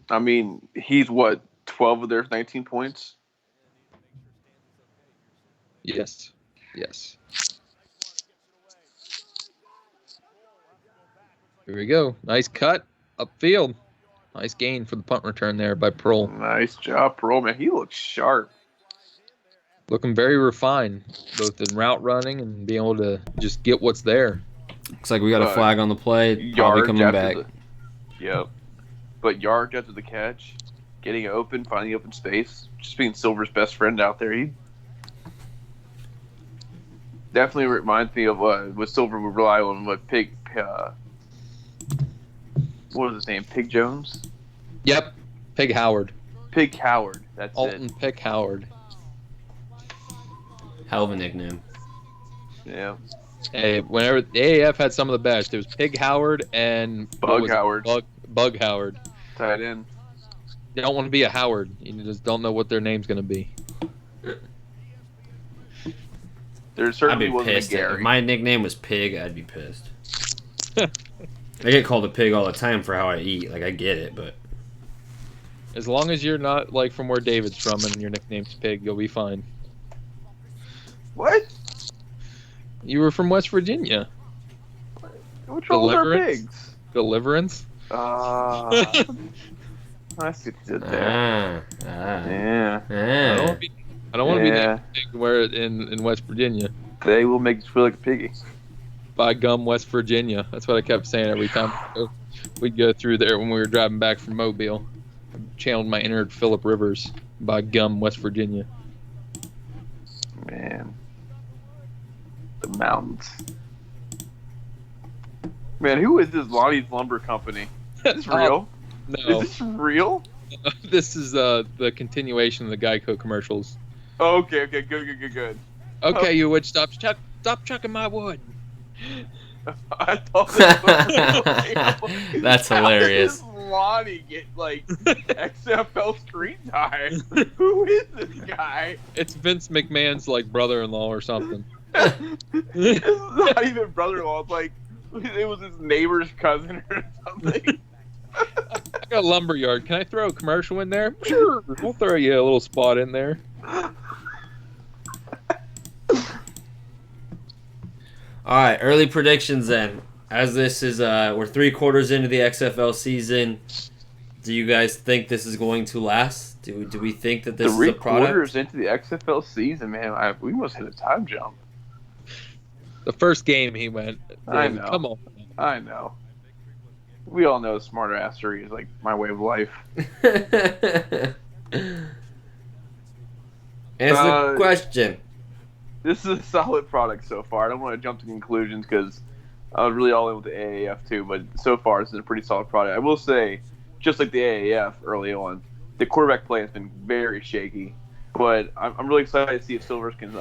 I mean, he's 12 of their 19 points? Yes. Here we go. Nice cut upfield. Nice gain for the punt return there by Prohl. Nice job, Prohl, man. He looks sharp. Looking very refined, both in route running and being able to just get what's there. Looks like we got a flag on the play. Probably coming back. Yep. But yards after the catch, getting open, finding open space, just being Silver's best friend out there. He definitely reminds me of what Silver would rely on. What was his name? Pig Jones? Yep. Pig Howard. That's Alton it. Pig Howard. Hell of a nickname. Yeah. Hey, whenever the AAF had some of the best, it was Pig Howard and Bug Howard. Bug Howard. Tied in. You don't want to be a Howard. You just don't know what their name's going to be. There certainly I'd be wasn't pissed. a Gary. If my nickname was Pig, I'd be pissed. I get called a pig all the time for how I eat. Like, I get it, but... As long as you're not, like, from where David's from and your nickname's Pig, you'll be fine. What? You were from West Virginia. What's wrong with our pigs? Deliverance? I see what you did there. Yeah. I don't want to be named Pig where in West Virginia. They will make you feel like a piggy. By gum, West Virginia. That's what I kept saying every time we'd go through there when we were driving back from Mobile. I channeled my inner Philip Rivers. By gum, West Virginia. Man. The mountains. Man, who is this Lonnie's Lumber Company? Is this real? No, Is this real? this is the continuation of the Geico commercials. Oh, okay, good. Okay, you would stop chucking my wood. I thought this was real. That's hilarious. How did this Lonnie get like XFL screen time? Who is this guy? It's Vince McMahon's like brother-in-law or something. It's not even brother-in-law. It's like it was his neighbor's cousin or something. I got a lumber yard. Can I throw a commercial in there? Sure. We'll throw you a little spot in there. All right, early predictions then. As this is, we're 3/4 into the XFL season. Do you guys think this is going to last? Do we think that this is a product? 3/4 into the XFL season, man. We must hit a time jump. The first game he went. I David, know. Come on. I know. We all know smarter assery is like my way of life. Answer the question. This is a solid product so far. I don't want to jump to conclusions because I was really all in with the AAF too, but so far this is a pretty solid product. I will say, just like the AAF early on, the quarterback play has been very shaky, but I'm really excited to see if Silvers can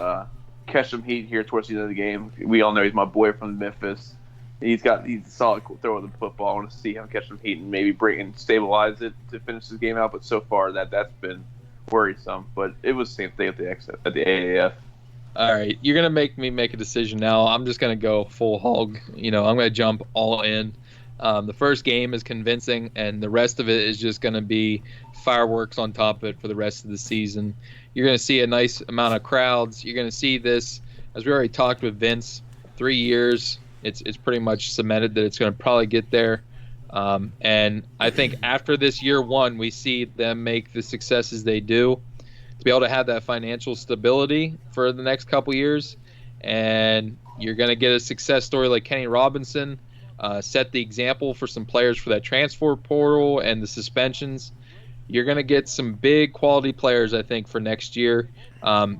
catch some heat here towards the end of the game. We all know he's my boy from Memphis. He's a solid throw of the football. I want to see him catch some heat and maybe bring and stabilize it to finish this game out. But so far that's been worrisome. But it was the same thing at the AAF. All right, you're gonna make me make a decision now. I'm just gonna go full hog. I'm gonna jump all in. The first game is convincing, and the rest of it is just gonna be fireworks on top of it for the rest of the season. You're gonna see a nice amount of crowds. You're gonna see this, as we already talked with Vince, 3 years. It's pretty much cemented that it's gonna probably get there. And I think after this year one, we see them make the successes they do, to be able to have that financial stability for the next couple years. And you're going to get a success story like Kenny Robinson, set the example for some players for that transfer portal and the suspensions. You're going to get some big quality players, I think, for next year,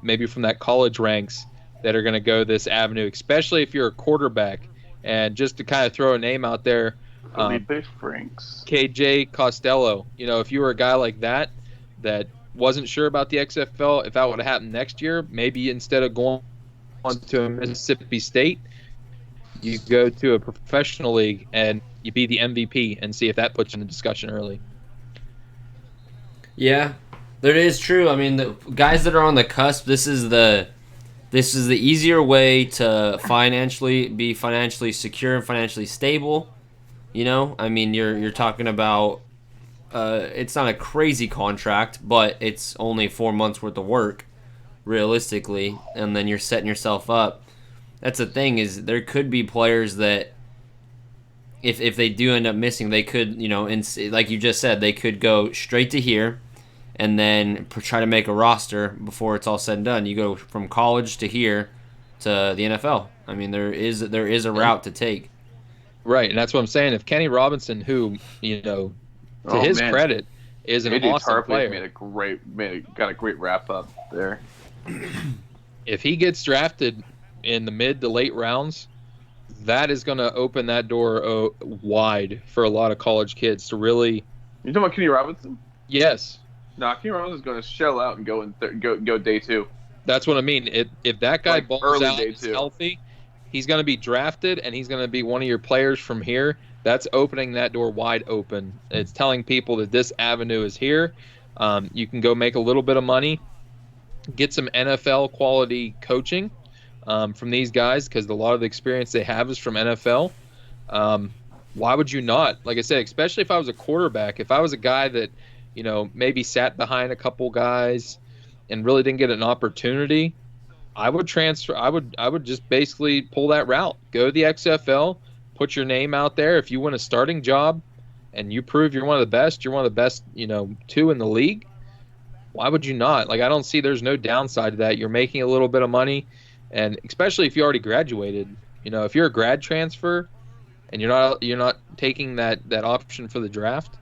maybe from that college ranks, that are going to go this avenue, especially if you're a quarterback. And just to kind of throw a name out there, Felipe Franks, KJ Costello, if you were a guy like that wasn't sure about the XFL, if that would have happened next year, maybe instead of going on to a Mississippi State, you go to a professional league and you be the MVP and see if that puts you in the discussion early. Yeah, that is true. I mean, the guys that are on the cusp, this is the easier way to be financially secure and financially stable. I mean, you're talking about it's not a crazy contract, but it's only 4 months worth of work, realistically, and then you're setting yourself up. That's the thing, is there could be players that if they do end up missing, they could, like you just said, they could go straight to here and then try to make a roster before it's all said and done. You go from college to here to the NFL. I mean, there is a route to take. Right, and that's what I'm saying. If Kenny Robinson, who, to his credit, is an awesome player. Got a great wrap up there. If he gets drafted in the mid to late rounds, that is going to open that door wide for a lot of college kids to really. You talking about Kenny Robinson? Yes. No, Kenny Robinson's going to shell out and go day two. That's what I mean. If that guy balls out, day is two. Healthy, he's going to be drafted and he's going to be one of your players from here. That's opening that door wide open. It's telling people that this avenue is here. You can go make a little bit of money, get some NFL quality coaching from these guys, because a lot of the experience they have is from NFL. Why would you not? Like I said, especially if I was a quarterback, if I was a guy that, maybe sat behind a couple guys and really didn't get an opportunity, I would transfer. I would just basically pull that route. Go to the XFL, put your name out there. If you win a starting job and you prove you're one of the best, two in the league, why would you not? Like, I don't see there's no downside to that. You're making a little bit of money, and especially if you already graduated. If you're a grad transfer and you're not taking that option for the draft,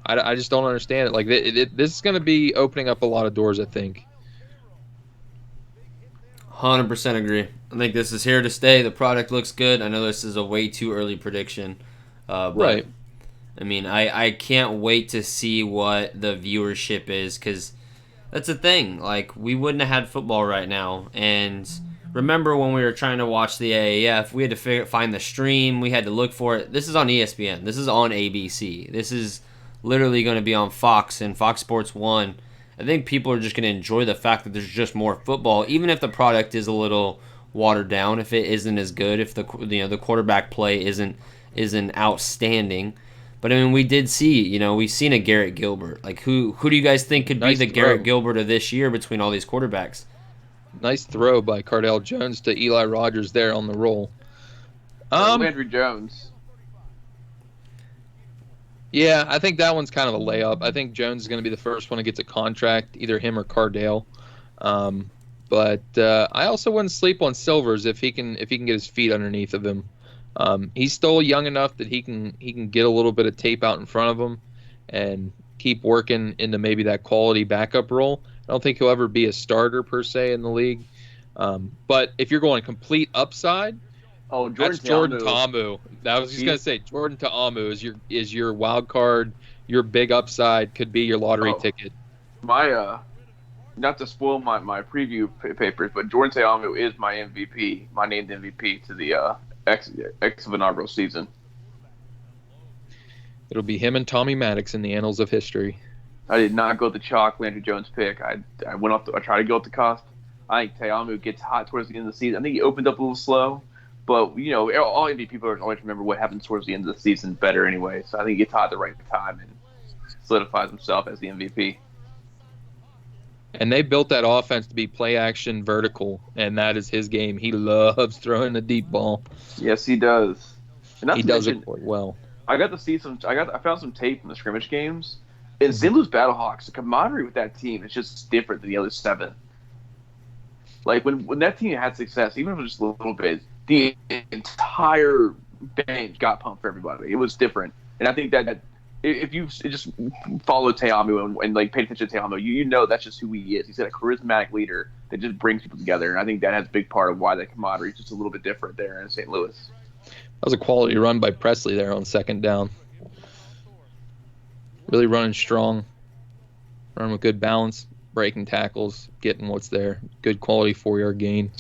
I just don't understand it. Like, this is going to be opening up a lot of doors, I think. 100% agree. I think this is here to stay. The product looks good. I know this is a way too early prediction, but Right. I mean, I can't wait to see what the viewership is, because that's the thing. Like, we wouldn't have had football right now. And remember when we were trying to watch the AAF, we had to find the stream. We had to look for it. This is on ESPN. This is on ABC. This is literally going to be on Fox and Fox Sports 1. I think people are just going to enjoy the fact that there's just more football, even if the product is a little watered down, if it isn't as good, if the quarterback play isn't outstanding. But I mean, we did see, we've seen a Garrett Gilbert. Like, who do you guys think could Nice be the throw. Garrett Gilbert of this year between all these quarterbacks? Nice throw by Cardale Jones to Eli Rogers there on the roll. Landry Jones. Yeah, I think that one's kind of a layup. I think Jones is going to be the first one to get a contract, either him or Cardale. But I also wouldn't sleep on Silvers if he can get his feet underneath of him. He's still young enough that he can get a little bit of tape out in front of him and keep working into maybe that quality backup role. I don't think he'll ever be a starter per se in the league. But if you're going complete upside, that's Jordan Ta'amu. I was just gonna say Jordan Ta'amu is your wild card. Your big upside could be your lottery ticket. My not to spoil my preview papers, but Jordan Ta'amu is my MVP, my named MVP to the X of inaugural season. It'll be him and Tommy Maddox in the annals of history. I did not go with the chalk Landry Jones pick. I went off. I tried to go with the cost. I think Ta'amu gets hot towards the end of the season. I think he opened up a little slow, but all MVP people always remember what happens towards the end of the season better anyway. So I think he gets hot at the right time and solidifies himself as the MVP. And they built that offense to be play action vertical, and that is his game. He loves throwing the deep ball. Yes, he does. And he does it quite well. I got to see I found some tape from the scrimmage games. And St. Louis Battlehawks, the camaraderie with that team is just different than the other 7. Like when that team had success, even if it was just a little bit, the entire bench got pumped for everybody. It was different, and I think that if you just follow Ta'amu and like pay attention to Ta'amu, you know that's just who he is. He's a charismatic leader that just brings people together, and I think that has a big part of why that camaraderie is just a little bit different there in St. Louis. That was a quality run by Presley there on second down. Really running strong, running with good balance, breaking tackles, getting what's there. Good quality 4-yard gain.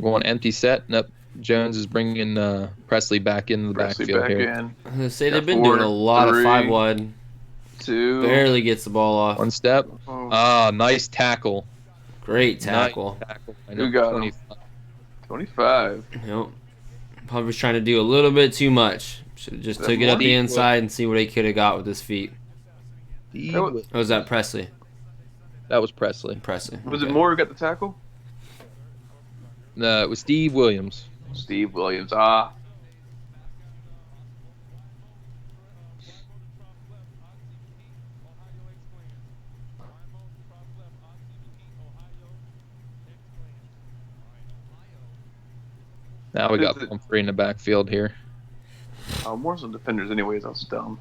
Going empty set. Nope. Jones is bringing Presley back into the backfield here. I was going to say they've been doing a lot of 5 wide. 2. Barely gets the ball off. One step. Nice tackle. Great tackle. Nice tackle. Who got 25. Yep. Probably was trying to do a little bit too much. Should have just took it up the inside and see what he could have got with his feet. Or was that Presley? That was Presley. Was it Moore who got the tackle? No, it was Steve Williams. Steve Williams. Now we got Pumphrey in the backfield here. More some defenders anyways. I was dumb.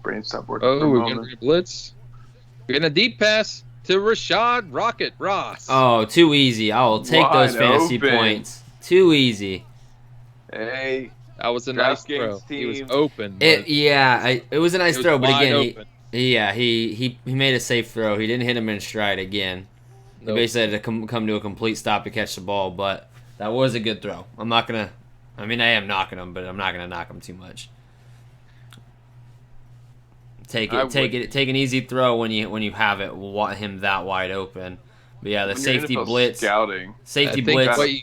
Brain stop working. We're going to blitz. We're getting a deep pass to Rashad Rocket Ross. Oh, too easy. I will take those fantasy points. Too easy. Hey. That was a nice throw. He was open. It was a nice throw, but again, he made a safe throw. He didn't hit him in stride again. Nope. He basically had to come to a complete stop to catch the ball, but that was a good throw. I am knocking him, but I'm not gonna knock him too much. Take an easy throw when you have him that wide open. But yeah, the safety blitz scouting.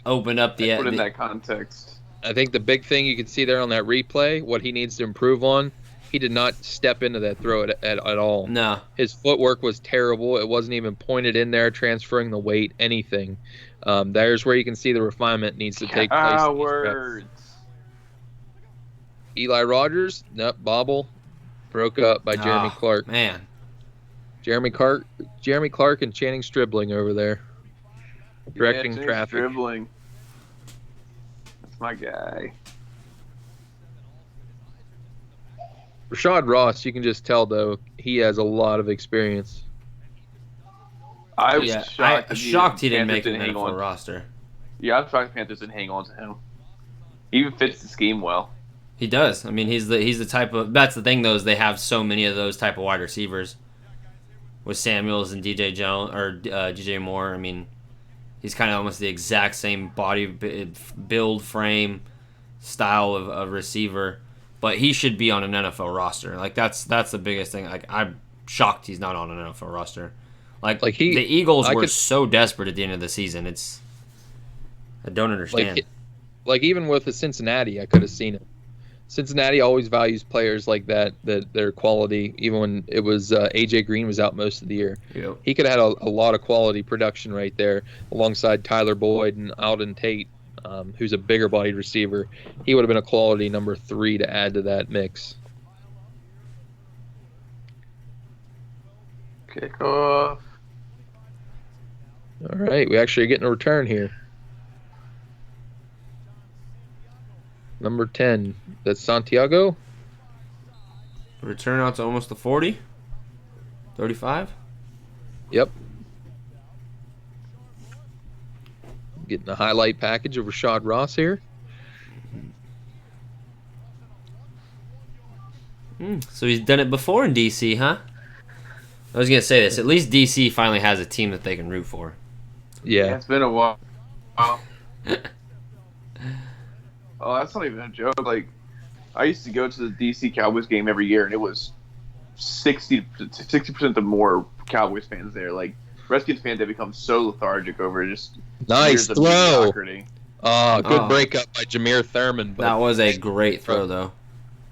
Opened up the. Put in that context. I think the big thing you can see there on that replay, what he needs to improve on. He did not step into that throw at all. No. His footwork was terrible. It wasn't even pointed in there, transferring the weight, anything. There's where you can see the refinement needs to take place. Eli Rogers, bobble, broke up by Jeremy Clark. Man. Jeremy Clark and Channing Stribling over there. Directing traffic. Stribling. That's my guy. Rashad Ross, you can just tell though he has a lot of experience. I was Yeah, shocked. I shocked he didn't Panthers make an hang NFL on. roster. Yeah, I'm shocked the Panthers didn't hang on to him. He even fits the scheme well. He does. I mean, he's the type of. That's the thing though, is they have so many of those type of wide receivers with Samuels and DJ Jones or DJ Moore. I mean, he's kind of almost the exact same body build, frame, style of receiver, but he should be on an NFL roster. Like that's the biggest thing. Like I'm shocked he's not on an NFL roster. Like the Eagles were so desperate at the end of the season. I don't understand. Like even with the Cincinnati, I could have seen it. Cincinnati always values players like that their quality. Even when it was AJ Green was out most of the year, Yep. he could have had a lot of quality production right there alongside Tyler Boyd and Alden Tate, who's a bigger bodied receiver. He would have been a quality number 3 to add to that mix. Kickoff. All right, we actually are getting a return here. Number 10, that's Santiago. Return out to almost the 40, 35. Yep. Getting a highlight package of Rashad Ross here. So he's done it before in DC, huh? I was gonna say this. At least DC finally has a team that they can root for. Yeah. It's been a while. Oh, that's not even a joke. Like, I used to go to the DC Cowboys game every year, and it was 60% of more Cowboys fans there. Like, Redskins fans have become so lethargic over just Nice years of throw. mediocrity. Good breakup by Jameer Thurman. But That was a great throw, though.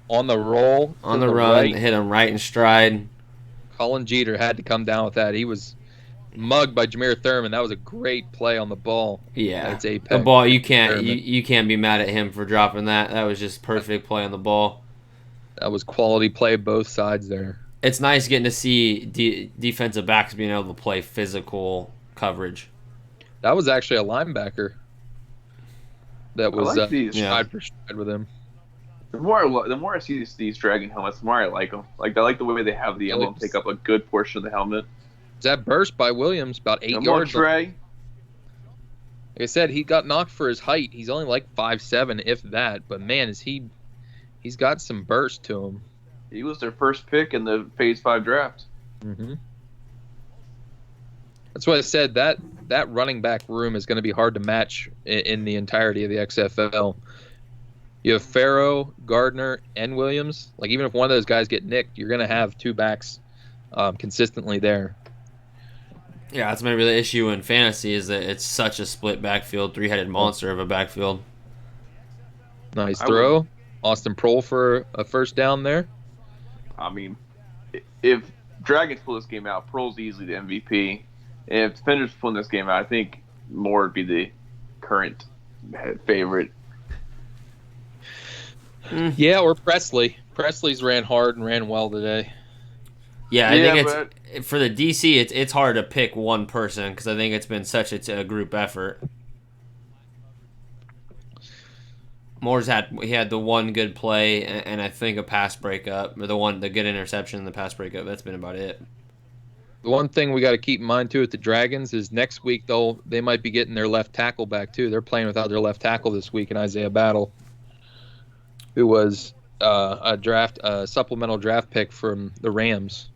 On the roll. On the run, right. hit him right in stride. Colin Jeter had to come down with that. He was mugged by Jameer Thurman. That was a great play on the ball. Yeah, That's apex. the ball. You can't be mad at him for dropping that. That was just perfect play on the ball. That was quality play both sides there. It's nice getting to see defensive backs being able to play physical coverage. That was actually a linebacker. That was I like these. stride for stride with him. The more I see these dragon helmets, the more I like them. Like, I like the way they have the emblem take up a good portion of the helmet. That burst by Williams, about 8 Come yards. on, Trey. Like I said, he got knocked for his height. He's only like 5'7", if that. But man, he's got some burst to him. He was their first pick in the Phase 5 draft. Mm-hmm. That's why I said that running back room is going to be hard to match in the entirety of the XFL. You have Farrow, Gardner, and Williams. Like, even if one of those guys get nicked, you're going to have 2 backs consistently there. Yeah, that's maybe the issue in fantasy is that it's such a split backfield, 3-headed monster of a backfield. Nice throw. Austin Prohl for a first down there. I mean, if Dragons pull this game out, Prohl's easily the MVP. If Defenders pull this game out, I think Moore would be the current favorite. Yeah, or Presley. Presley's ran hard and ran well today. Yeah, I think it's for the DC. It's hard to pick one person because I think it's been such a group effort. Moore's had the one good play and I think a pass breakup, or the good interception and the pass breakup. That's been about it. The one thing we got to keep in mind too with the Dragons is next week they might be getting their left tackle back too. They're playing without their left tackle this week in Isaiah Battle, who was a supplemental draft pick from the Rams,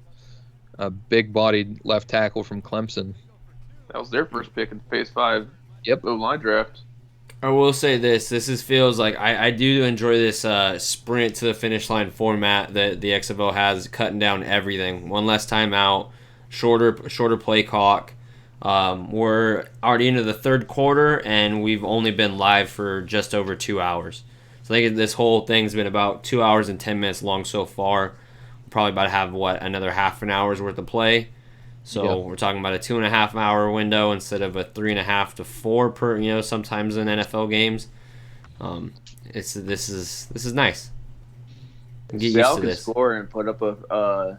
a big-bodied left tackle from Clemson. That was their first pick in Phase 5. Yep. O-line draft. I will say this feels like I do enjoy this sprint to the finish line format that the XFL has, cutting down everything. One less timeout, shorter play clock. We're already into the third quarter, and we've only been live for just over 2 hours. So I think this whole thing's been about 2 hours and 10 minutes long so far. We're probably about to have, another half an hour's worth of play. So We're talking about a 2.5 hour window instead of a 3.5 to 4 per, sometimes in NFL games. This is nice. Get used to this. Score and put up a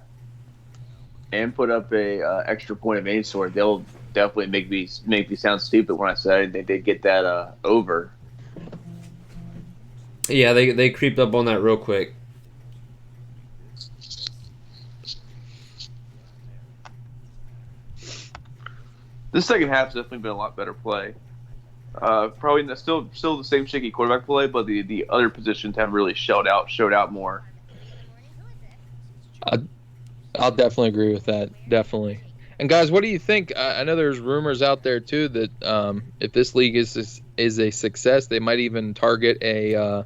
extra point of any sort. They'll definitely make me sound stupid when I say they get that over. Yeah, they creeped up on that real quick. The second half's definitely been a lot better play. Probably still the same shaky quarterback play, but the other positions have really showed out more. I'll definitely agree with that. Definitely. And guys, what do you think? I know there's rumors out there too that if this league is a success, they might even target a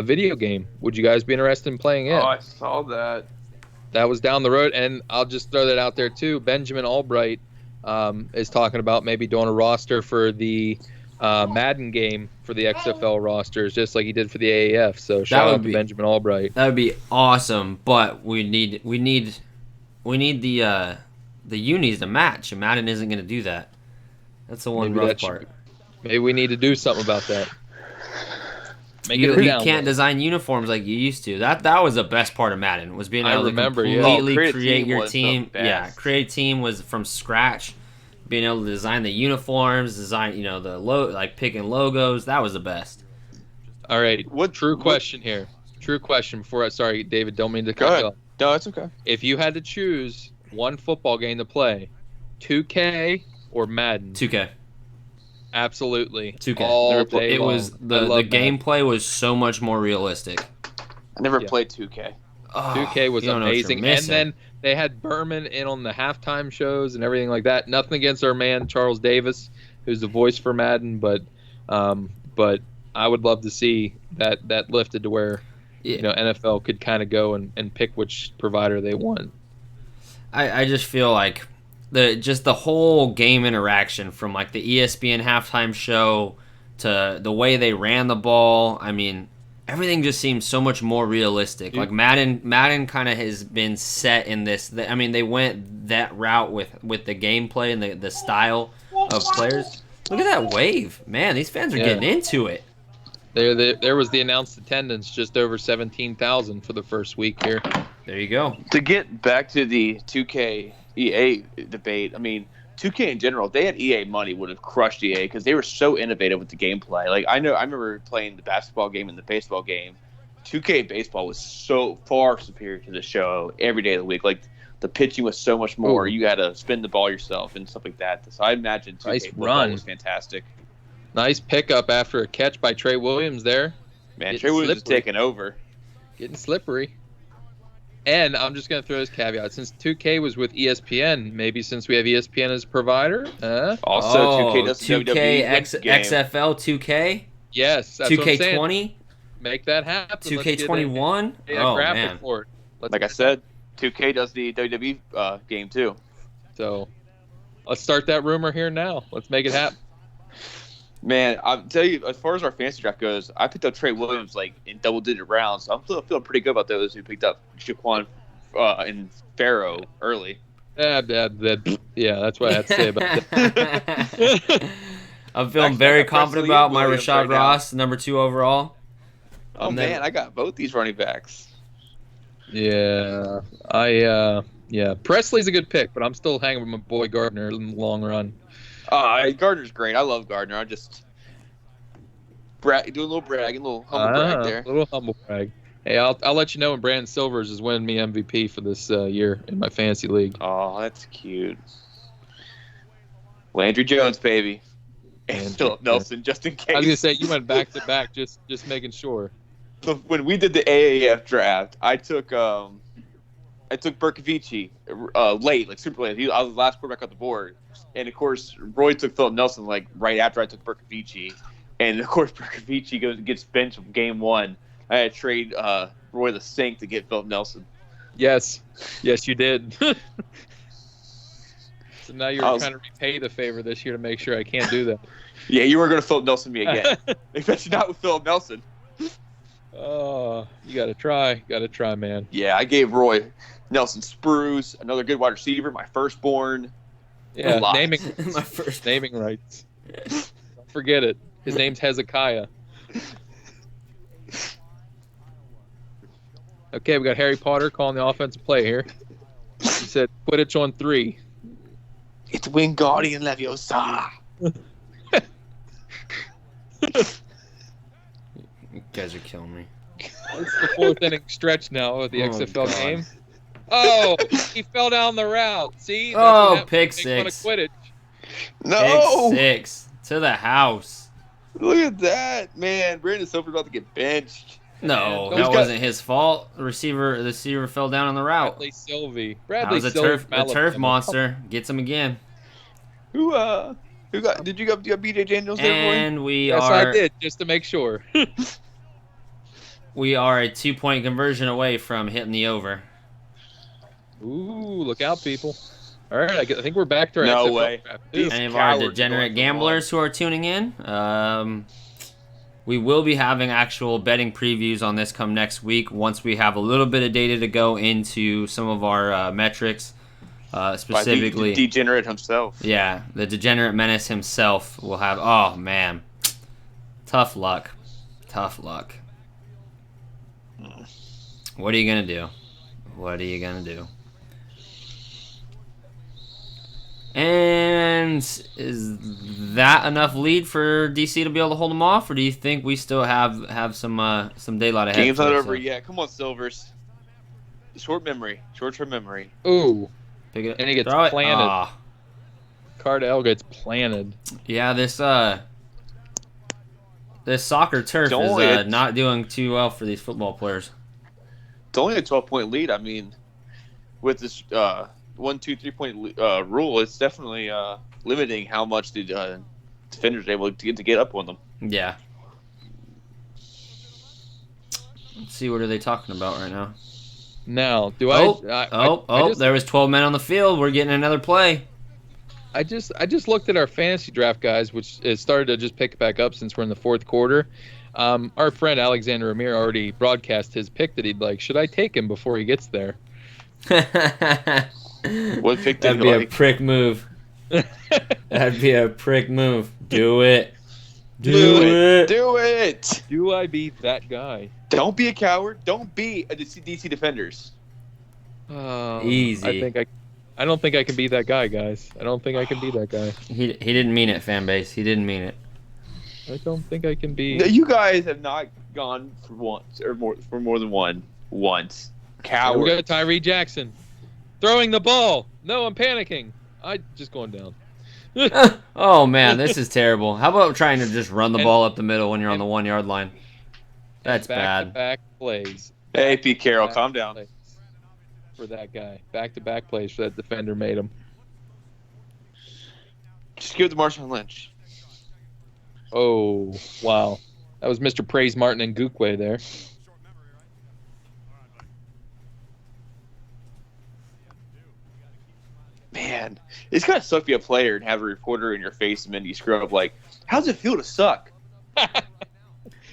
video game. Would you guys be interested in playing it? Oh, I saw that. That was down the road, and I'll just throw that out there too. Benjamin Albright is talking about maybe doing a roster for the Madden game for the XFL rosters, just like he did for the AAF. So shout out to Benjamin Albright. That would be awesome, but we need the unis to match, and Madden isn't going to do that. That's the one rough part. Maybe we need to do something about that. You can't design uniforms like you used to. That was the best part of Madden, was being able to completely create your team. Yeah, create a team was from scratch. Being able to design the uniforms, design the picking logos. That was the best. All right, true question here. True question. Sorry, David, don't mean to cut you off. No, it's okay. If you had to choose one football game to play, 2K or Madden? 2K. Absolutely. 2K. All day it long. was the gameplay was so much more realistic. I never played 2K. Oh, 2K was amazing. And then they had Berman in on the halftime shows and everything like that. Nothing against our man Charles Davis, who's the voice for Madden, but I would love to see that lifted to where NFL could kind of go and pick which provider they want. I just feel like the whole game interaction, from like the ESPN halftime show to the way they ran the ball. I mean, everything just seems so much more realistic. Like Madden kind of has been set in this. I mean, they went that route with the gameplay and the style of players. Look at that wave, man! These fans are getting into it. There was the announced attendance, just over 17,000 for the first week here. There you go. To get back to the 2K EA debate, I mean, 2K in general, if they had EA money, would have crushed EA because they were so innovative with the gameplay. Like I remember playing the basketball game and the baseball game. 2K baseball was so far superior to the show every day of the week. Like the pitching was so much more. You had to spin the ball yourself and stuff like that. So I imagine 2K football was fantastic. Nice pickup after a catch by Trey Williams there. Man, Trey Williams is taking over. Getting slippery. And I'm just going to throw this caveat. Since 2K was with ESPN, maybe since we have ESPN as a provider. Also, 2K does 2K XFL 2K? Yes, that's 2K20? Make that happen. 2K21? Oh, man. Like I said, 2K does the WWE game too. So let's start that rumor here now. Let's make it happen. Man, I'll tell you, as far as our fantasy draft goes, I picked up Trey Williams like in double-digit rounds. So I'm still feeling pretty good about those who picked up Shaquan and Farrow early. Yeah, that's what I have to say about that. I'm feeling very confident about my Rashad Ross, number 2 overall. Oh, man, I got both these running backs. Yeah, Presley's a good pick, but I'm still hanging with my boy Gardner in the long run. Gardner's great. I love Gardner. I just do a little bragging, a little humble brag there. A little humble brag. Hey, I'll let you know when Brandon Silvers is winning me MVP for this year in my fantasy league. Oh, that's cute. Landry Jones, baby. And Philip Nelson, just in case. I was gonna say you went back to back, just making sure. So when we did the AAF draft, I took Berkovici late, like super late. I was the last quarterback on the board. And, of course, Roy took Philip Nelson, like, right after I took Berkovici. And, of course, Berkovici gets benched from game 1. I had to trade Roy the Sink to get Philip Nelson. Yes, you did. So now you're trying to repay the favor this year to make sure I can't do that. Yeah, you were going to Philip Nelson me again. Especially not with Philip Nelson. Oh, you got to try, man. Yeah, I gave Roy Nelson Spruce, another good wide receiver, my firstborn. Yeah, naming my first naming rights. Don't forget it. His name's Hezekiah. Okay, we got Harry Potter calling the offensive play here. He said, Quidditch on 3. It's Wingardium Leviosa. You guys are killing me. It's the 4th inning stretch now of the XFL game. Oh, he fell down the route. See? Pick 6. Quidditch. No! Pick 6 to the house. Look at that, man. Brandon Silver's about to get benched. No, And that he's wasn't his fault. The receiver fell down on the route. Bradley Sylvie. That Bradley was a Sylvie turf monster. Gets him again. Who got? Did you got BJ Daniels there, boy? And we Yes, are I did, just to make sure. we are a 2-point conversion away from hitting the over. Ooh, look out, people. All right, I think we're back to our No XFL way. draft. These Any of our cowards degenerate going for gamblers who are tuning in, we will be having actual betting previews on this come next week once we have a little bit of data to go into some of our metrics, specifically. By the degenerate himself. Yeah, the degenerate menace himself will have. Oh man, tough luck. What are you gonna do? And is that enough lead for DC to be able to hold them off, or do you think we still have some daylight ahead? Game's not over yet. Come on, Silvers. Short-term memory. Ooh, Pick it, and he gets throw it. planted. Ah. Cardell gets planted. Yeah, this soccer turf is not doing too well for these football players. It's only a 12-point lead. I mean, with this 1, 2, 3-point rule, it's definitely limiting how much the defenders are able to get up on them. Yeah. Let's see, what are they talking about right now? Now, There was 12 men on the field. We're getting another play. I just looked at our fantasy draft, guys, which has started to just pick back up since we're in the fourth quarter. Our friend Alexander Amir already broadcast his pick that he'd like. Should I take him before he gets there? What pick did That'd be a prick move. That'd be a prick move. Do it. Do it. Do it. Do I be that guy? Don't be a coward. Don't be a DC defenders. Easy. I don't think I can be that guy, guys. I don't think I can be that guy. He didn't mean it, fan base. He didn't mean it. I don't think I can be. No, you guys have not gone for once or more than one once. Coward. We got Tyree Jackson throwing the ball. No, I'm panicking. I just going down. Oh man, this is terrible. How about trying to just run the ball up the middle when you're on the 1 yard line? That's bad. Back plays. Hey, Pete Carroll, calm down. For that guy, back-to-back plays for that defender made him. Just give it to Marshawn Lynch. Oh wow, that was Mr. Praise Martin and Gookwe there. Man, it's gotta suck to be a player and have a reporter in your face and then you screw up. Like, how's it feel to suck?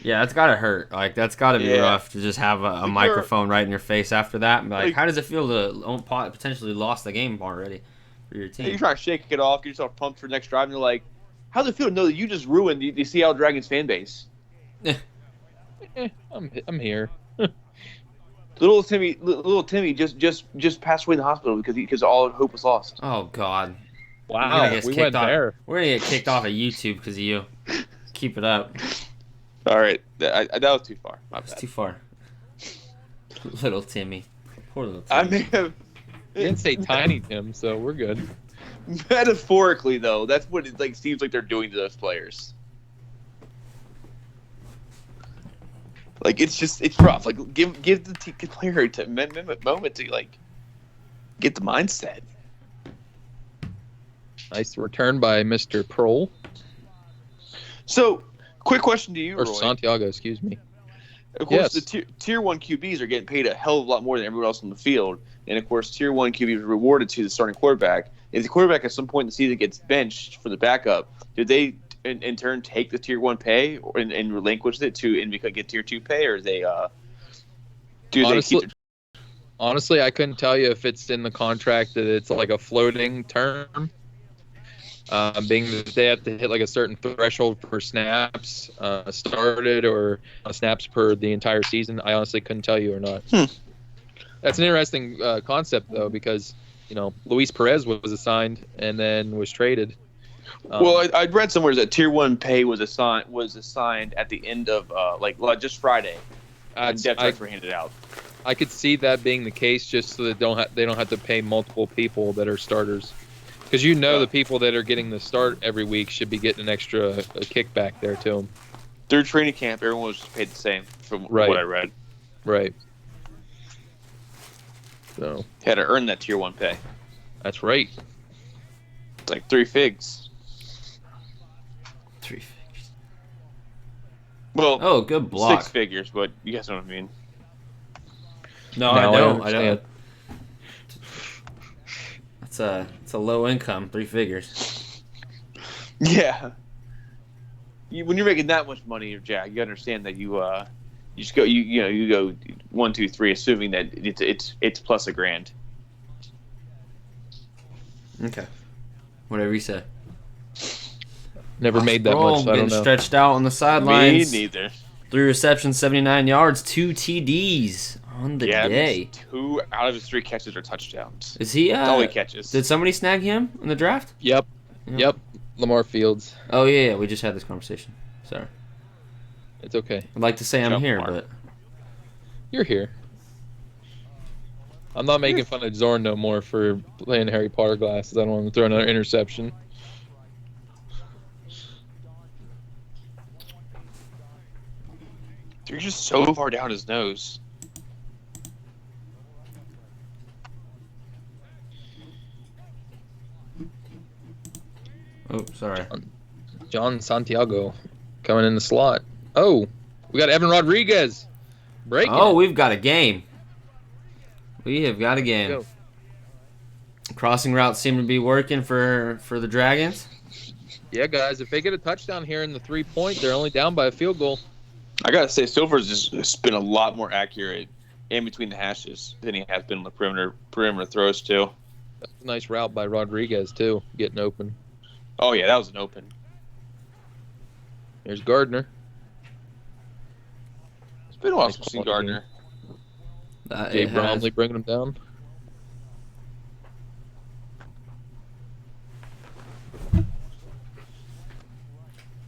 Yeah, that's gotta hurt. Like, that's gotta be rough to just have a microphone right in your face after that. And be like, how does it feel to potentially lost the game already for your team? You try to shake it off, get yourself pumped for the next drive, and you're like, how's it feel to know that you just ruined the Seattle Dragons fan base? I'm here. Little Timmy just passed away in the hospital because all hope was lost. Oh God! Wow, we went there. We're gonna get kicked off of YouTube because of you. Keep it up. All right, that was too far. That's too far. Little Timmy, poor little Timmy. I may have. You didn't say Tiny Tim, so we're good. Metaphorically, though, that's what it seems like they're doing to those players. Like it's rough. Like give the player a moment to get the mindset. Nice return by Mr. Prohl. So, quick question to you, Or Roy. Santiago, excuse me. Of course, Yes. the tier 1 QBs are getting paid a hell of a lot more than everyone else on the field. And, of course, tier 1 QBs are rewarded to the starting quarterback. If the quarterback at some point in the season gets benched for the backup, do they, in turn, take the tier 1 pay and relinquish it and get tier 2 pay? Or they keep it? Honestly, I couldn't tell you if it's in the contract that it's like a floating term. Being that they have to hit like a certain threshold for snaps started or snaps per the entire season. I honestly couldn't tell you or not. That's an interesting concept though, because Luis Perez was assigned and then was traded. Well, I'd read somewhere that tier 1 pay was assigned at the end of just Friday. And depth charts were handed out. I could see that being the case, just so that they don't have to pay multiple people that are starters. Because the people that are getting the start every week should be getting an extra kickback there to them. Through training camp, everyone was paid the same from Right. what I read. Right. So Had to earn that tier 1 pay. that's right. It's like 3 figs. 3 figures. Well, Oh, good block. 6 figures, but you guys know what I mean. No, Now I don't. understand. It's a low income, 3 figures. Yeah. When you're making that much money, Jack, you understand that you just go you go 1, 2, 3, assuming that it's plus $1,000. Okay. Whatever you say. Never made that Sproul much, so I don't getting know. stretched out on the Me sidelines. neither. 3 receptions, 79 yards, 2 TDs on the Yeah, day. 2 out of his 3 catches are touchdowns. Is he? That's all he catches. Did somebody snag him in the draft? Yep. Yeah. Yep. Lamar Fields. Oh yeah, we just had this conversation. Sorry. It's okay. I'd like to say I'm Jump here, Lamar. but You're here. I'm not making fun of Zorn no more for playing Harry Potter glasses. I don't want to throw another interception. You're just so far down his nose. oh, sorry. John Santiago coming in the slot. Oh, we got Evan Rodriguez breaking. Oh, it. we've got a game. We have got a game. Go. Crossing routes seem to be working for the Dragons. Yeah, guys, if they get a touchdown here in the 3-point, they're only down by a field goal. I gotta say, Silver's just been a lot more accurate in between the hashes than he has been on the perimeter throws too. That's a nice route by Rodriguez too, getting open. Oh yeah, that was an open. There's Gardner. It's been a while Nice since we've seen ball Gardner. Jay It has. Bromley bringing him down.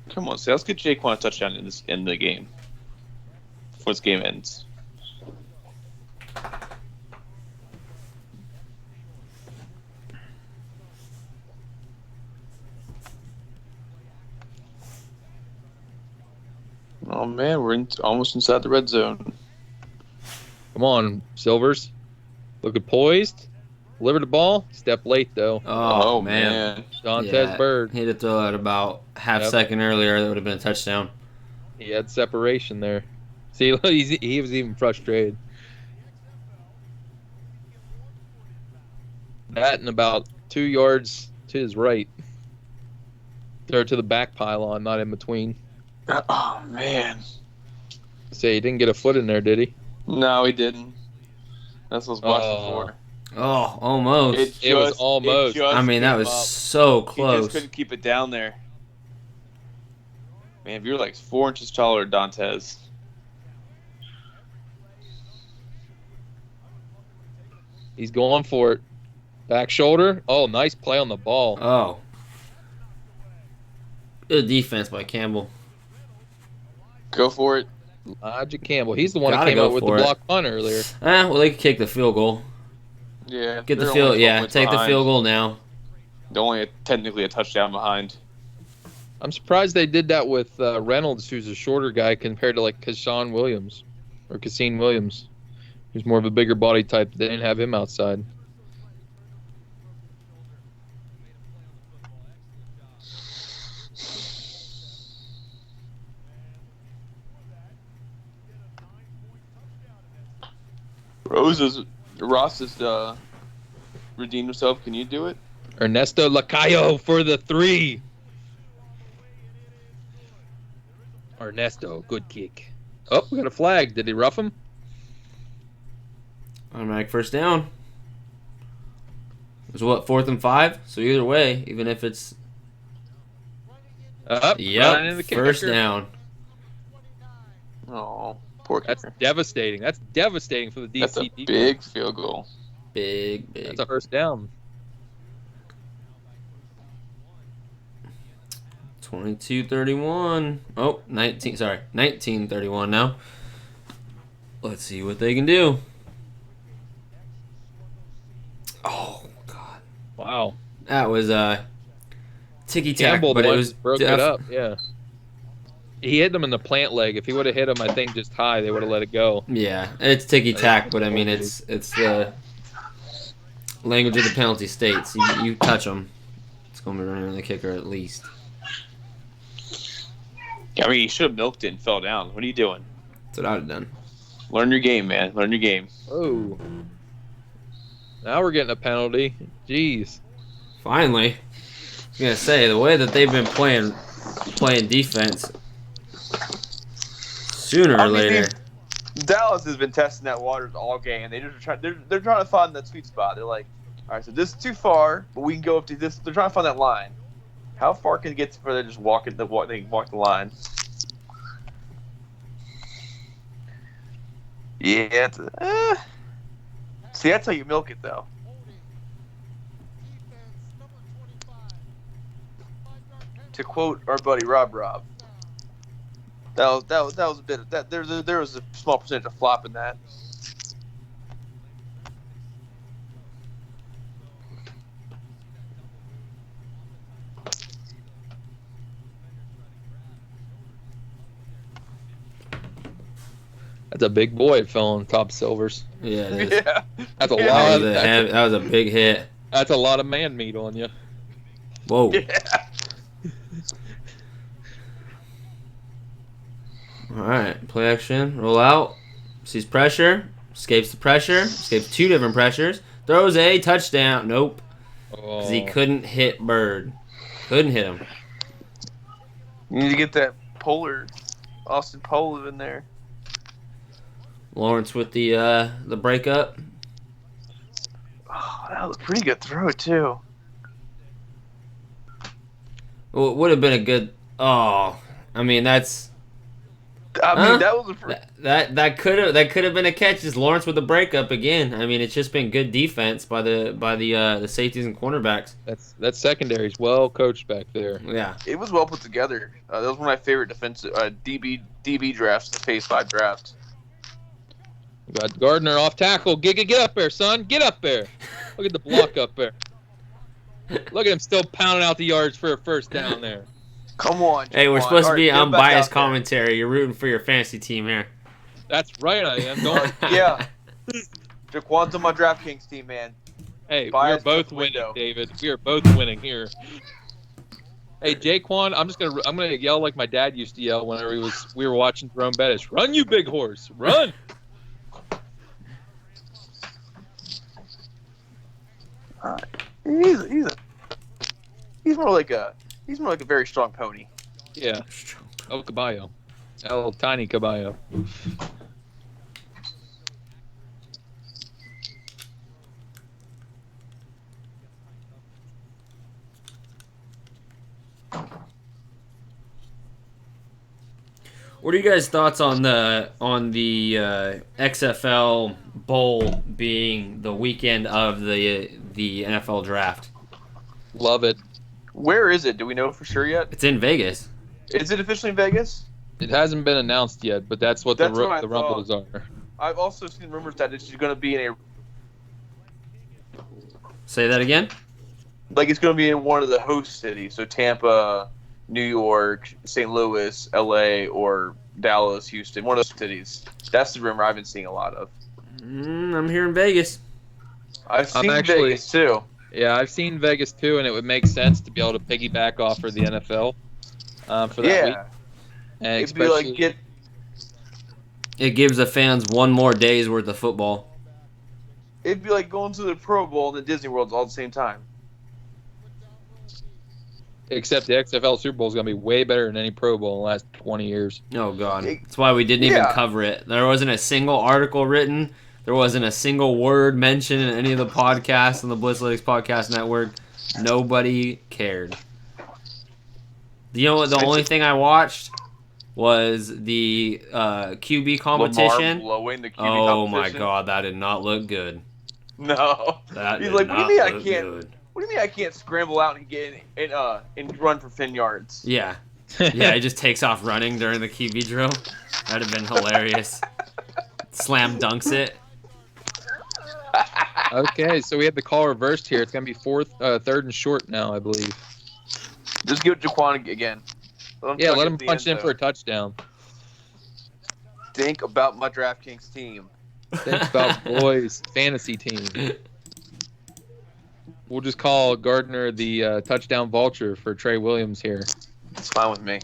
Come on, so let's get Jaquan a touchdown in the game before this game ends. Oh man, we're almost inside the red zone. Come on, Silvers. Looking poised. Deliver the ball. Step late though. Oh, man. Dantes Yeah, Bird. He had to throw it about half Yep. second earlier. That would have been a touchdown. He had separation there. See, he was even frustrated. That and about 2 yards to his right. Or to the back pylon, not in between. Oh man, Say he didn't get a foot in there, did he? no, he didn't. That's what I was watching Oh. for. Oh, almost. It was almost. I mean, that came was up. so He just close. couldn't keep it down there. Man, if you're like 4 inches taller than Dantes. He's going for it. Back shoulder. Oh, nice play on the ball. Oh. Good defense by Campbell. Go for it. Elijah Campbell. He's the one that Gotta came go up with the for it. block punt earlier. Well, they could kick the field goal. Yeah. Get the they're field. only 12 Yeah, points take the behind. field goal now. They're only technically a touchdown behind. I'm surprised they did that with Reynolds, who's a shorter guy, compared to like Cassine Williams. Who's more of a bigger body type. They didn't have him outside. Ross is redeemed himself. Can you do it? Ernesto Lacayo for the 3. Ernesto, good kick. Oh, we got a flag. Did he rough him? Automatic first down. It was what, 4th and 5? So either way, even if it's Right into the first kicker. down. Oh, poor That's kicker. devastating. That's devastating for the DC That's a defense. big field goal. Big. That's a first down. 22-31. Oh, 19-31 now. Let's see what they can do. Oh, God. Wow. That was ticky tack, Campbell, but the it one was who broke it up. Yeah. He hit them in the plant leg. If he would have hit him, I think just high, they would have let it go. Yeah, it's ticky tack, but I mean it's the language of the penalty states. You touch them, it's gonna be running the kicker at least. I mean, you should have milked it and fell down. What are you doing? That's what I'd have done. Learn your game, man. Learn your game. Oh. Now we're getting a penalty. Jeez. Finally, I was gonna say the way that they've been playing defense. Sooner or later. Dallas has been testing that waters all game. They're trying to find that sweet spot. They're like, all right, so this is too far, but we can go up to this. They're trying to find that line. How far can it get before they just walk the line? Yeah. See, that's how you milk it, though. To quote our buddy Rob, that was a bit of that. There was a small percentage of flop in that. That's a big boy it fell on top Silvers. Yeah, it is. Yeah. That's a Yeah. lot. That was a big hit. That's a lot of man meat on you. Whoa. Yeah. All right, play action, roll out, sees pressure, escapes the pressure, escapes two different pressures, throws a touchdown. Nope, because he couldn't hit Bird. Couldn't hit him. You need to get that Austin Polar in there. Lawrence with the breakup. Oh, that was a pretty good throw too. Well, it would have been a good. Oh, I mean that's. I mean, that was a that could have been a catch. Just Lawrence with the breakup again. I mean, it's just been good defense by the safeties and cornerbacks. That secondary's well coached back there. Yeah, It was well put together. That was one of my favorite defensive DB drafts, the Phase 5 draft. We got Gardner off tackle. Get up there, son. Get up there. Look at the block up there. Look at him still pounding out the yards for a first down there. Come on. hey, we're Jaquan. supposed All to be right, get him back unbiased out there. commentary. You're rooting for your fantasy team here. That's right, I am. Don't. Yeah. Jaquan's on my DraftKings team, man. Hey, we are Bias both to the winning, window. David. We are both winning here. Hey, Jaquan, I'm gonna yell like my dad used to yell whenever we were watching Jerome Bettis. Run, you big horse, run! He's more like a very strong pony. Yeah. El Caballo. El Tiny Caballo. What are you guys' thoughts on the XFL Bowl being the weekend of the NFL draft? Love it. Where is it? Do we know for sure yet? It's in Vegas. Is it officially in Vegas? It hasn't been announced yet, but that's what That's the what I rumbles are. I've also seen rumors that it's going to be in Say that again. it's going to be in one of the host cities, so Tampa, New York, St. Louis, LA, or Dallas, Houston, one of those cities. That's the rumor I've been seeing a lot of. I'm here in Vegas. I've seen actually- Vegas too. Yeah, I've seen Vegas too, and it would make sense to be able to piggyback off for the NFL for that week. Yeah, And it'd be like especially, It gives the fans one more day's worth of football. it'd be like going to the Pro Bowl and the Disney World all at the same time. except the XFL Super Bowl is going to be way better than any Pro Bowl in the last 20 years. Oh, God. That's why we didn't even cover it. There wasn't a single article written. There wasn't a single word mentioned in any of the podcasts on the Blitz Lytics Podcast Network. Nobody cared. You know what? The only thing I watched was the QB competition. Lamar blowing the QB Oh, my competition. God. That did not look good. No. That He's did like, not what do you mean I look can't? good. What do you mean I can't scramble out and get and run for 10 yards? Yeah. Yeah, he just takes off running during the QB drill. That'd have been hilarious. Slam dunks it. Okay, so we had the call reversed here. It's gonna be third and short now, I believe. Just give it to Jaquan again. Let him punch in for a touchdown. Think about my DraftKings team. Think about Roy's fantasy team. We'll just call Gardner the touchdown vulture for Trey Williams here. It's fine with me.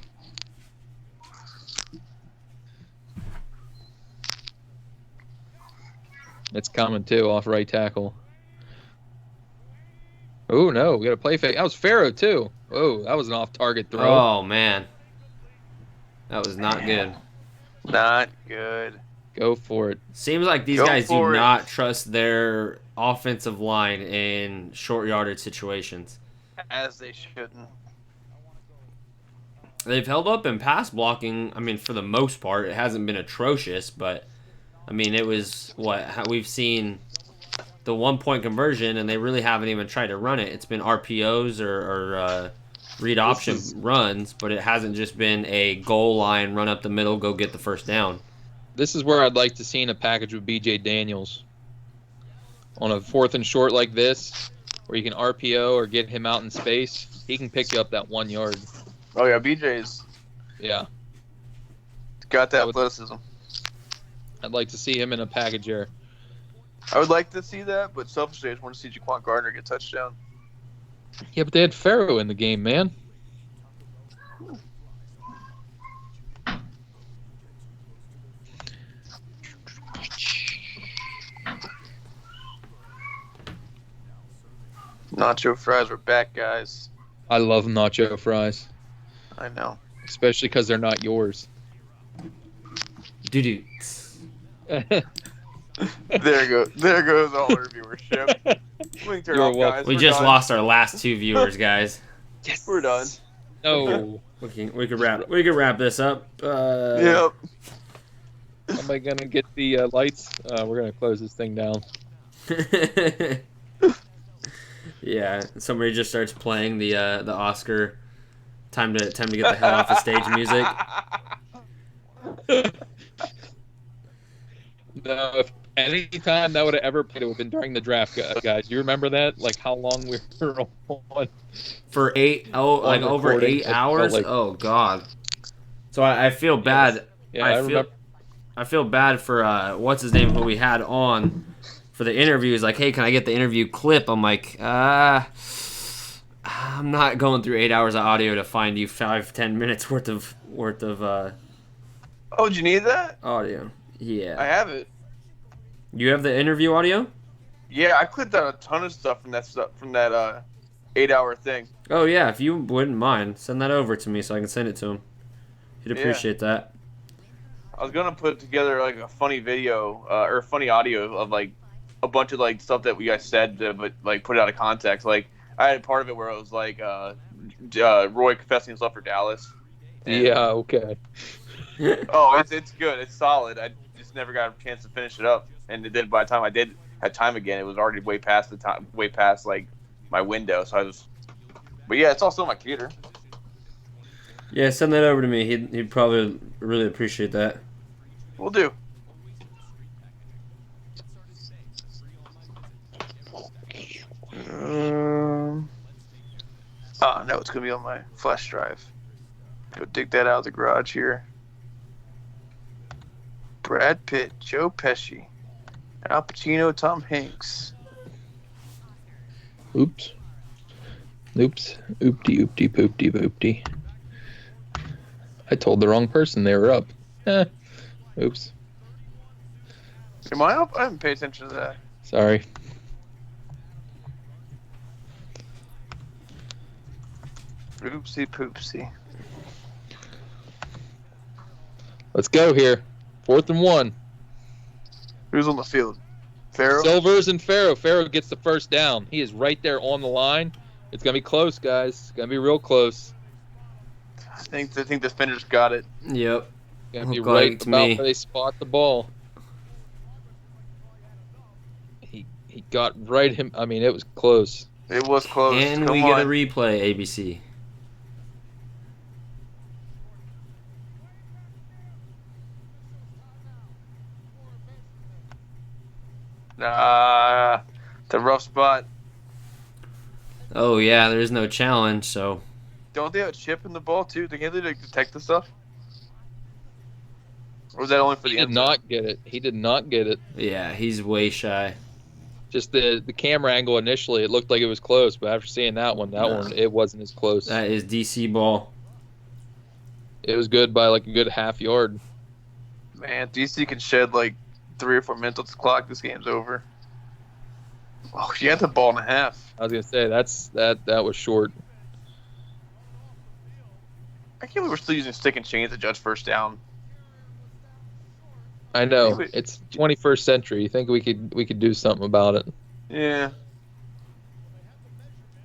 It's coming too, off right tackle. Oh no, we got a play fake. That was Farrow too. Oh, that was an off-target throw. Oh man, that was not good. Not good. Go for it. Seems like these guys do not trust their offensive line in short yardage situations. As they shouldn't. They've held up in pass blocking. I mean, for the most part, it hasn't been atrocious, but I mean, it was how we've seen the 1-point conversion, and they really haven't even tried to run it. It's been RPOs or read option runs, but it hasn't just been a goal line, run up the middle, go get the first down. This is where I'd like to see in a package with BJ Daniels. On a 4th and short like this, where you can RPO or get him out in space, he can pick you up that 1 yard. Oh, yeah, BJ's got that athleticism. I'd like to see him in a package here. I would like to see that, but selfishly, I just want to see Jaquan Gardner get a touchdown. Yeah, but they had Farrow in the game, man. Nacho fries are back, guys. I love nacho fries. I know. Especially because they're not yours. Doo-doo. There goes all our viewership. We can turn off, guys. We just lost our last 2 viewers, guys. Yes, we're done. No. we could wrap this up. Yep. Am I gonna get the lights? We're gonna close this thing down. Yeah, somebody just starts playing the Oscar time to get the hell off the stage music. No, if any time that would have ever played, it would have been during the draft, guys. You remember that? Like how long we were on for over 8 hours? Oh God! So I feel bad. Yeah, I feel bad for what's his name who we had on for the interview. He's like, hey, can I get the interview clip? I'm like, I'm not going through 8 hours of audio to find you 5-10 minutes worth of Oh, did you need that? audio. Yeah. I have it. You have the interview audio? Yeah, I clipped out a ton of stuff from that 8-hour thing. Oh yeah, if you wouldn't mind, send that over to me so I can send it to him. He'd appreciate that. I was gonna put together like a funny video or funny audio of like a bunch of like stuff that we guys said, but like put it out of context. Like I had part of it where it was like Roy confessing his love for Dallas. Yeah. Okay. Oh, it's good. It's solid. I just never got a chance to finish it up, and then by the time I had time again, it was already way past the time, way past like my window. So I was, but yeah, it's also on my computer. Yeah, send that over to me. He'd probably really appreciate that. Will do. Oh no, it's gonna be on my flash drive. Go dig that out of the garage here. Brad Pitt, Joe Pesci, Al Pacino, Tom Hanks. Oops. Oopty poopty boopty. I told the wrong person they were up. Oops. Am I up? I haven't paid attention to that. Sorry. Oopsie poopsie. Let's go here. 4th and 1. Who's on the field? Farrow? Silvers and Farrow. Farrow gets the first down. He is right there on the line. It's going to be close, guys. It's going to be real close. I think the defenders got it. Yep. Going to be right about where they spot the ball. He got right him. I mean, it was close. It was close. And we get a replay, ABC. It's a rough spot. Oh yeah, there's no challenge, so Don't they have a chip in the ball too? Can't they detect the stuff? Or was that only for He the did end zone? not get it. He did not get it. yeah, he's way shy. Just the camera angle initially, it looked like it was close, but after seeing that one, it wasn't as close. That is DC ball. It was good by like a good half yard. Man, DC can shed like 3 or 4 minutes on the clock. This game's over. Oh, she had the ball in a half. I was gonna say that was short. I can't believe we're still using stick and chain to judge first down. I know Anyway. it's 21st century. You think we could do something about it? Yeah.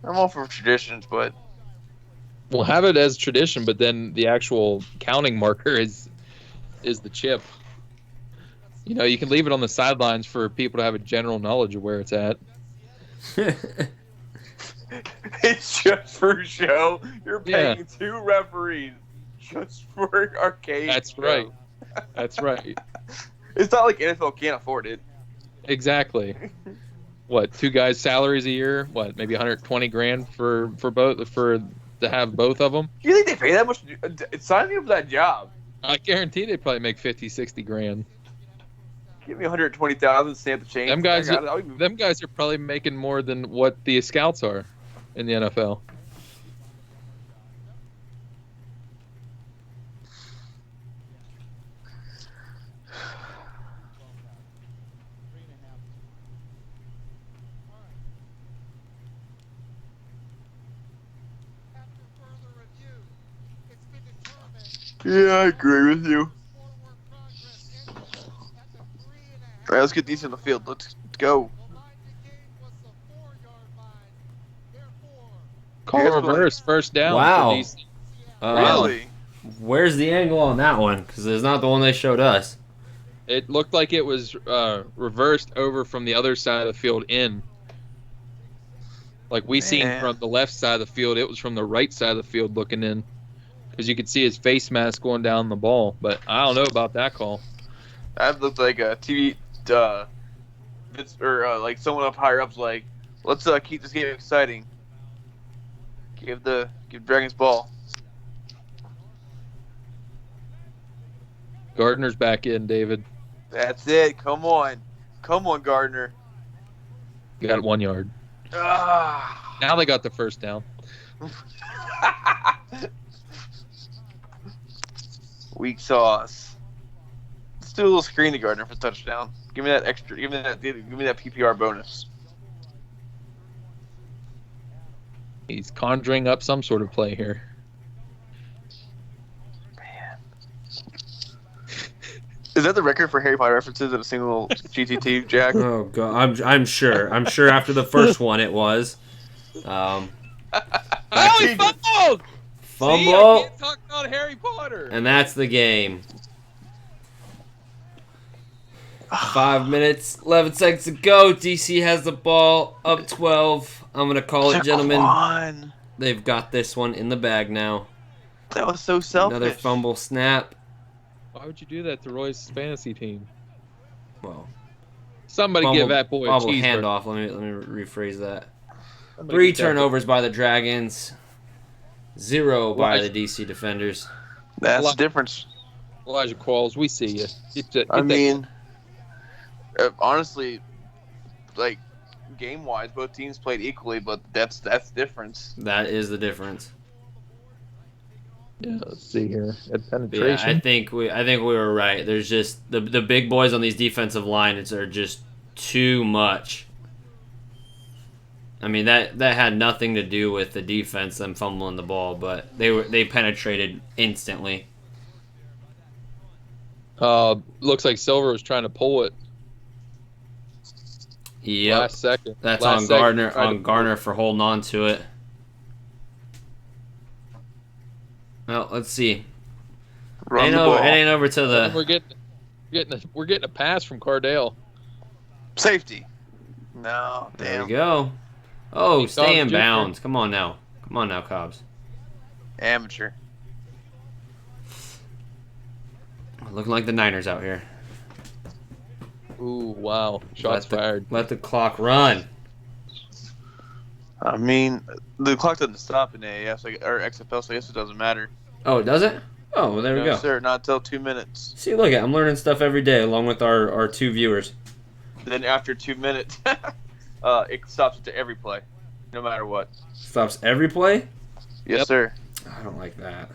I'm all for traditions, but We'll have it as tradition, but then the actual counting marker is the chip. You know, you can leave it on the sidelines for people to have a general knowledge of where it's at. it's just for show. You're Yeah. paying 2 referees just for arcade. That's show. right. That's right. It's not like NFL can't afford it. Exactly. What, 2 guys' salaries a year? What, maybe 120 grand for to have both of them? You think they pay that much? Sign me up for that job. I guarantee they probably make 50, 60 grand. Give me 120,000, stamp the change. Them guys, I got it. I'll even- them guys are probably making more than what the scouts are in the NFL. Yeah, I agree with you. All right, let's get these in the field. Let's go. Call Here's reverse, first down. Wow. For DC. Really? Where's the angle on that one? Because it's not the one they showed us. It looked like it was reversed over from the other side of the field in. Like we seen Man. from the left side of the field, it was from the right side of the field looking in. Because you could see his face mask going down the ball. But I don't know about that call. That looked like a TV, or like someone up higher up's like, let's keep this game exciting. Give Dragons ball. Gardner's back in, David. That's it. Come on, Gardner. You got 1 yard. Ah. Now they got the first down. Weak sauce. Let's do a little screen to Gardner for touchdown. Give me that extra. Give me that PPR bonus. He's conjuring up some sort of play here. Is that the record for Harry Potter references in a single GTT, Jack? Oh god, I'm sure. I'm sure after the first one it was. Oh, he fumbled! See, I Fumble, can't talk about Harry Potter. and that's the game. 5 minutes, 11 seconds to go. DC has the ball, up 12. I'm gonna call it, gentlemen. Come on. They've got this one in the bag now. That was so selfish. Another fumble snap. Why would you do that to Roy's fantasy team? Well, Somebody give that boy a bobble cheeseburger. handoff. Let me rephrase that. Somebody 3 get that turnovers by the Dragons. 0 by Elijah- the DC defenders. That's the difference. Elijah Qualls, we see you. I mean, honestly, like game-wise, both teams played equally, but that's the difference. That is the difference. yeah, let's see here. At But yeah, penetration. I think we were right. There's just the big boys on these defensive lines are just too much. I mean that had nothing to do with the defense them fumbling the ball, but they penetrated instantly. Looks like Silver was trying to pull it Yep. last second. That's Last on second, Gardner tried to pull Gardner it. for holding on to it. Well, let's see. Run the It ball. ain't over to And the we're getting a pass from Cardale. Safety. No, There damn. we go. Oh, Cobbs stay in Jr. bounds. Come on now, Cobbs. Amateur. Looking like the Niners out here. Ooh, wow. Shots fired. Let the clock run. I mean, the clock doesn't stop in AAF or XFL, so I guess it doesn't matter. Oh, does it? Oh, well, there we No, go. sir, not until 2 minutes. See, look at I'm learning stuff every day along with our 2 viewers. Then after 2 minutes, it stops to every play, no matter what. Stops every play? Yes, Yep. sir. I don't like that.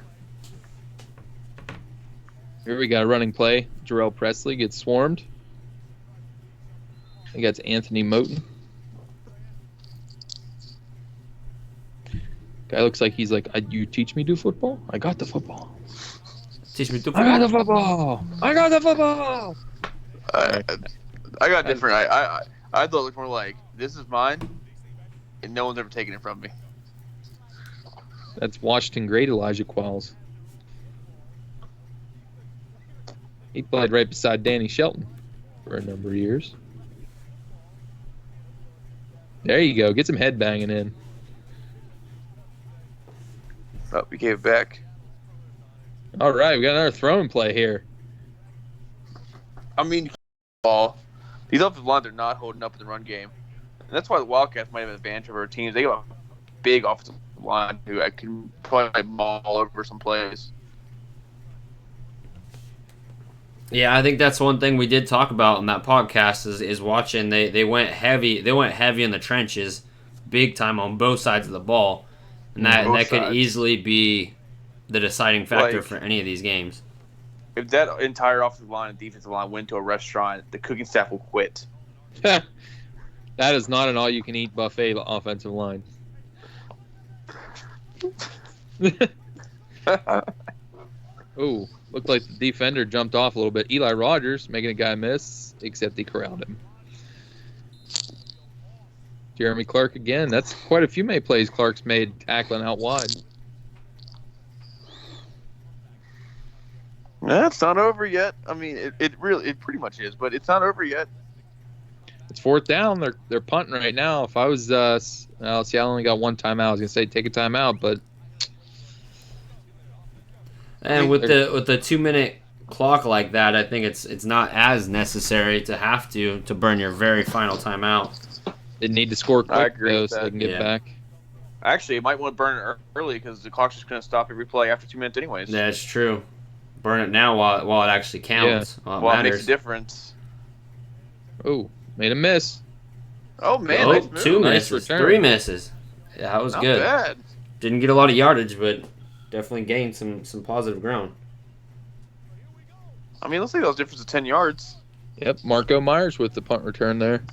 Here we got a running play. Jarrell Presley gets swarmed. I think that's Anthony Moten. Guy looks like he's like, you teach me to do football? I got the football. Teach me to I got the football. I got the football. I got different. I thought it looked more like, this is mine, and no one's ever taken it from me. That's Washington great Elijah Qualls. He played right beside Danny Shelton for a number of years. There you go. Get some head banging in. Oh, we gave it back. All right, we got another throwing play here. I mean, these offensive lines are not holding up in the run game. And that's why the Wildcats might have an advantage over our teams. They got a big offensive line who I can probably maul over some plays. Yeah, I think that's one thing we did talk about in that podcast is watching. They went heavy. They went heavy in the trenches, big time on both sides of the ball, and that could easily be the deciding factor for any of these games. If that entire offensive line and defensive line went to a restaurant, the cooking staff will quit. That is not an all-you-can-eat buffet offensive line. Ooh, looked like the defender jumped off a little bit. Eli Rogers making a guy miss, except he corralled him. Jeremy Clark again. That's quite a few plays Clark's made tackling out wide. No, it's not over yet. I mean, it pretty much is, but it's not over yet. It's 4th down. They're punting right now. If I was, I only got one timeout. I was gonna say take a timeout, but. And with the 2-minute clock like that, I think it's not as necessary to have to burn your very final timeout. They need to score quick, I agree though, with so they that. can get back. Actually, you might want to burn it early because the clock's just going to stop every play after 2 minutes anyways. That's true. Burn it now while it actually counts. Yeah. While it It makes matters. a difference. Oh, made a miss. Oh, man. Oh, Nice move. 2 Nice misses, return. 3 misses. Yeah, that was Not good. bad. Didn't get a lot of yardage, but definitely gained some positive ground. I mean, let's say that was a difference of 10 yards. Yep, Marco Myers with the punt return there.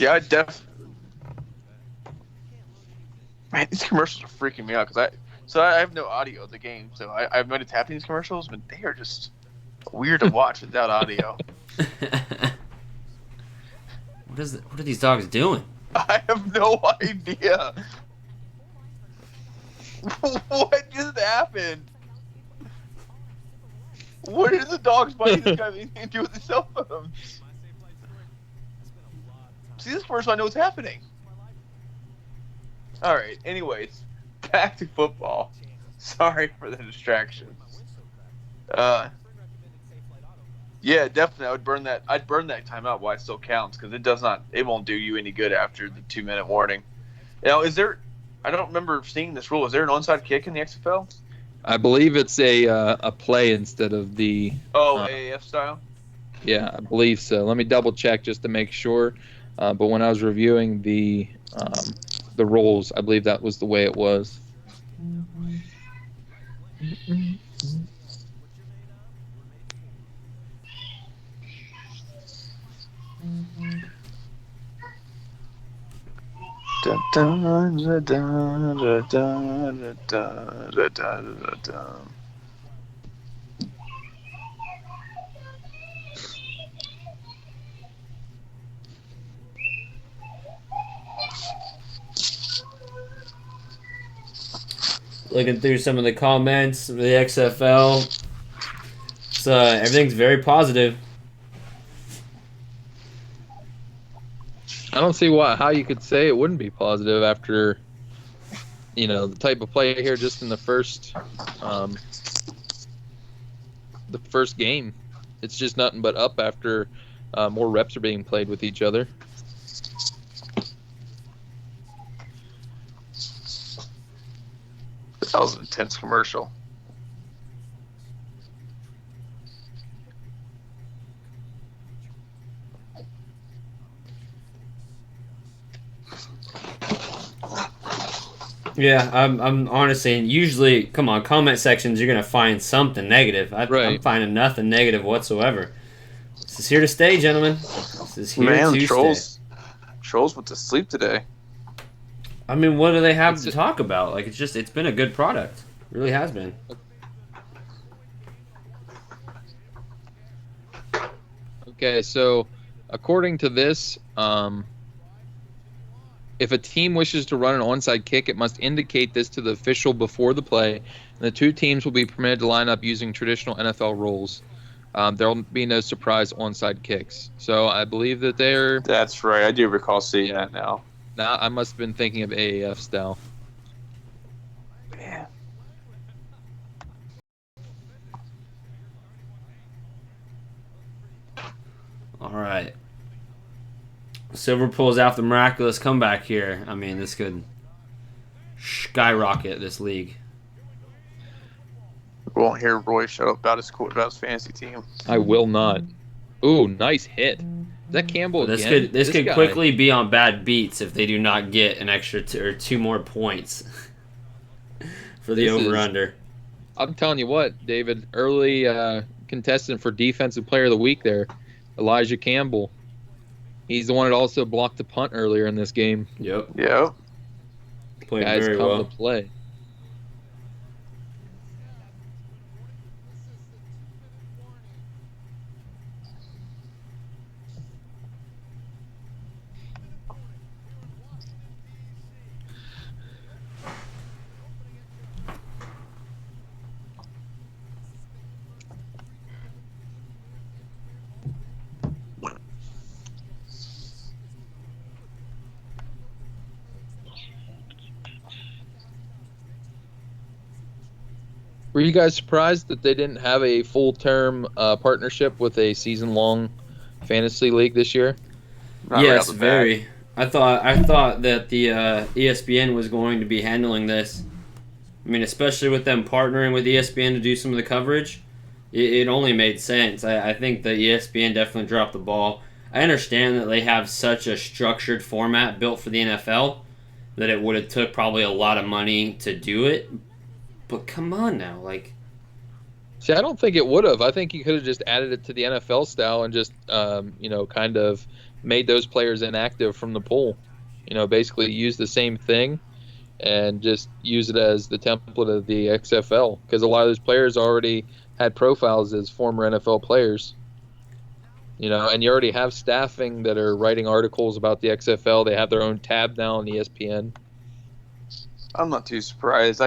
Yeah, Man, these commercials are freaking me out because I have no audio of the game, so I've noticed tapping these commercials, but they are just weird to watch without audio. What are these dogs doing? I have no idea. What just happened? What did the dogs biting this guy anything to do with the cell phones? See, this commercial, I know what's happening. All right. Anyways, back to football. Sorry for the distraction. Yeah, definitely. I'd burn that timeout while it still counts because it won't do you any good after the 2-minute warning. Now, I don't remember seeing this rule. Is there an onside kick in the XFL? I believe it's a play instead of the. AAF style. Yeah, I believe so. Let me double check just to make sure. But when I was reviewing the rules, I believe that was the way it was. Looking through some of the comments of the XFL, so everything's very positive. I don't see how you could say it wouldn't be positive after, the type of play here just in the first the first game. It's just nothing but up after more reps are being played with each other. That was an intense commercial. Yeah, I'm honestly, and usually, come on, comment sections, you're gonna find something negative. I'm finding nothing negative whatsoever. This is here to stay, gentlemen. This is here to stay. Trolls went to sleep today. I mean, what do they have to talk about? Like, it's been a good product. It really has been. Okay, so according to this, if a team wishes to run an onside kick, it must indicate this to the official before the play, and the two teams will be permitted to line up using traditional NFL rules. There will be no surprise onside kicks. So I believe that they're... That's right. I do recall seeing that now. Now I must have been thinking of AAF style. Man. All right. Silver pulls out the miraculous comeback here. I mean, this could skyrocket this league. We won't hear Roy shut up about his fantasy team. I will not. Ooh, nice hit. Is that Campbell again? This could quickly be on bad beats if they do not get an extra two more points for the over-under. I'm telling you what, David, early contestant for Defensive Player of the Week there, Elijah Campbell. He's the one that also blocked the punt earlier in this game. Yep. Played Guys very come well. to play. Were you guys surprised that they didn't have a full-term partnership with a season-long fantasy league this year? Yes, very. I thought that the ESPN was going to be handling this. I mean, especially with them partnering with ESPN to do some of the coverage, it only made sense. I think the ESPN definitely dropped the ball. I understand that they have such a structured format built for the NFL that it would have took probably a lot of money to do it. But come on now, like... See, I don't think it would have. I think you could have just added it to the NFL style and just, kind of made those players inactive from the pool. Basically use the same thing and just use it as the template of the XFL. Because a lot of those players already had profiles as former NFL players. And you already have staffing that are writing articles about the XFL. They have their own tab now on ESPN. I'm not too surprised.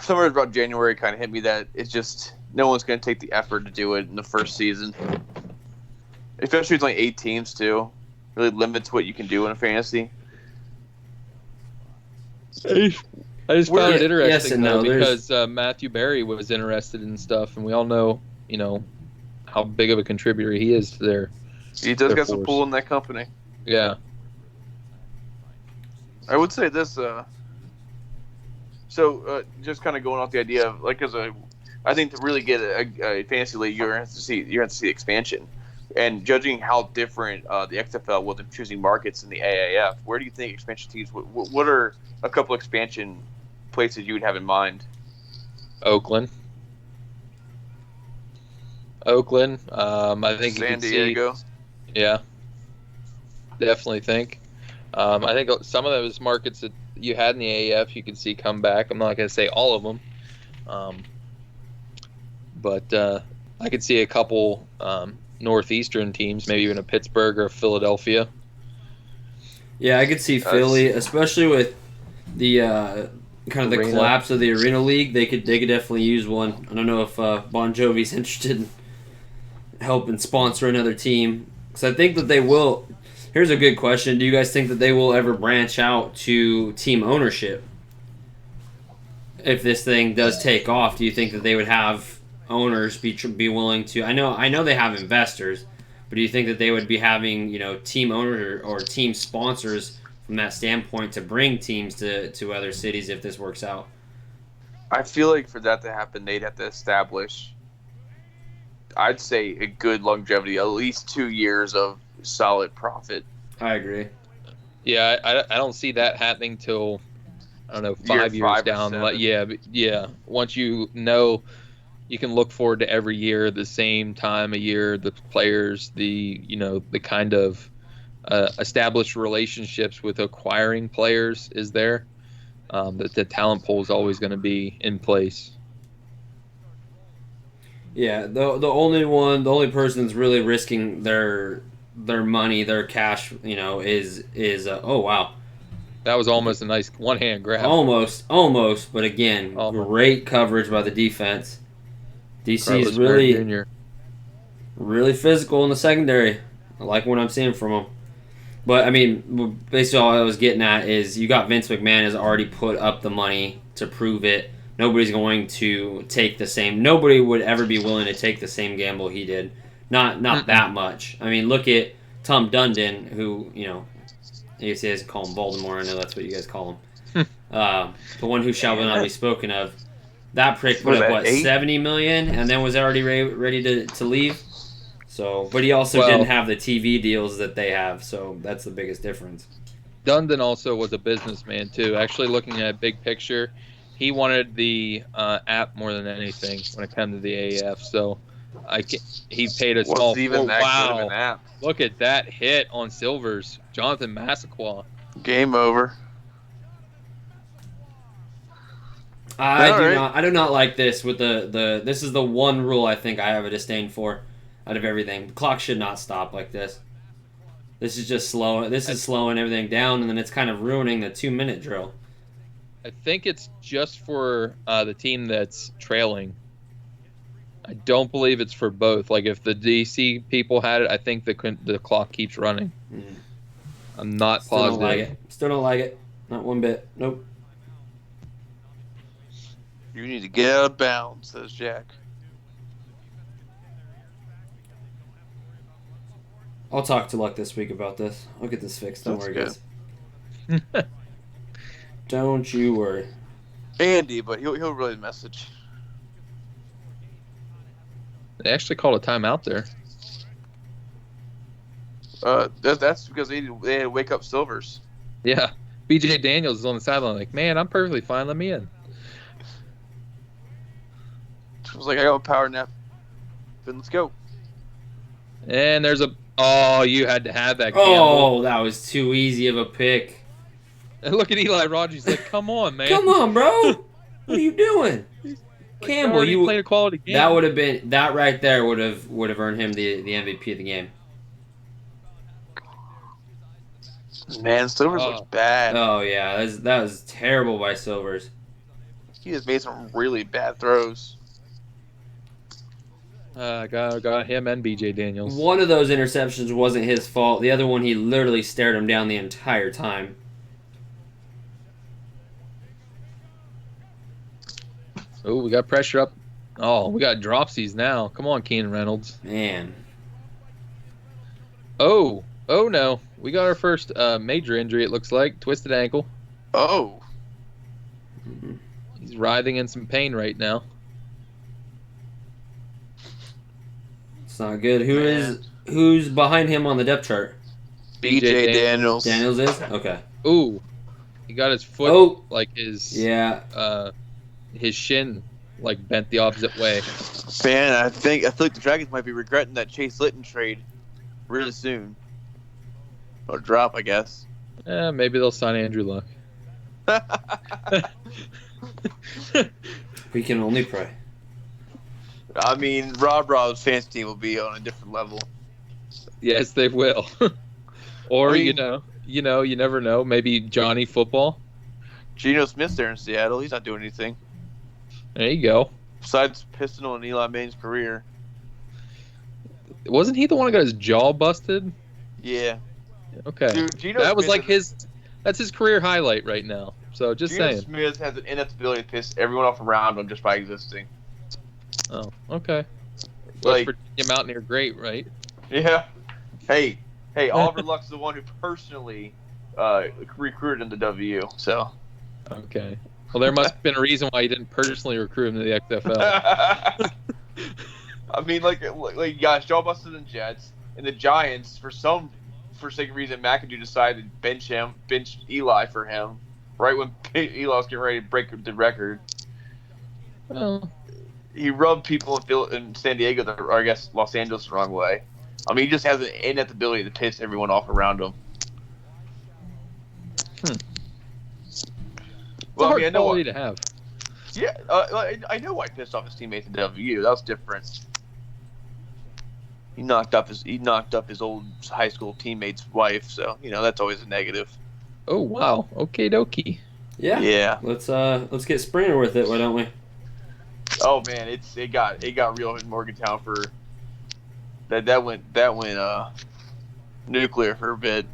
Somewhere about January kind of hit me that it's just no one's going to take the effort to do it in the first season. Especially it's only 8 teams, too. Really limits what you can do in a fantasy. I just found it interesting, yes because Matthew Berry was interested in stuff, and we all know, how big of a contributor he is to their He does got some pull in that company. Yeah. I would say this, just kind of going off the idea of, I think to really get a fantasy league, you're going to have to see expansion. And judging how different the XFL was in choosing markets in the AAF, where do you think expansion teams? What are a couple expansion places you would have in mind? Oakland. I think San Diego. Yeah, definitely think. I think some of those markets that you had in the AAF you could see come back. I'm not going to say all of them, but I could see a couple northeastern teams, maybe even a Pittsburgh or a Philadelphia. Yeah, I could see Philly, especially with the kind of the collapse of the Arena League. They could definitely use one. I don't know if Bon Jovi's interested in helping sponsor another team, because I think that they will. Here's a good question: do you guys think that they will ever branch out to team ownership? If this thing does take off, do you think that they would have owners be willing to? I know they have investors, but do you think that they would be having team owners or team sponsors from that standpoint to bring teams to other cities if this works out? I feel like for that to happen, they'd have to establish, I'd say, a good longevity, at least 2 years of solid profit. I agree. Yeah, I don't see that happening till, I don't know, Year 5 years 5 or down. 7. Yeah. Once you know, you can look forward to every year the same time of year. The players, the kind of established relationships with acquiring players is there. That the talent pool is always going to be in place. Yeah, the only person that's really risking their money, their cash, is oh wow, That was almost a nice one-hand grab. almost, but again, Almost. great coverage by the defense. DC is Carlos Merritt Jr. really physical in the secondary. I like what I'm seeing from him. But I mean, basically all I was getting at is you got Vince McMahon has already put up the money to prove it. Nobody's going to take the same. Nobody would ever be willing to take the same gamble he did. Not that much. I mean, look at Tom Dundon, who you guys call him Voldemort. I know that's what you guys call him. The one who shall not be spoken of. That prick put up 70 million, and then was already ready to leave. So, but he also didn't have the TV deals that they have, so that's the biggest difference. Dundon also was a businessman too. Actually, looking at big picture, he wanted the app more than anything when it came to the AAF. So, he paid a small. Wow! Look at that hit on Silvers, Jonathan Massaquoi. Game over. I do not like this with the. This is the one rule I think I have a disdain for. Out of everything, the clock should not stop like this. This is just slow. This is slowing everything down, and then it's kind of ruining the 2-minute drill. I think it's just for the team that's trailing. I don't believe it's for both. Like if the DC people had it, I think the clock keeps running. I'm not positive. Still don't like it. Not one bit. Nope. You need to get out of bounds, says Jack. I'll talk to Luck this week about this. I'll get this fixed. Don't worry, guys. Don't you worry. Andy, but he'll relay the message. They actually called a timeout there. That's because they had to wake up Silvers. Yeah. BJ Daniels is on the sideline like, man, I'm perfectly fine. Let me in. I was like, I got a power nap. Then let's go. And there's you had to have that. Oh, that was too easy of a pick. And look at Eli Rogers like, come on, man. Come on, bro. What are you doing? Campbell, you played a quality game. That would have been right there would have earned him the MVP of the game. Man, Silvers looks bad. Oh yeah, that was terrible by Silvers. He has made some really bad throws. Got him and BJ Daniels. One of those interceptions wasn't his fault. The other one, he literally stared him down the entire time. Oh, we got pressure up. Oh, we got dropsies now. Come on, Keenan Reynolds. Man. Oh no. We got our first major injury, it looks like. Twisted ankle. Oh. He's writhing in some pain right now. It's not good. Who's behind him on the depth chart? BJ Daniels. Daniels is? Okay. Ooh. He got his foot his shin bent the opposite way. Man, I feel like the Dragons might be regretting that Chase Litton trade really soon. Or drop, I guess. Maybe they'll sign Andrew Luck. We can only pray. I mean, Rob's fantasy team will be on a different level. Yes, they will. Or, you never know. Maybe Johnny Football. Geno Smith's there in Seattle. He's not doing anything. There you go. Besides pistol in Eli Manning's career. Wasn't he the one who got his jaw busted? Yeah. Okay. Dude, that was that's his career highlight right now. So just saying. Smith has an inability to piss everyone off around him just by existing. Oh, okay. West Like, Virginia Mountaineer, great, right? yeah. Hey, Oliver Luck's the one who personally recruited him to WU. So. Okay. Well, there must have been a reason why you didn't personally recruit him to the XFL. I mean, like you got Joe Busted and Jets, and the Giants, for some forsaken reason, McAdoo decided to bench Eli for him, right when Eli was getting ready to break the record. Well, He rubbed people in San Diego, or I guess Los Angeles, the wrong way. I mean, he just has an innate ability to piss everyone off around him. it's Well, a I hard mean, I know quality to have. Yeah, I know why he pissed off his teammates in WU. That was different. He knocked up his old high school teammate's wife, so that's always a negative. Oh wow. Okay, dokie. Yeah. Yeah. Let's get Springer with it. Why don't we? Oh man, it got real in Morgantown for that went nuclear for a bit.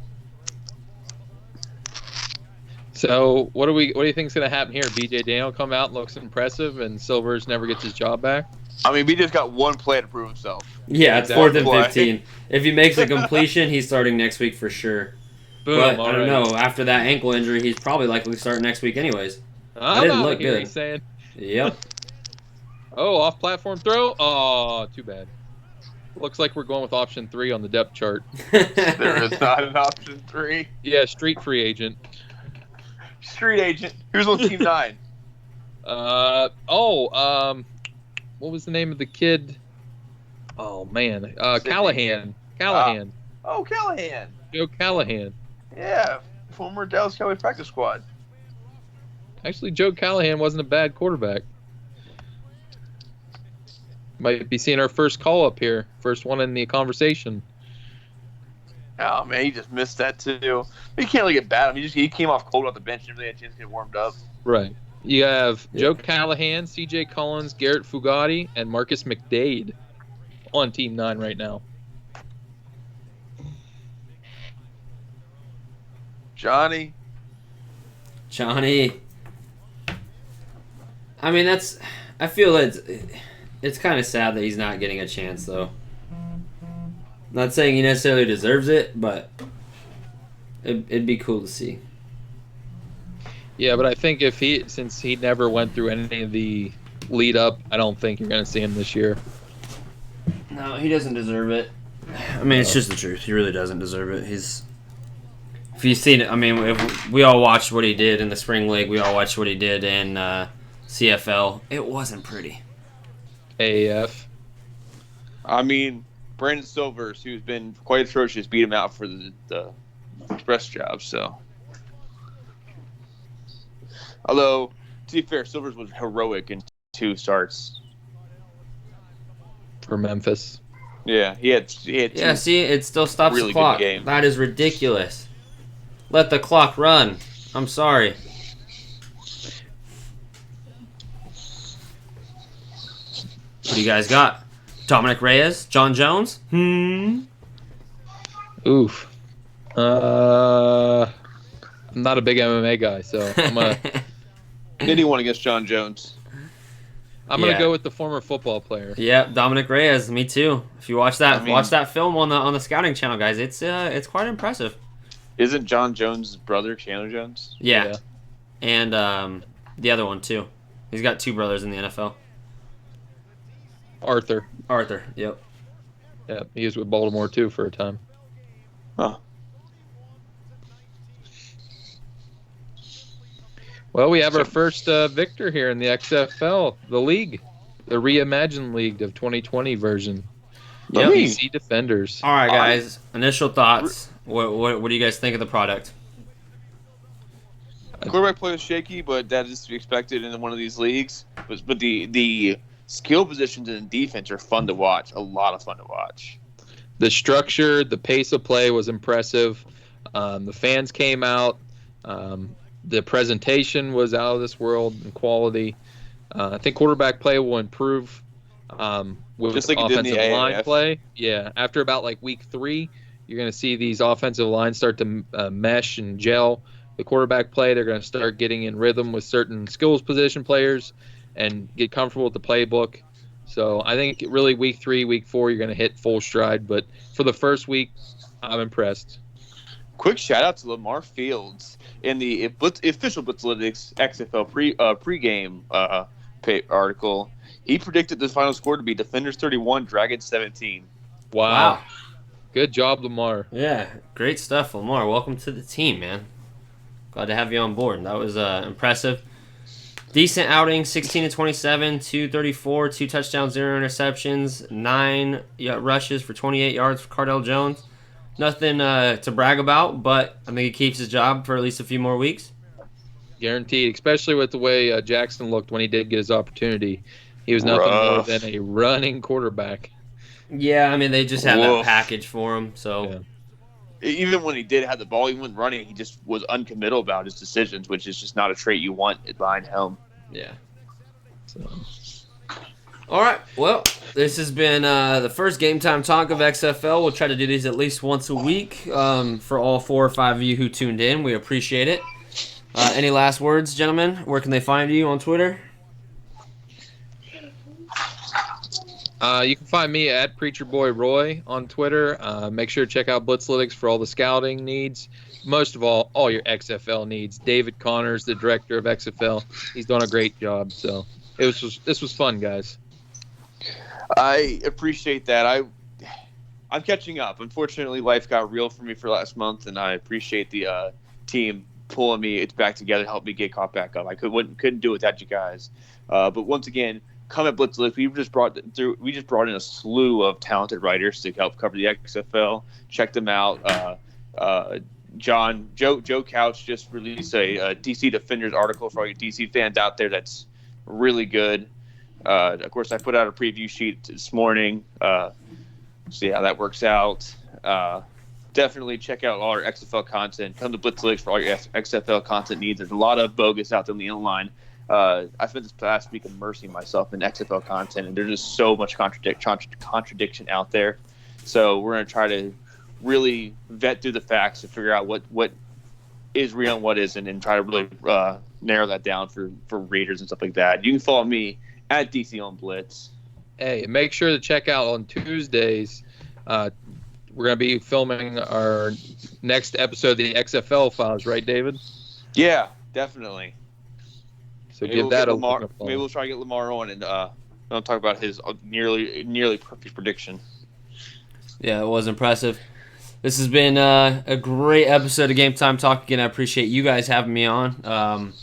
So what do you think is going to happen here? BJ Daniel come out and looks impressive, and Silvers never gets his job back. I mean, we just got one play to prove himself. Yeah, it's Exactly. 4th and 15. If he makes a completion, he's starting next week for sure. Boom. But I already. don't know. After that ankle injury, he's probably likely to start next week anyways. I'm didn't out look of here, good. he's saying. Yep. Oh, off-platform throw. Oh, too bad. Looks like we're going with option 3 on the depth chart. There is not an option 3. Yeah, street free agent. Street agent. Who's on Team 9? What was the name of the kid? Oh man, Sydney. Callahan. Oh, Callahan. Joe Callahan. Yeah, former Dallas Cowboy practice squad. Actually, Joe Callahan wasn't a bad quarterback. Might be seeing our first call up here, first one in the conversation. Oh man, he just missed that too. He can't really get bad. I mean, he came off cold off the bench and really had a chance to get warmed up. Right. You have Joe Callahan, C.J. Collins, Garrett Fugatti, and Marcus McDade on Team 9 right now. Johnny. I mean, I feel it's kind of sad that he's not getting a chance, though. Not saying he necessarily deserves it, but it'd be cool to see. Yeah, but I think since he never went through any of the lead up, I don't think you're going to see him this year. No, he doesn't deserve it. I mean, it's just the truth. He really doesn't deserve it. If you've seen it, I mean, if we all watched what he did in the spring league. We all watched what he did in CFL. It wasn't pretty. AAF. I mean, Brandon Silvers, who's been quite atrocious, beat him out for the express job. So, although to be fair, Silvers was heroic in 2 starts For Memphis. Yeah, he had. Yeah, see, it still stops really the clock. good games. That is ridiculous. Let the clock run. I'm sorry. What do you guys got? Dominic Reyes? John Jones? Oof. I'm not a big MMA guy, so I'm Anyone against John Jones? gonna Yeah. go with the former football player. Yeah, Dominic Reyes. Me too. If you watch that, I mean- watch that film on the scouting channel, guys. It's quite impressive. Isn't John Jones' brother Chandler Jones? Yeah, Yeah. and the other one too. He's got 2 brothers in the NFL. Arthur. Arthur. Yep. Yeah, he was with Baltimore too for a time. Huh. Well, we have our first victor here in the XFL, the league, the reimagined league of 2020 version. Yep. BC Defenders. All right, guys. Initial thoughts. What do you guys think of the product? Quarterback play was shaky, but that is to be expected in one of these leagues. But the skill positions in defense are fun to watch. A lot of fun to watch. The structure, the pace of play was impressive. The fans came out. The presentation was out of this world in quality. I think quarterback play will improve with Just like it did in the offensive line AAF. play. Yeah, after about like week 3, you're going to see these offensive lines start to mesh and gel. The quarterback play, they're going to start getting in rhythm with certain skills position players and get comfortable with the playbook. So I think really week 3, week 4, you're going to hit full stride. But for the first week, I'm impressed. Quick shout out to Lamar Fields in the official Blitzalytics XFL pregame article. He predicted the final score to be Defenders 31, Dragons 17. Wow. Good job, Lamar. Yeah, great stuff, Lamar. Welcome to the team, man. Glad to have you on board. That was impressive. Decent outing, 16-27, 234, 2 touchdowns, 0 interceptions, 9 rushes for 28 yards for Cardell Jones. Nothing to brag about, but I think he keeps his job for at least a few more weeks. Guaranteed, especially with the way Jackson looked when he did get his opportunity. He was nothing more than a running quarterback. Yeah, I mean, they just have that package for him, so... Yeah. Even when he did have the ball, he wasn't running. He just was uncommittal about his decisions, which is just not a trait you want behind him. Yeah. So. All right. Well, this has been the first Game Time Talk of XFL. We'll try to do these at least once a week for all 4 or 5 of you who tuned in. We appreciate it. Any last words, gentlemen? Where can they find you on Twitter? You can find me at Preacher Boy Roy on Twitter. Make sure to check out Blitzalytics for all the scouting needs. Most of all your XFL needs. David Connors, the director of XFL, he's done a great job. So this was fun, guys. I appreciate that. I'm catching up. Unfortunately, life got real for me for last month, and I appreciate the team pulling me back together to help me get caught back up. I couldn't do it without you guys. But once again, come at Blitzalytics. We just brought in a slew of talented writers to help cover the XFL. Check them out. Joe Couch just released a DC Defenders article for all you DC fans out there. That's really good. Of course, I put out a preview sheet this morning. See how that works out. Definitely check out all our XFL content. Come to Blitzalytics for all your XFL content needs. There's a lot of bogus out there on the online. I spent this past week immersing myself in XFL content, and there's just so much contradiction out there. So we're going to try to really vet through the facts and figure out what is real and what isn't, and try to really narrow that down for readers and stuff like that. You can follow me at DC on Blitz. Hey, make sure to check out on Tuesdays. We're going to be filming our next episode of the XFL Files, right, David? Yeah, definitely. So give that a Lamar. Maybe we'll try to get Lamar on and I'll talk about his nearly perfect prediction. Yeah, it was impressive. This has been a great episode of Game Time Talk. Again, I appreciate you guys having me on.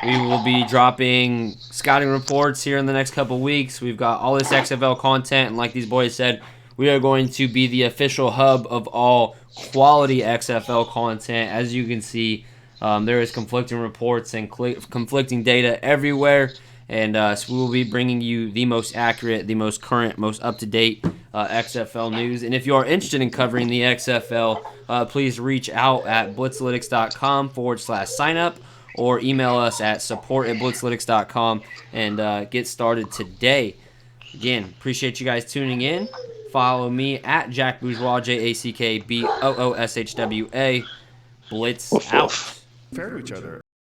We will be dropping scouting reports here in the next couple weeks. We've got all this XFL content, and like these boys said, we are going to be the official hub of all quality XFL content. As you can see, there is conflicting reports and conflicting data everywhere, and so we will be bringing you the most accurate, the most current, most up-to-date XFL news. And if you are interested in covering the XFL, please reach out at blitzalytics.com/sign-up or email us at support@blitzalytics.com and get started today. Again, appreciate you guys tuning in. Follow me at Jack Bourgeois, JackBourshwa. Blitz out. Fair to each other.